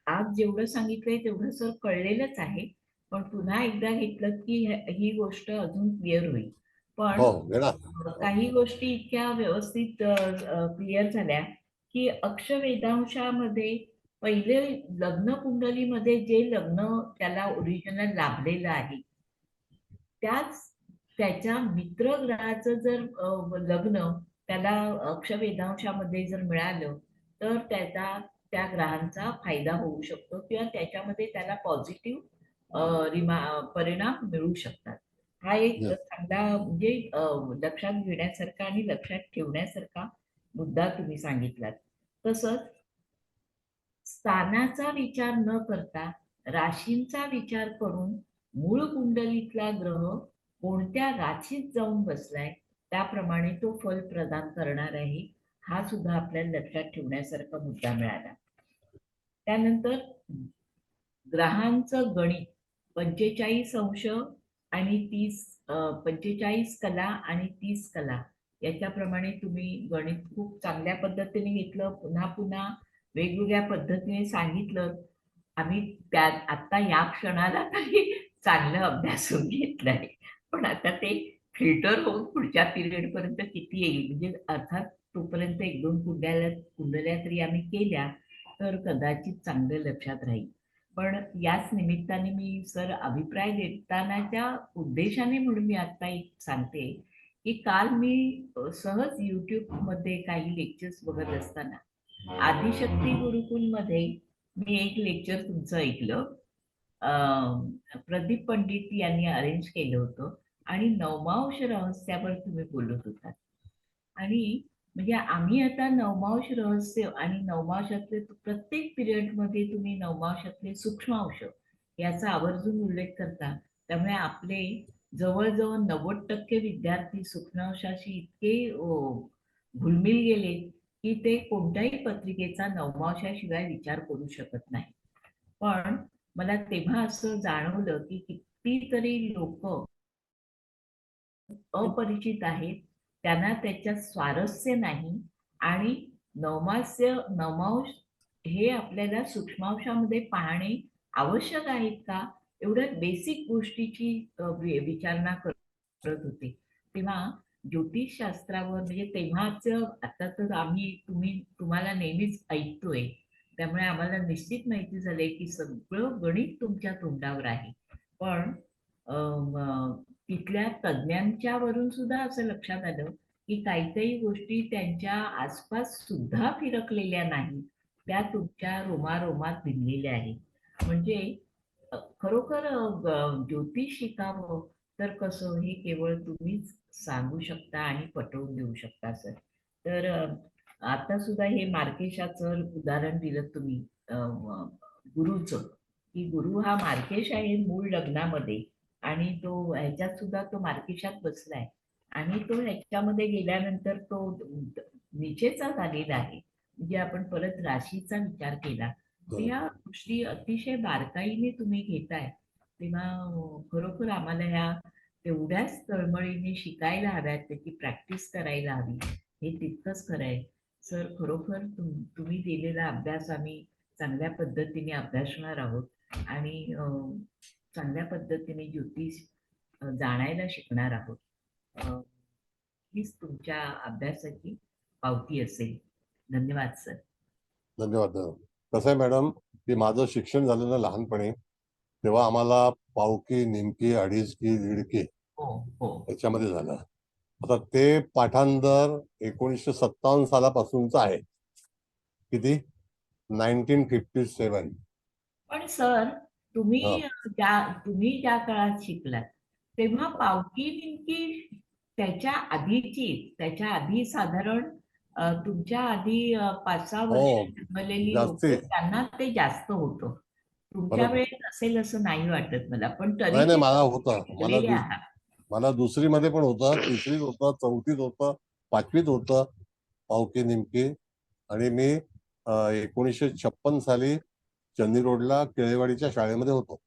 आज जेवढं सांगितलंय तेवढं सर कळलेलंच आहे. पण पुन्हा एकदा घेतलं की ही गोष्ट अजून क्लिअर होईल. पण हो घेणार. काही गोष्टी इतक्या व्यवस्थित क्लिअर झाल्या की अक्षवेदांशामध्ये पहिले लग्न कुंडलीमध्ये जे लग्न त्याला ओरिजिनल लाभलेलं आहे त्याच्या मित्र ग्रहाचं जर लग्न त्याला अक्षवेदांशामध्ये जर मिळालं तर त्या ग्रहांचा फायदा होऊ शकतो किंवा त्याच्यामध्ये त्याला पॉझिटिव्ह परिणाम मिळू शकतात. हा एक Yes. चांगला म्हणजे लक्षात घेण्यासारखा आणि लक्षात ठेवण्यासारखा मुद्दा तुम्ही सांगितलात. तसंच स्थानाचा विचार न करता राशींचा विचार करून मूळ कुंडलीतला ग्रह कोणत्या राशीत जाऊन बसलाय त्याप्रमाणे तो फल प्रदान करणार आहे, हा सुद्धा आपल्याला लक्षात ठेवण्यासारखा मुद्दा मिळाला. त्यानंतर ग्रहांचं गणित 45 अंश आणि 45 कला आणि 30 कला याच्याप्रमाणे तुम्ही गणित खूप चांगल्या पद्धतीने घेतलं. पुन्हा पुन्हा वेगवेगळ्या पद्धतीने सांगितलं. आम्ही त्यात आता या क्षणाला तरी चांगलं अभ्यासून घेतलंय. पण आता ते फिल्टर होऊन पुढच्या पिरियड पर्यंत किती येईल, म्हणजे अर्थात तोपर्यंत 1-2 कुंडल्या तरी आम्ही केल्या तर कदाचित चांगलं लक्षात राहील. पण याच निमित्ताने मी सर अभिप्राय देतानाच्या उद्देशाने म्हणून मी आता एक सांगते की काल मी सहज मध्ये काही लेक्चर्स बघत असताना आदिशक्ती गुरुकुलमध्ये मी एक लेक्चर तुमचं ऐकलं. प्रदीप पंडित यांनी अरेंज केलं होतं आणि नवमांश रहस्यावर तुम्ही बोलत होतात. आणि म्हणजे आम्ही आता नवमांश रहस्य आणि नवमांशातले प्रत्येक पिरियडमध्ये तुम्ही नवमांशातले सूक्ष्मांश याचा आवर्जून उल्लेख करता. त्यामुळे आपले जवळजवळ 90% विद्यार्थी सूक्ष्मांशाशी इतके घुलमिल गेले की ते कोणत्याही पत्रिकेचा नवमांशाशिवाय विचार करू शकत नाही. पण मला तेव्हा असं जाणवलं की कितीतरी लोक अपरिचित आहेत, त्यांना त्याच्यात स्वारस्य नाही आणि नवमांश हे आपल्याला सूक्ष्मांशामध्ये पाहणे आवश्यक आहेत का, एवढ्या बेसिक गोष्टीची विचारणा करत होते. तेव्हा ज्योतिषशास्त्रावर म्हणजे तेव्हाच, आता तर तुम्हाला नेहमीच ऐकतोय त्यामुळे आम्हाला निश्चित माहिती झालंय की सगळं गणित तुमच्या तोंडावर आहे. पण तिथल्या तज्ञांच्या वरून सुद्धा असं लक्षात आलं की काही काही गोष्टी त्यांच्या आसपास सुद्धा फिरकलेल्या नाही, त्या तुमच्या रोमारोमात भिनलेल्या आहेत. म्हणजे खरोखर ज्योतिष शिकावं तर कसं हे केवळ तुम्हीच सांगू शकता आणि पटवून देऊ शकता सर. तर आता सुद्धा हे मार्केशाचं उदाहरण दिलं तुम्ही गुरुचं, की गुरु हा मार्केश आहे मूळ लग्नामध्ये आणि तो ह्याच्यात सुद्धा तो मार्केशात बसलाय आणि तो ह्याच्यामध्ये गेल्यानंतर तो निचेचा झालेला आहे. म्हणजे आपण परत राशीचा विचार केला तर या गोष्टी अतिशय बारकाईने तुम्ही घेताय, तेव्हा खरोखर आम्हाला ह्या तेवढ्याच तळमळीने शिकायला हव्यात, त्याची प्रॅक्टिस करायला हवी. हे तितकंच खरं आहे सर. खरोखर तुम्ही दिलेला अभ्यास आम्ही चांगल्या पद्धतीने अभ्यासणार आहोत आणि चांगल्या पद्धतीने ज्योतिष जाणायला शिकणार आहोत. हीच तुमच्या अभ्यासाची पावती असेल. धन्यवाद सर. धन्यवाद. कसं आहे मॅडम की माझं शिक्षण झालं ना लहानपणी, तेव्हा आम्हाला पावकी, निमकी, अडीचकी, दीडकी याच्यामध्ये झालं. आता ते पाठांतर 1957 सालापासूनच आहे. किती? 1957. पण सर तुम्ही ज्या काळात शिकलात तेव्हा पावकी निमकी त्याच्या आधी साधारण तुमच्या आधी 5-6 वर्ष जन्मलेली लोक त्यांना ते जास्त होतं. तुमच्या वेळेत असेल असं नाही वाटत मला, पण तरी नाही मला होतं. आहात. मला दुसरीमध्ये पण होतं, तिसरीत होतं, चौथीत होतं, 5वीत होतं पावकी निमकी. आणि मी 1956 साली चंदी रोडला केळेवाडीच्या शाळेमध्ये होतो.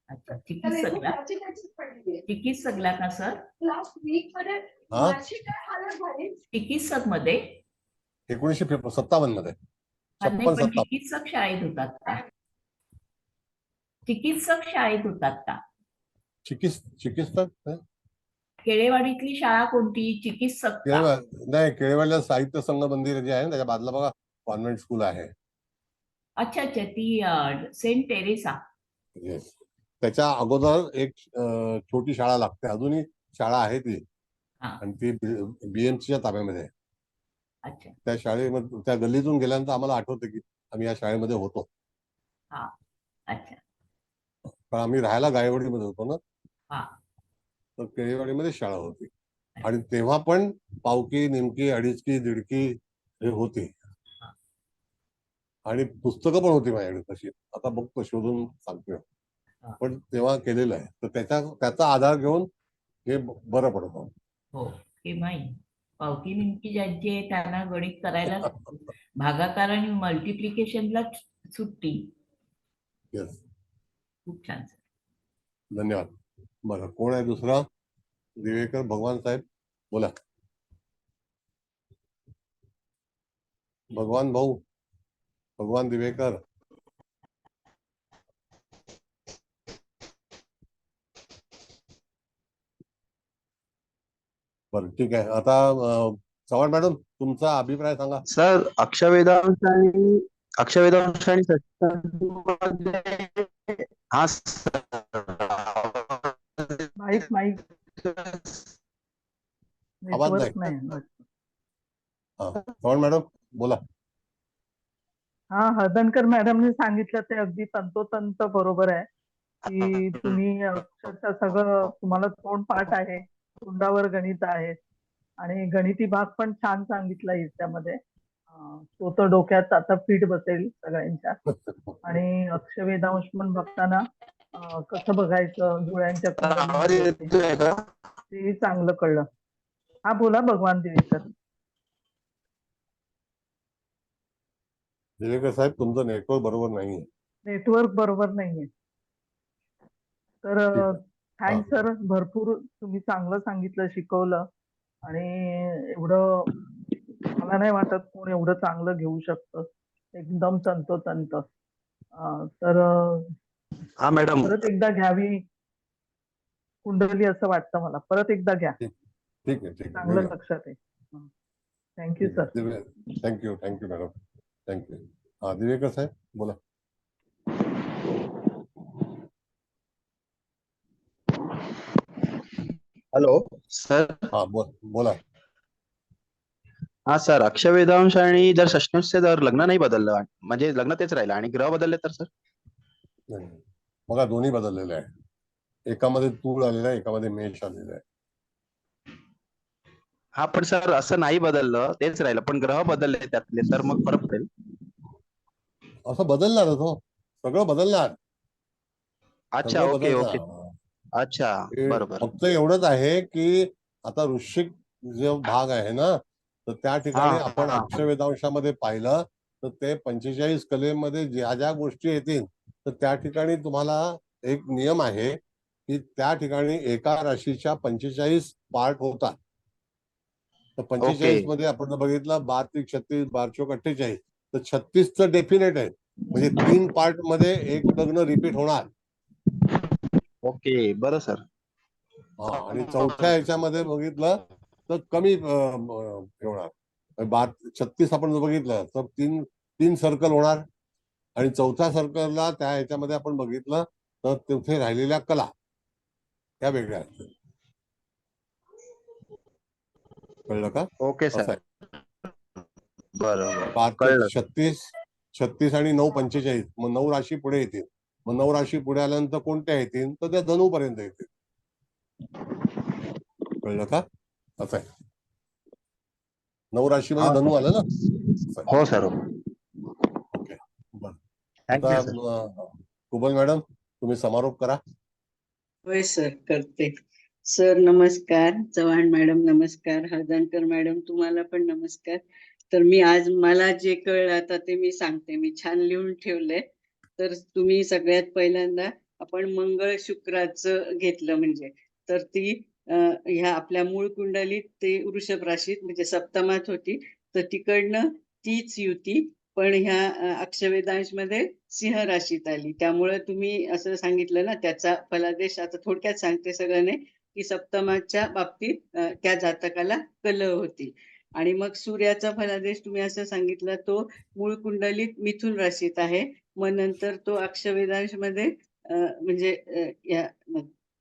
अच्छा, चिकित्सकला का सर? चिकित्सक मध्ये 1957 मध्ये. पण चिकित्सक शाळेत होतात का? चिकित्सक शाळेत होतात का? चिकित्सक केळेवाडीतली शाळा कोणती? चिकित्सक नाही, केळेवाडीला साहित्य संघ मंदिर जे आहे ना त्याच्या बाजूला बघा कॉन्व्हेंट स्कूल आहे. अच्छा, ती सेंट टेरेसा. येस. त्याच्या अगोदर एक छोटी शाळा लागते, अजूनही शाळा आहे ती, आणि ती BMCच्या ताब्यामध्ये. अच्छा. त्या शाळेमध्ये त्या गल्लीतून गेल्यानंतर आम्हाला आठवतं की आम्ही या शाळेमध्ये होतो. अच्छा. पण आम्ही राहायला गायवाडीमध्ये होतो ना. तर केळीवाडीमध्ये शाळा होती. आणि तेव्हा पण पावकी, निमकी, अडीचकी, दीडकी हे होती. आणि पुस्तकं पण होती माझ्याकडे तशी. आता बघतो शोधून सांगतोय. पण तेव्हा केलेलं आहे. तर त्याचा आधार घेऊन हे बरं पडतं. हो केव्हाही पावकी निमकी ज्यांची आहे त्यांना गणित करायला भागाकार आणि मल्टिप्लिकेशनला सुट्टी. येस, खूप छान. धन्यवाद. बरं, कोण आहे दुसरा? दिवेकर भगवान साहेब, बोला. भगवान भाऊ, भगवान दिवेकर. बरं ठीक आहे. आता चव्हाण मॅडम, तुमचा अभिप्राय सांगा. सर, अक्षवेदांश आणि षष्ठांमध्ये हा सर माईक आवाज नेटवर्क नाही. नाही. चव्हाण मॅडम बोला. हा, हळदणकर मॅडमने सांगितलं ते अगदी तंतोतंत बरोबर आहे की तुम्ही अक्षरशः सगळं तुम्हाला तोंडपाठ आहे, तोंडावर गणित आहेत आणि गणिती भाग पण छान सांगितला त्यामध्ये. तो तर डोक्यात आता फिट बसेल सगळ्यांच्या. आणि अक्षवेदांश पण बघताना कसं बघायचं जुळ्यांच्या आवाज कुंडलीमध्ये येतोय का? ते चांगलं कळलं. हा बोला भगवान दिवेकर. दिवेकर साहेब, तुमचं नेटवर्क बरोबर नाहीये. नेटवर्क बरोबर नाहीये. तर थँक्स सर, भरपूर तुम्ही चांगलं सांगितलं, शिकवलं. आणि एवढं मला नाही वाटत कोण एवढं चांगलं घेऊ शकतं, एकदम तंतोतंत. तर हा मॅडम, परत एकदा घ्यावी कुंडली असं वाटतं मला. परत एकदा घ्या, ठीक आहे. चांगलं घेऊया. लक्षात आहे. Thank you sir. Thank you madam, thank you. हा, दिवेकर साहेब बोला. Hello sir. हा बोला. हा सर, अक्षवेदांश आणि जर षष्ठांशचे जर लग्न नाही बदललं, म्हणजे लग्न तेच राहिलं आणि ग्रह बदलले तर सर? नाही, बघा दोन्ही बदललेले आहे. एकामध्ये तूळ आलेला आहे, एकामध्ये मेष आलेला आहे. हा पण सर असं नाही बदललं, तेच राहिलं, पण ग्रह बदलले त्यातले, तर मग फरक पडेल? असं बदलणारच हो, सगळं बदलणार. अच्छा, सगळं ओके ओके. बदलणार. अच्छा, बरोबर. फक्त एवढंच आहे की आता वृश्चिक जो भाग आहे ना, तर त्या ठिकाणी आपण अक्षवेदांशामध्ये पाहिलं तर ते 45 कलेमध्ये ज्या ज्या गोष्टी येतील, तर त्या ठिकाणी तुम्हाला एक नियम आहे की त्या ठिकाणी एका राशीच्या 45 पार्ट होतात. तर 45 मध्ये आपण बघितलं 12 त्रिक 36, 12 चौक 48, तर 36चं डेफिनेट आहे. म्हणजे 3 पार्ट मध्ये एक लग्न रिपीट होणार. ओके, बरं सर. हा, आणि चौथ्या ह्याच्यामध्ये बघितलं तर कमी होणार. 36 आपण बघितलं तर तीन सर्कल होणार. आणि चौथ्या सर्कलला त्या ह्याच्यामध्ये आपण बघितलं तर तिथे राहिलेल्या कला त्या वेगळ्या असतात. कळलं का? Okay sir. बरोबर, 36 आणि 9 45, मग 9 राशी पुढे येतील. मग 9 राशी पुढे आल्यानंतर कोणत्या येतील, तर त्या धनु पर्यंत येतील. कळलं का? असं आहे. 9 राशीमध्ये धनु आलं ना. हो सर. ओके, बरं. आता कुबल मॅडम, तुम्ही समारोप करा. होय सर, करते. सर नमस्कार, चव्हाण मॅडम नमस्कार, हळदणकर मॅडम तुम्हाला पण नमस्कार. तर आज मला जे कळलं आता ते मी सांगते. मी छान लिहून ठेवलंय. तर तुम्ही सगळ्यात पहिल्यांदा आपण मंगळ शुक्राचं घेतलं, म्हणजे तर ती ह्या आपल्या मूळ कुंडलीत ते वृषभ राशीत म्हणजे सप्तमात होती, तर तिकडनं तीच युती पण ह्या अक्षवेदांश मध्ये सिंह राशीत आली. त्यामुळे तुम्ही असं सांगितलं ना, त्याचा फलादेश आता थोडक्यात सांगते सगळ्यांनी, की सप्तमाच्या बाबतीत त्या जातकाला कलह होती. आणि मग सूर्याचा फलादेश तुम्ही असं सांगितलं, तो मूळ कुंडलीत मिथुन राशीत आहे. मग नंतर तो अक्षवेदांश मध्ये म्हणजे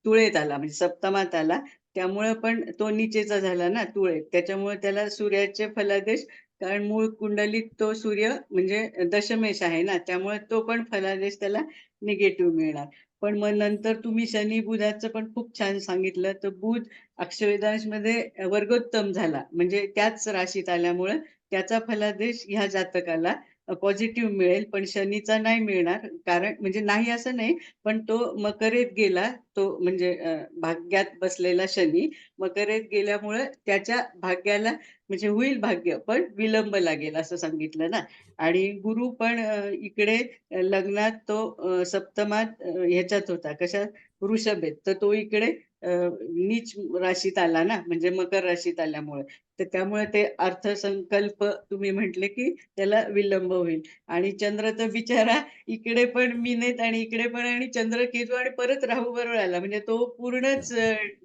तुळेत आला, म्हणजे सप्तमात आला. त्यामुळे पण तो निचेचा झाला ना तुळेत, त्याच्यामुळे त्याला सूर्याचे फलादेश, कारण मूळ कुंडलीत तो सूर्य म्हणजे दशमेश आहे ना, त्यामुळे तो पण फलादेश त्याला निगेटिव्ह मिळणार. पण मग नंतर तुम्ही शनी बुधाचं पण खूप छान सांगितलं. तर बुध अक्षवेदांश मध्ये वर्गोत्तम झाला, म्हणजे त्याच राशीत आल्यामुळे त्याचा फलादेश ह्या जातकाला पॉझिटिव्ह मिळेल, पण शनीचा नाही मिळणार. कारण म्हणजे नाही असं नाही, पण तो मकरेत गेला, तो म्हणजे भाग्यात बसलेला शनी मकरेत गेल्यामुळे त्याच्या भाग्याला म्हणजे होईल भाग्य, पण विलंब लागेल असं सांगितलं ना. आणि गुरु पण इकडे लग्नात तो सप्तमात ह्याच्यात होता, कशा वृषभेत, तर तो इकडे नीच राशीत आला ना, म्हणजे मकर राशीत आल्यामुळे. तर त्यामुळे ते अर्थसंकल्प तुम्ही म्हटले की त्याला विलंब होईल. आणि चंद्र तर बिचारा इकडे पण मीनेत आणि इकडे पण, आणि चंद्र केतू आणि परत राहू बरोबर आला, म्हणजे तो पूर्णच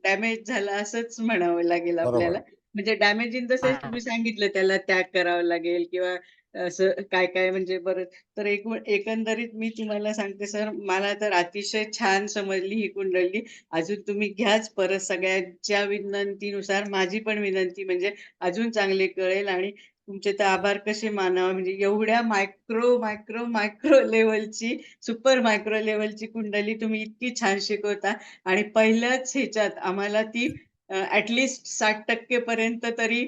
डॅमेज झाला असंच म्हणावं लागेल बरोबर. आपल्याला. म्हणजे डॅमेज इन द सेन्स तुम्ही सांगितलं त्याला त्याग करावा लागेल किंवा असं काय काय, म्हणजे बरं. तर एकंदरीत मी तुम्हाला सांगते सर, मला तर अतिशय छान समजली ही कुंडली. अजून तुम्ही घ्याच परत, सगळ्यांच्या विनंतीनुसार माझी पण विनंती म्हणजे अजून चांगले कळेल. आणि तुमचे तर आभार कसे मानावे, म्हणजे एवढ्या मायक्रो मायक्रो मायक्रो लेवलची, सुपर मायक्रो लेवलची कुंडली तुम्ही इतकी छान शिकवता. आणि पहिल्याच ह्याच्यात आम्हाला ती ऍटलिस्ट 60% पर्यंत तरी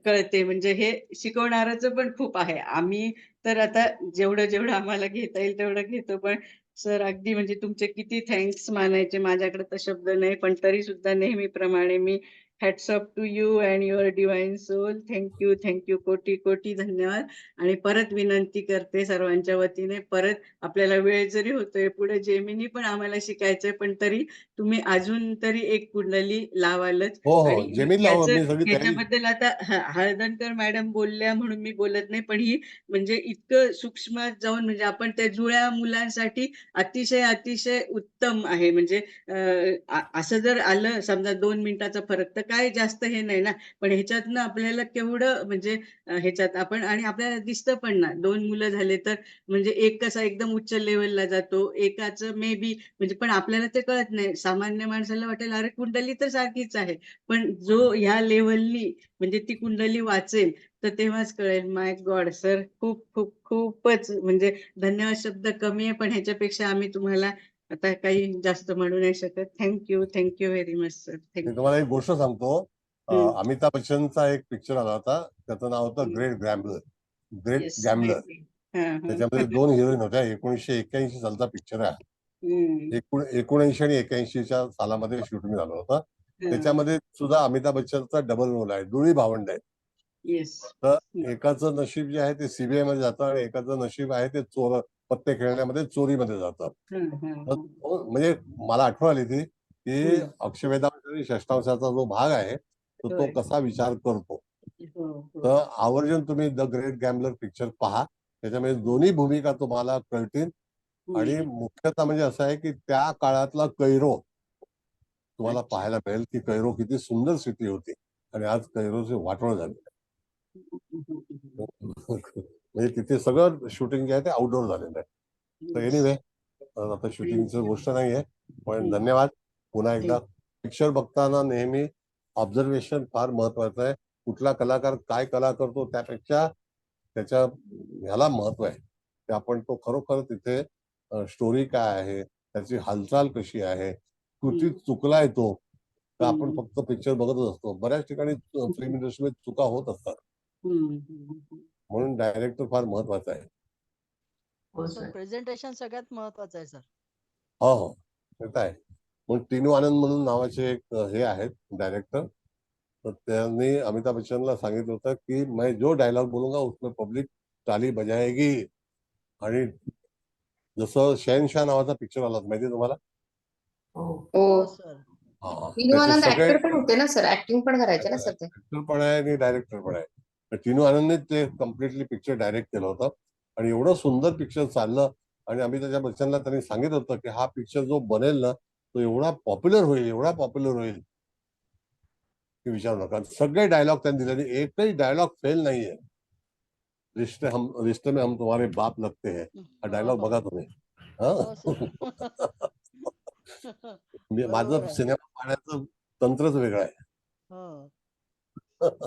कळते. म्हणजे हे शिकवणारच पण खूप आहे. आम्ही तर आता जेवढं जेवढं आम्हाला घेता येईल तेवढं घेतो. पण सर अगदी म्हणजे तुमचे किती थँक्स मानायचे, माझ्याकडे तर शब्द नाही. पण तरी सुद्धा नेहमीप्रमाणे मी hats off to you and your divine soul. Thank you, कोटी कोटी धन्यवाद. आणि परत विनंती करते सर्वांच्या वतीने, परत आपल्याला वेळ जरी होतोय पुढे जेमिनी पण आम्हाला शिकायचंय, पण तरी तुम्ही अजून तरी एक कुंडली लावालच. हो हो, आणि जेमीन लावा, मी सगळी तयारी. ह्याच्याबद्दल आता हळदणकर मॅडम बोलल्या म्हणून मी बोलत नाही, पण ही म्हणजे इतकं सूक्ष्म जाऊन, म्हणजे आपण त्या जुळ्या मुलांसाठी अतिशय अतिशय उत्तम आहे. म्हणजे असं जर आलं समजा 2 मिनिटाचा फरक, तर काय जास्त हे नाही ना, पण ह्याच्यातनं आपल्याला केवढं म्हणजे ह्याच्यात आपण, आणि आपल्याला दिसतं पण ना, 2 मुलं झाले तर म्हणजे एक कसा एकदम उच्च लेवलला जातो, एकाचं मे बी म्हणजे, पण आपल्याला ते कळत नाही. सामान्य माणसाला वाटेल अरे कुंडली तर सारखीच आहे, पण जो ह्या लेवलनी म्हणजे ती कुंडली वाचेल तर तेव्हाच कळेल. माय गॉड सर, खूप खूप खूपच म्हणजे धन्यवाद शब्द कमी आहे, पण ह्याच्यापेक्षा आम्ही तुम्हाला आता काही जास्त म्हणू नाही शकत. Thank you very much sir. मी तुम्हाला एक गोष्ट सांगतो. हम्म. अमिताभ बच्चनचा एक पिक्चर आला होता, त्याचं नाव होतं great gambler. Great yes, gambler. हा. त्याच्यामध्ये 2 हिरोईन होत्या. 1981 सालचा पिक्चर आहे. 79 आणि 81च्या सालामध्ये शूटिंग झालं होतं. त्याच्यामध्ये सुद्धा अमिताभ बच्चनचा डबल रोल आहे. दोन्ही भावंड आहेत. येस. तर एकाचं नशीब जे आहे ते सीबीआय मध्ये जातं आणि एकाचं नशीब आहे ते पत्ते खेळण्यामध्ये, चोरीमध्ये जातं. तर म्हणजे मला आठवण आली ती की अक्षवेधांश आणि षष्ठांशाचा जो भाग आहे तो कसा विचार करतो. तर आवर्जून तुम्ही द ग्रेट गॅम्बलर पिक्चर पहा. त्याच्यामध्ये दोन्ही भूमिका तुम्हाला कळतील. आणि मुख्यतः म्हणजे असं आहे की त्या काळातला कैरो तुम्हाला पाहायला मिळेल की कैरो किती सुंदर सिटी होती आणि आज कैरोचे वाटोळ झाले. म्हणजे तिथे सगळं शूटिंग जे आहे ते आउटडोर झालेलं आहे. तर एनिवे, आता शूटिंगचं गोष्ट नाहीये, पण धन्यवाद पुन्हा एकदा. पिक्चर बघताना नेहमी ऑब्झर्वेशन फार महत्वाचं आहे. कुठला कलाकार काय कला करतो त्यापेक्षा त्याच्या ह्याला महत्व आहे की आपण तो खरोखर तिथे स्टोरी काय आहे, त्याची हालचाल कशी आहे, कृतीत चुकलाय तो, तर आपण फक्त पिक्चर बघतच असतो. बऱ्याच ठिकाणी फिल्म इंडस्ट्रीमध्ये चुका होत असतात. म्हणून डायरेक्टर फार महत्वाचा आहे. सर प्रेझेंटेशन सगळ्यात महत्वाचं आहे सर. हो हो, ते आहे. म्हणून टिनू आनंद म्हणून नावाचे एक हे आहेत डायरेक्टर. तर त्यांनी अमिताभ बच्चनला सांगितलं होतं की मैं जो डायलॉग बोलूंगा उसमें पब्लिक ताली बजाएगी. आणि जसं शहनशाह नावाचा पिक्चर आला माहिती तुम्हाला? हो सर. टिनू त्याचे आनंद सगळे ऍक्टर पण होते ना सर, ऍक्टिंग पण करायचे ना सर ते. ऍक्टर पण आहे आणि डायरेक्टर पण आहे. तर टिनू आनंदने ते कम्प्लिटली पिक्चर डायरेक्ट केलं होतं आणि एवढं सुंदर पिक्चर चाललं. आणि अमिताभ बच्चनला त्यांनी सांगितलं होतं की हा पिक्चर जो बनेल ना तो एवढा पॉप्युलर होईल की विचारू नका. सगळे डायलॉग त्यांनी दिले, एकही डायलॉग फेल नाहीये. रिश्ते में हम तुम्हारे बाप लगते हैं, हा डायलॉग बघा तुम्ही. माझं सिनेमा पाहण्याचं तंत्रच वेगळं आहे.